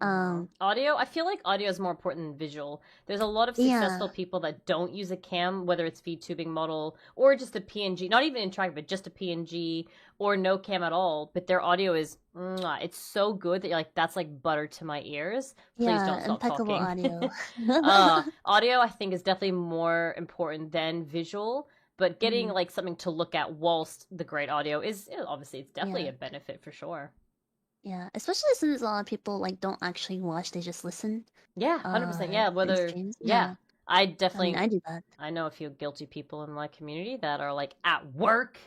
Audio, I feel like audio is more important than visual. There's a lot of successful people that don't use a cam, whether it's VTubing model or just a PNG, not even interactive, but just a PNG or no cam at all. But their audio is, it's so good that you're like, that's like butter to my ears. Please don't stop impeccable talking. audio. Audio, I think, is definitely more important than visual. But getting like something to look at whilst the great audio is, obviously, it's definitely a benefit for sure. Yeah, especially since a lot of people like don't actually watch; they just listen. Yeah, 100%. Yeah, whether I definitely. I do that. I know a few guilty people in my community that are like at work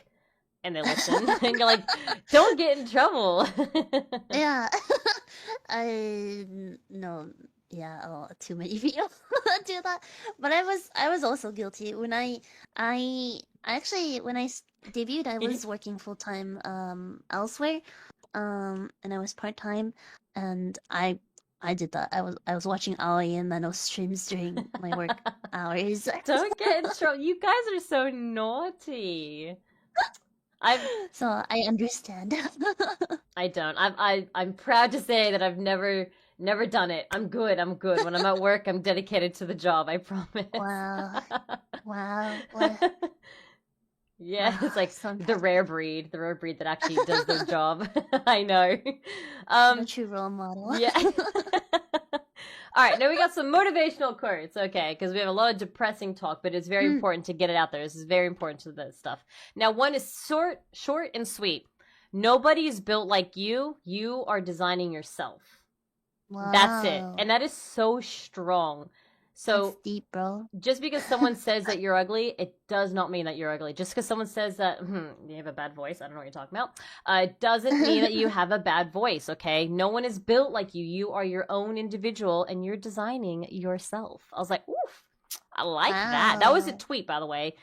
and they listen, and you're like, don't get in trouble. Yeah, I know. Yeah, too many people do that. But I was also guilty when I actually when I debuted, I was working full time elsewhere, and I was part time, and I did that. I was watching Kawaii and then I was streams during my work hours. Don't get in trouble. You guys are so naughty. So I understand. I don't. I'm proud to say that I've never done it. I'm good. When I'm at work, I'm dedicated to the job. I promise. Wow. Yeah, it's like the rare breed that actually does their job. I know. A true role model. Yeah. All right, now we got some motivational quotes, okay, because we have a lot of depressing talk, but it's very important to get it out there. This is very important to this stuff. Now, one is short and sweet. Nobody is built like you. You are designing yourself. Wow. That's it. And that is so strong. So that's deep, bro. Just because someone says that you're ugly, it does not mean that you're ugly. Just because someone says that you have a bad voice, I don't know what you're talking about, it doesn't mean that you have a bad voice, okay? No one is built like you. You are your own individual, and you're designing yourself. I was like, oof, I like that. That was a tweet, by the way.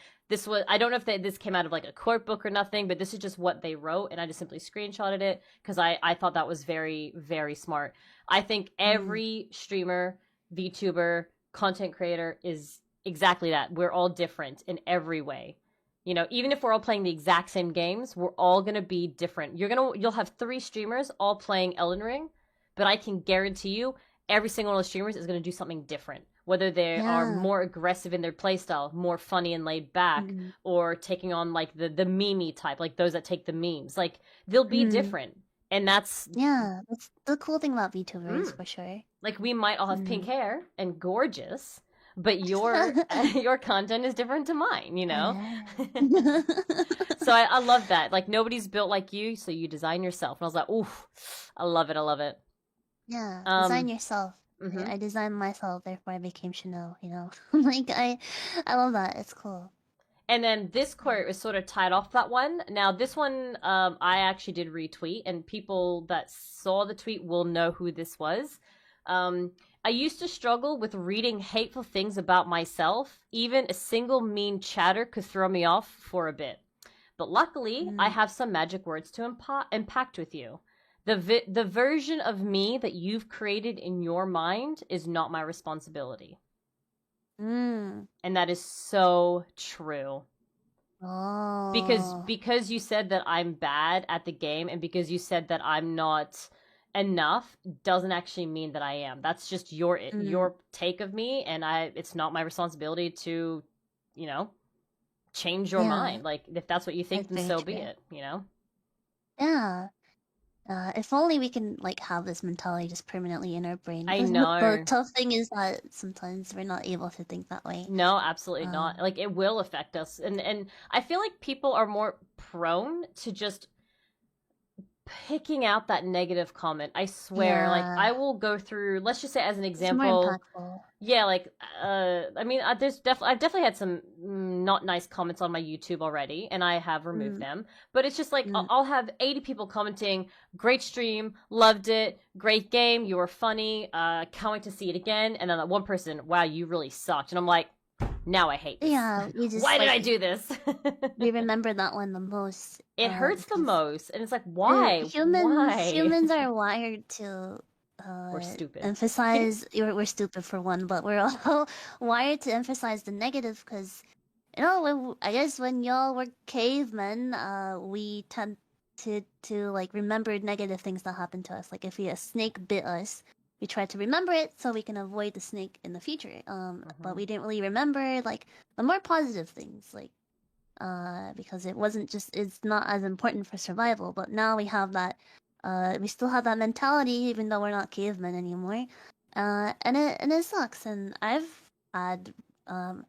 I don't know if this came out of like a court book or nothing, but this is just what they wrote, and I just simply screenshotted it because I thought that was very, very smart. I think every streamer, VTuber, content creator is exactly that. We're all different in every way. Even if we're all playing the exact same games, we're all going to be different. You'll have 3 streamers all playing Elden Ring, but I can guarantee you every single one of those streamers is going to do something different. Whether they are more aggressive in their playstyle, more funny and laid back, or taking on like the meme type, like those that take the memes. Like, they'll be different. And that's the cool thing about VTubers, for sure. Like, we might all have pink hair and gorgeous, but your content is different to mine, So I love that. Like, nobody's built like you, so you design yourself. And I was like, oof, I love it. Yeah, design yourself. I designed myself, therefore I became Chanel, Like, I love that. It's cool. And then this quote is sort of tied off that one. Now, this one I actually did retweet, and people that saw the tweet will know who this was. I used to struggle with reading hateful things about myself. Even a single mean chatter could throw me off for a bit. But luckily, I have some magic words to impact with you. The version of me that you've created in your mind is not my responsibility. And that is so true. Because you said that I'm bad at the game, and because you said that I'm not enough, doesn't actually mean that I am. That's just your take of me, and it's not my responsibility to, you know, change your mind. Like, if that's what you think, then so be it, you know? Yeah. If only we can like have this mentality just permanently in our brain. I know. The tough thing is that sometimes we're not able to think that way. No, absolutely not. Like, it will affect us, and I feel like people are more prone to just picking out that negative comment. I swear, like, I will go through. Let's just say, as an example, it's more impactful. Yeah, like, I mean, I've definitely had some not nice comments on my YouTube already, and I have removed them. But it's just like, I'll have 80 people commenting, great stream, loved it, great game, you were funny, can't wait to see it again. And then that one person, wow, you really sucked. And I'm like, now I hate this. Yeah, you just, why did I do this? We remember that one the most. It hurts the most, and it's like, why? Humans are wired to we're stupid. Emphasize we're stupid for one, but we're all wired to emphasize the negative because, you know, I guess when y'all were cavemen, we tend to like remember negative things that happened to us. Like if a snake bit us, we try to remember it so we can avoid the snake in the future. But we didn't really remember like the more positive things, like because it's not as important for survival. But now we have that. We still have that mentality, even though we're not cavemen anymore, and it sucks. And I've had, I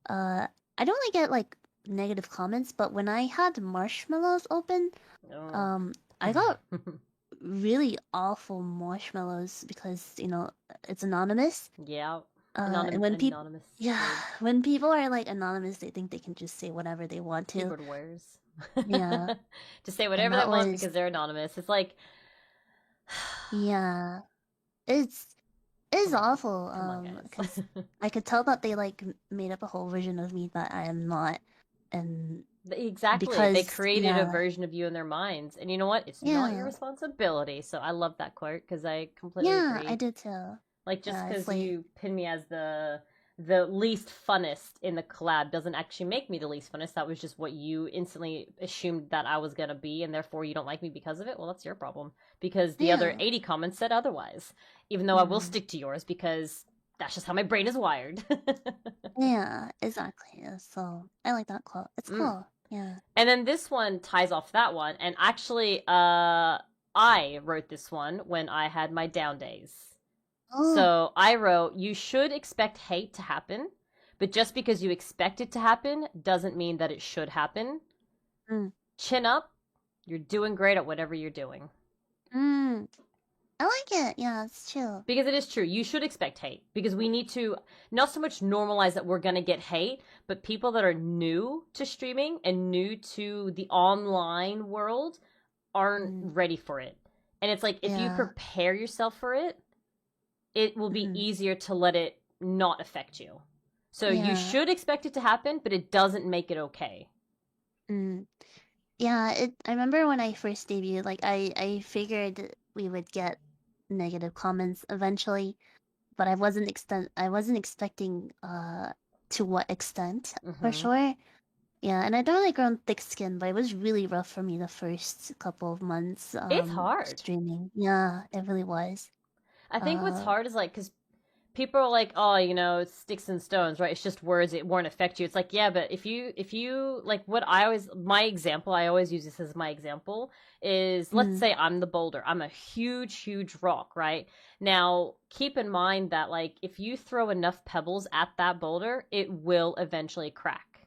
don't really get like negative comments, but when I had marshmallows open, I got really awful marshmallows because, you know, it's anonymous. Yeah. And when when people are like anonymous, they think they can just say whatever they want to. Keyboard warriors. Yeah. To say whatever they want because they're anonymous. It's like, yeah, it's awful. Because I could tell that they like made up a whole version of me that I am not, and exactly because, they created a version of you in their minds, and you know what? It's not your responsibility. So I love that quote because I completely agree. I did too. Like, just because you pin me as the least funnest in the collab doesn't actually make me the least funnest. That was just what you instantly assumed that I was gonna be, and therefore you don't like me because of it. Well, that's your problem. Because the other 80 comments said otherwise. Even though I will stick to yours because that's just how my brain is wired. Yeah, exactly. So I like that quote. It's cool. Yeah. And then this one ties off that one. And actually, I wrote this one when I had my down days. So I wrote, you should expect hate to happen, but just because you expect it to happen doesn't mean that it should happen. Chin up. You're doing great at whatever you're doing. I like it. Yeah, it's true. Because it is true. You should expect hate. Because we need to not so much normalize that we're going to get hate, but people that are new to streaming and new to the online world aren't ready for it. And it's like, if you prepare yourself for it, it will be easier to let it not affect you. So you should expect it to happen, but it doesn't make it okay. Yeah, I remember when I first debuted, like I figured we would get negative comments eventually, but I wasn't expecting to what extent for sure. Yeah, and I'd already grown thick skin, but it was really rough for me the first couple of months. It's hard streaming. Yeah, it really was. I think what's hard is like, because people are like, oh, you know, it's sticks and stones, right? It's just words, it won't affect you. It's like, yeah, but if you like, my example, I always use this as my example, is let's say I'm the boulder. I'm a huge rock, right? Now, keep in mind that, like, if you throw enough pebbles at that boulder, it will eventually crack.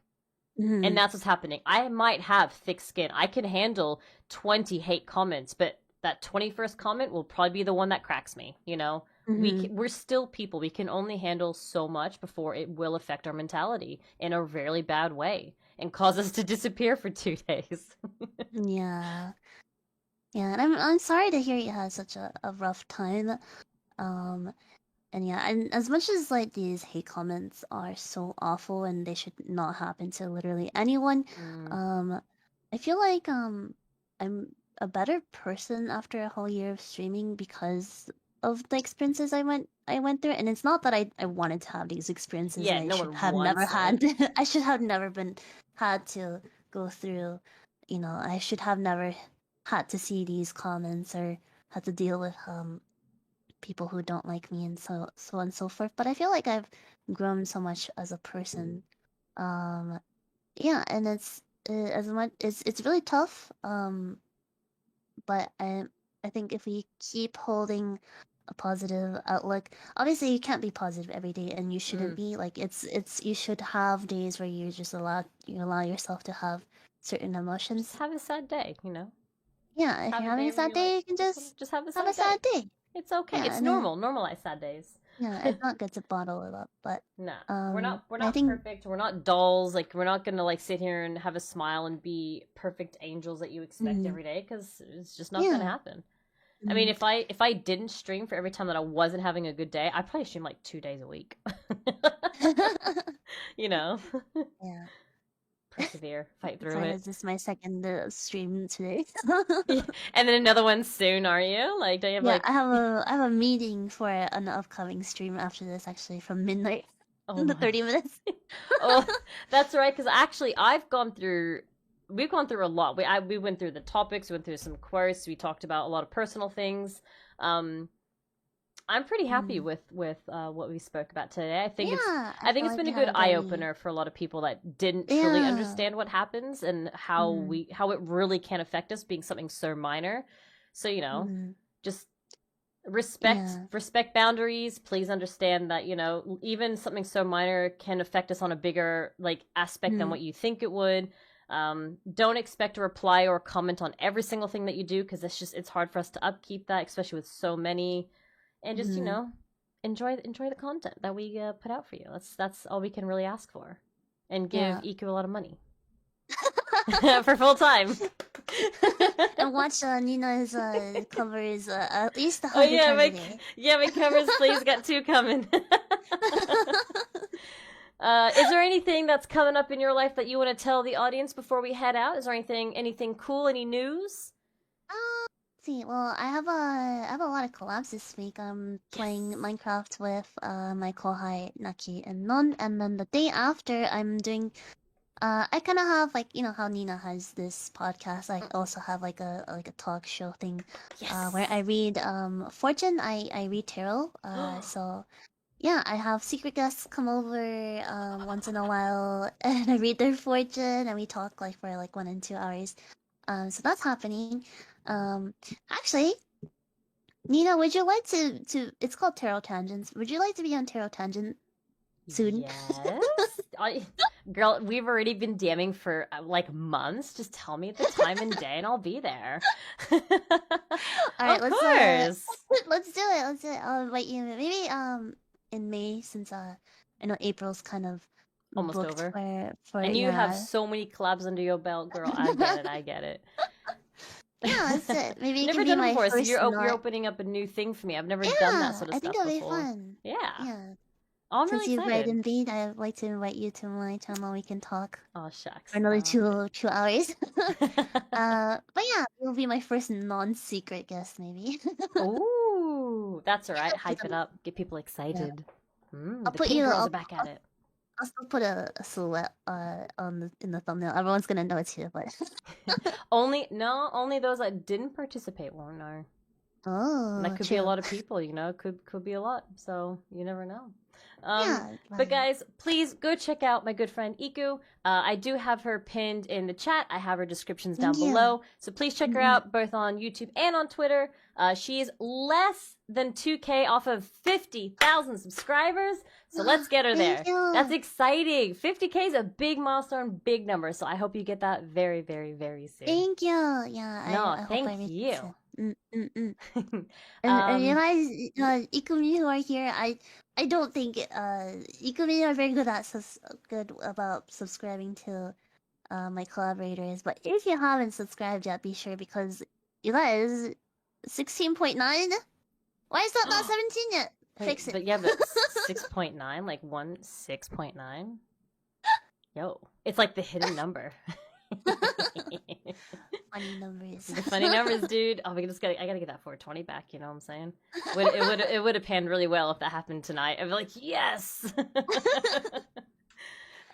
And that's what's happening. I might have thick skin. I can handle 20 hate comments, but that 21st comment will probably be the one that cracks me, you know? Mhm. we're still people. We can only handle so much before it will affect our mentality in a really bad way and cause us to disappear for 2 days. Yeah. Yeah, and I'm sorry to hear you had such a rough time. Um, and yeah, and as much as like these hate comments are so awful and they should not happen to literally anyone, Mm. um, I feel like I'm a better person after a whole year of streaming because of the experiences I went through. And it's not that I wanted to have these experiences and Yeah, I no should one have never wants had it. I should have never been had to go through, I should have never had to see these comments or had to deal with people who don't like me and so on and so forth. But I feel like I've grown so much as a person. Um, yeah, and it's as much it's really tough. But I think if we keep holding a positive outlook, obviously you can't be positive every day, and you shouldn't Mm. be. Like it's you should have days where you allow yourself to have certain Just emotions. have a sad day, Yeah, Just if have you're a having day a where sad you're like, day, you can just just have a have a sad sad day. day. It's okay. Yeah, It's and then normal. Normalize sad days. yeah, it's not good to bottle it up, but Nah, we're I not think perfect. We're not dolls. Like we're not gonna like sit here and have a smile and be perfect angels that you expect mm, every day because it's just not gonna yeah. happen. I mean, Mm. if I didn't stream for every time that I wasn't having a good day, I'd probably stream like 2 days a week. you know, Yeah. persevere, fight through Sorry, it. is this my second stream today? Yeah. And then another one soon, are you? Like, do you have Yeah, like? I have a meeting for an upcoming stream after this actually from midnight Oh in the my. 30 minutes. Oh, that's right. Because actually, we've gone through a lot. We went through the topics, we went through some quotes, we talked about a lot of personal things. Um, I'm pretty happy Mm. with what we spoke about today. Yeah, I I think feel it's like been we a had good a eye very opener for a lot of people that didn't truly yeah. understand what happens and Mm. how it really can affect us being something so minor. So Mm. just Yeah. respect boundaries. Please understand that even something so minor can affect us on a bigger like aspect than Mm. what you think it would. Don't expect a reply or comment on every single thing that you do because it's hard for us to upkeep that, especially with so many. And just Mm. enjoy the content that we put out for you. That's all we can really ask for, and give Yeah. IKU a lot of money for full time. And watch Nina's covers at least a Oh hundred yeah, times a day. my covers, please. Got two coming. Is there anything that's coming up in your life that you want to tell the audience before we head out? Is there anything cool? Any news? Let's see, well, I have a lot of collabs this week. I'm playing Yes. Minecraft with my kohai Naki and Non, and then the day after I'm doing I kind of have like how Nina has this podcast. I also have like a talk show thing, where I Yes. read fortune. I read tarot. So yeah, I have secret guests come over once in a while, and I read their fortune, and we talk like for like 1 and 2 hours. So that's happening. Um, actually, Nina, would you like to? It's called Tarot Tangents. Would you like to be on Tarot Tangent soon? Yes. Girl, we've already been DMing for like months. Just tell me the time and day and I'll be there. All right, Of course. let's do it. Let's do it. I'll invite you. Maybe in May since I know April's kind of Almost booked over. for And you have yeah. so many collabs under your belt, girl. I get it. I get it. Yeah, let's do it. Maybe you can Never be done it my before, so first you're not. opening up a new thing for me. I've never done that Yeah, sort of I think stuff it'll be before. fun. Yeah. Yeah. Oh, I'm really Since you've read excited. and read, I'd like to invite you to my channel. We can talk Oh for shucks. another All 2 hours. right. But yeah, you'll be my first non-secret guest, maybe. Ooh, that's all right. Put Hype it them- up. Get people yeah. excited. I'll The put pink you. girls are back at it. I'll still put a silhouette in the thumbnail. Everyone's gonna know it's you, but Only those that didn't participate won't know. And that oh, could be a true. lot of people, could be a lot. So you never know. Yeah, But right. guys, please go check out my good friend Iku. I do have her pinned in the chat. I have her descriptions down Thank you. below. So please check her Mm-mm. out both on YouTube and on Twitter. She's less than 2K off of 50,000 subscribers. So let's get her there. Thank you. That's exciting. 50K is a big milestone, big number. So I hope you get that very, very, very soon. Thank you. Yeah, No, I hope I thank reach it you. soon. And you guys, Ikumi who are here, I don't think Ikumi are very good at good about subscribing to my collaborators. But if you haven't subscribed yet, be sure because you guys 16.9. Why is that not 17 yet? Wait, Fix it. But yeah, but 6.9, like 6.9. Yo, it's like the hidden number. Funny numbers. The funny numbers, dude. Oh, I gotta get that 420 back. You know what I'm saying? It would have panned really well if that happened tonight. I'd be like, yes.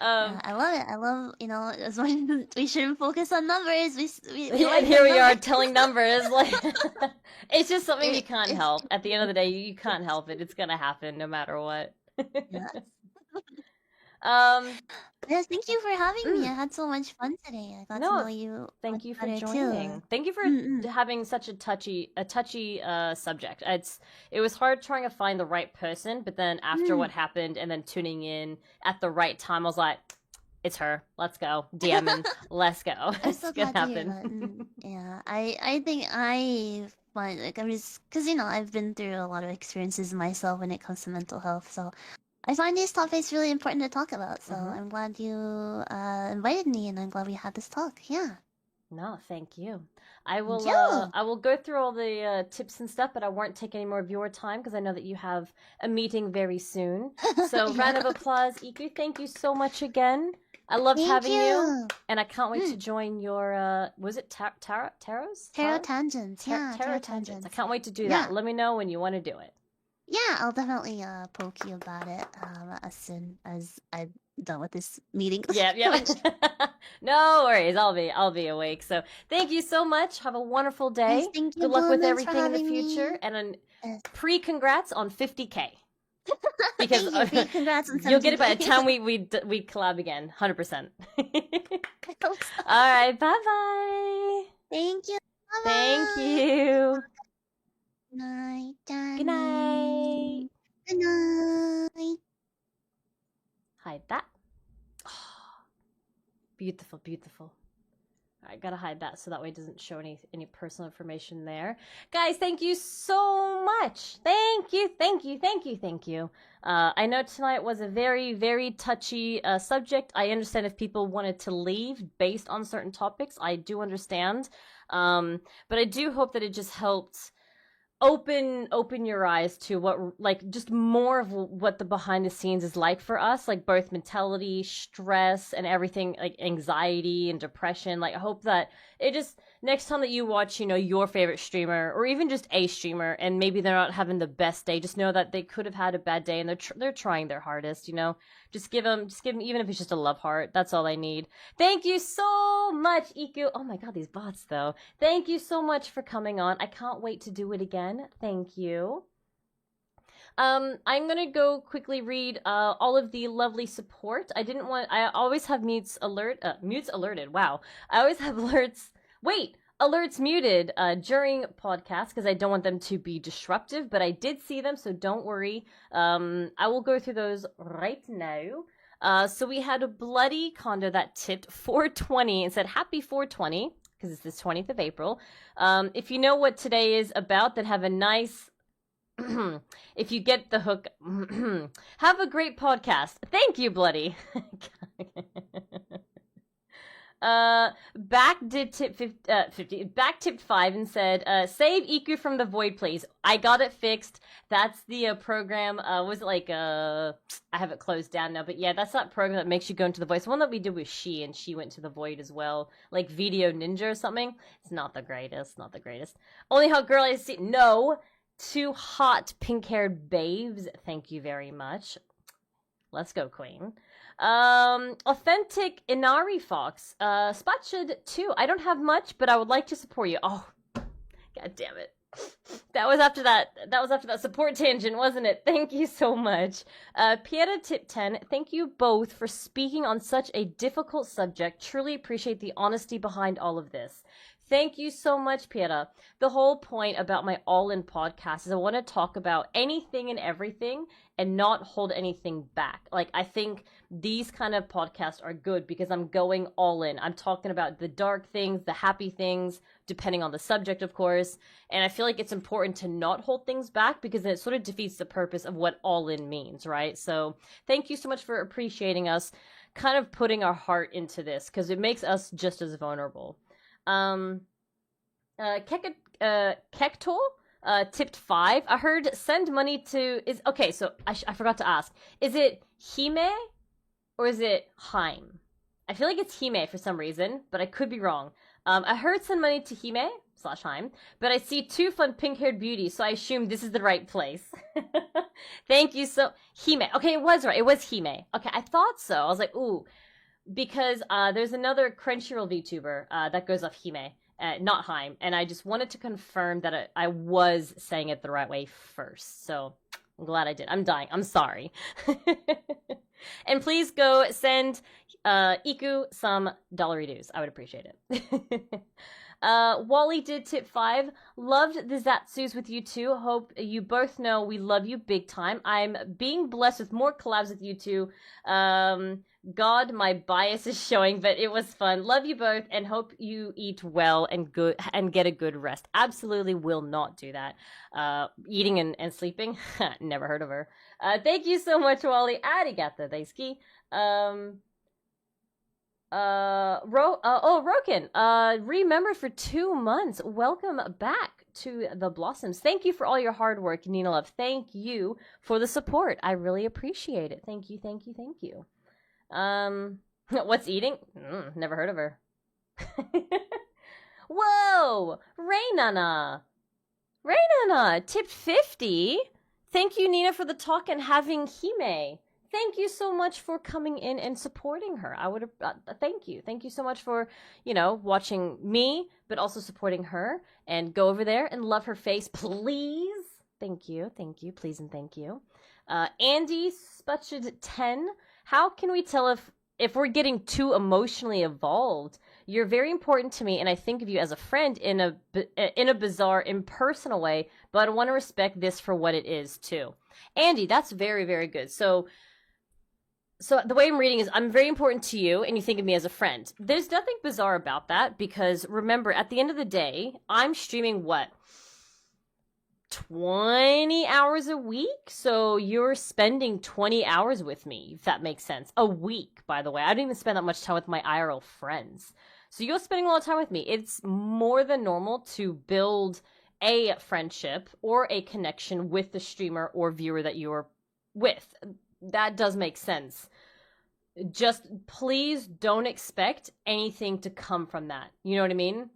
Yeah, I love it. I love, as when we shouldn't focus on numbers. We and here we are telling numbers. Like, it's just something you can't help. At the end of the day, you can't help it. It's gonna happen no matter what. Yeah. Yes, thank you for having me. I had so much fun today. I got to know you. Thank you for joining. Too. Thank you for having such a touchy subject. It was hard trying to find the right person, but then after what happened and then tuning in at the right time, I was like, it's her. Let's go. DMing. Let's go. It's gonna happen. Yeah, I think I find I'm just because I've been through a lot of experiences myself when it comes to mental health, so. I find these topics really important to talk about, so I'm glad you invited me, and I'm glad we had this talk. Yeah. No, thank you. I will go through all the tips and stuff, but I won't take any more of your time because I know that you have a meeting very soon. So round of applause, Iku. Thank you so much again. I loved having you, and I can't wait to join your. Was it Taro's? Tarot Tangents. Yeah, Tarot Tangents. I can't wait to do that. Let me know when you want to do it. Yeah, I'll definitely poke you about it as soon as I'm done with this meeting. Yeah. No worries, I'll be awake. So thank you so much. Have a wonderful day. Yes, thank you. Good luck with everything in the future, and pre-congrats on 50K. Because congrats on 70K. You'll get it by the time we collab again, 100%. All right, bye. Thank you. Bye-bye. Thank you. Good night. Good night. Good night. Hide that. Oh, beautiful. I gotta hide that so that way it doesn't show any personal information there. Guys, thank you so much. Thank you. I know tonight was a very, very touchy subject. I understand if people wanted to leave based on certain topics. I do understand. But I do hope that it just helped open your eyes to what, like, just more of what the behind the scenes is like for us, like both mentality, stress, and everything, like anxiety and depression. Like, I hope that it just, next time that you watch, your favorite streamer or even just a streamer and maybe they're not having the best day, just know that they could have had a bad day and they're trying their hardest. Just give them, even if it's just a love heart. That's all I need. Thank you so much, Iku. Oh my god, these bots though. Thank you so much for coming on. I can't wait to do it again. Thank you. I'm gonna go quickly read all of the lovely support. I always have mutes alerted. Wow. I always have alerts muted during podcasts because I don't want them to be disruptive, but I did see them, so don't worry. I will go through those right now. So we had a Bloody Condo that tipped 420 and said happy 420 because it's the 20th of April. If you know what today is about, then have a nice if you get the hook, have a great podcast. Thank you, Bloody. Back did tip 50, back tipped 5 and said, save Iku from the void, please. I got it fixed. That's the program. Was it like I have it closed down now, but yeah, that's that program that makes you go into the void. It's one that we did with and she went to the void as well, like Video Ninja or something. It's not the greatest. Only hot girl I see. No, 2 hot pink-haired babes. Thank you very much. Let's go, queen. Authentic Inari Fox. Spotted 2. I don't have much, but I would like to support you. Oh, god damn it. That was after that support tangent, wasn't it? Thank you so much. Pieta Tip 10, thank you both for speaking on such a difficult subject. Truly appreciate the honesty behind all of this. Thank you so much, Piera. The whole point about my all-in podcast is I want to talk about anything and everything and not hold anything back. Like, I think these kind of podcasts are good because I'm going all in. I'm talking about the dark things, the happy things, depending on the subject, of course. And I feel like it's important to not hold things back because it sort of defeats the purpose of what all in means, right? So thank you so much for appreciating us, kind of putting our heart into this because it makes us just as vulnerable. Kektor tipped 5. I heard send money to is okay. So I forgot to ask: is it Hime or is it Haim? I feel like it's Hime for some reason, but I could be wrong. I heard send money to Hime/Haim, but I see 2 fun pink-haired beauties, so I assume this is the right place. Thank you so Hime. Okay, it was right. It was Hime. Okay, I thought so. I was like, ooh, because there's another Crunchyroll VTuber that goes off Hime, not Haim, and I just wanted to confirm that I was saying it the right way first. So I'm glad I did. I'm dying. I'm sorry. And please go send IKU some dollary-doos. I would appreciate it. Wally did tip 5. Loved the Zatsus with you two. Hope you both know we love you big time. I'm being blessed with more collabs with you two. God, my bias is showing, but it was fun. Love you both and hope you eat well and get a good rest. Absolutely will not do that. Eating and sleeping? Never heard of her. Thank you so much, Wally. Arigato, daisuki. Roken, remember for 2 months. Welcome back to the Blossoms. Thank you for all your hard work, Nina Love. Thank you for the support. I really appreciate it. Thank you, thank you, thank you. What's eating? Never heard of her. Whoa! Raynana, tipped 50. Thank you, Nina, for the talk and having Hime. Thank you so much for coming in and supporting her. I would have, thank you. Thank you so much for, watching me, but also supporting her. And go over there and love her face, please. Thank you, please and thank you. Andy Sputched 10. How can we tell if we're getting too emotionally involved? You're very important to me, and I think of you as a friend in a bizarre, impersonal way, but I want to respect this for what it is, too. Andy, that's very, very good. So the way I'm reading is I'm very important to you and you think of me as a friend. There's nothing bizarre about that because remember, at the end of the day, I'm streaming 20 hours a week? So you're spending 20 hours with me, if that makes sense. A week, by the way. I don't even spend that much time with my IRL friends. So you're spending a lot of time with me. It's more than normal to build a friendship or a connection with the streamer or viewer that you're with. That does make sense. Just please don't expect anything to come from that. You know what I mean?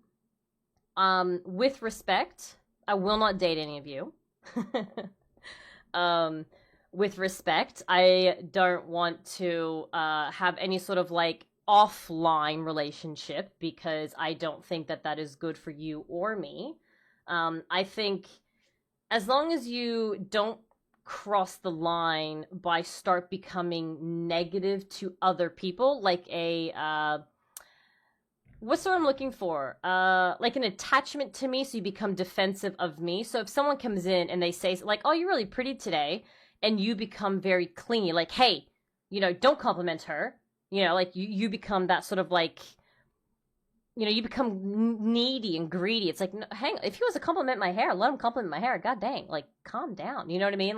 With respect, I will not date any of you. With respect, I don't want to have any sort of offline relationship because I don't think that is good for you or me. I think as long as you don't cross the line by start becoming negative to other people, like what's the word I'm looking for? Like an attachment to me, so you become defensive of me. So if someone comes in and they say oh, you're really pretty today, and you become very clingy, like, hey, don't compliment her. You become that sort of you become needy and greedy. It's like, no, hang on. If he wants to compliment my hair, let him compliment my hair. God dang, calm down. You know what I mean?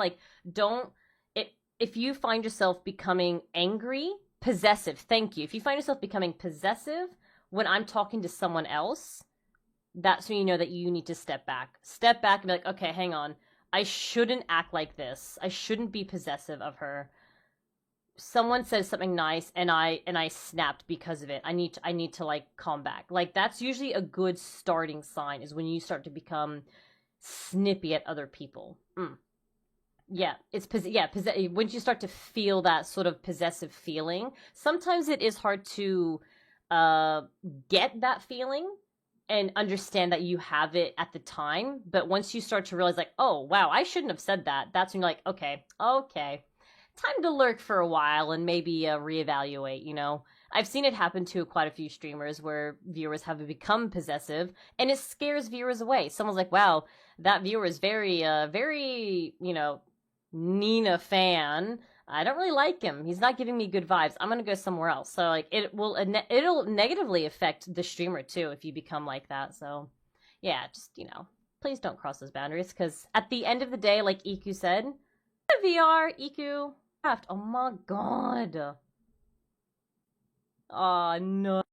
If you find yourself becoming angry, possessive, thank you. If you find yourself becoming possessive when I'm talking to someone else, that's when you know that you need to step back. Step back and be like, okay, hang on. I shouldn't act like this. I shouldn't be possessive of her. Someone says something nice and I snapped because of it. I need to calm back. That's usually a good starting sign, is when you start to become snippy at other people. Yeah, once you start to feel that sort of possessive feeling, sometimes it is hard to get that feeling and understand that you have it at the time. But once you start to realize oh wow, I shouldn't have said that, that's when you're okay, time to lurk for a while and maybe reevaluate, I've seen it happen to quite a few streamers where viewers have become possessive, and it scares viewers away. Someone's like, "Wow, that viewer is very, Neena fan. I don't really like him. He's not giving me good vibes. I'm gonna go somewhere else." So like, it'll negatively affect the streamer too if you become like that. So, yeah, just please don't cross those boundaries, because at the end of the day, like IKU said, VR, IKU, craft. Oh my god. Oh no.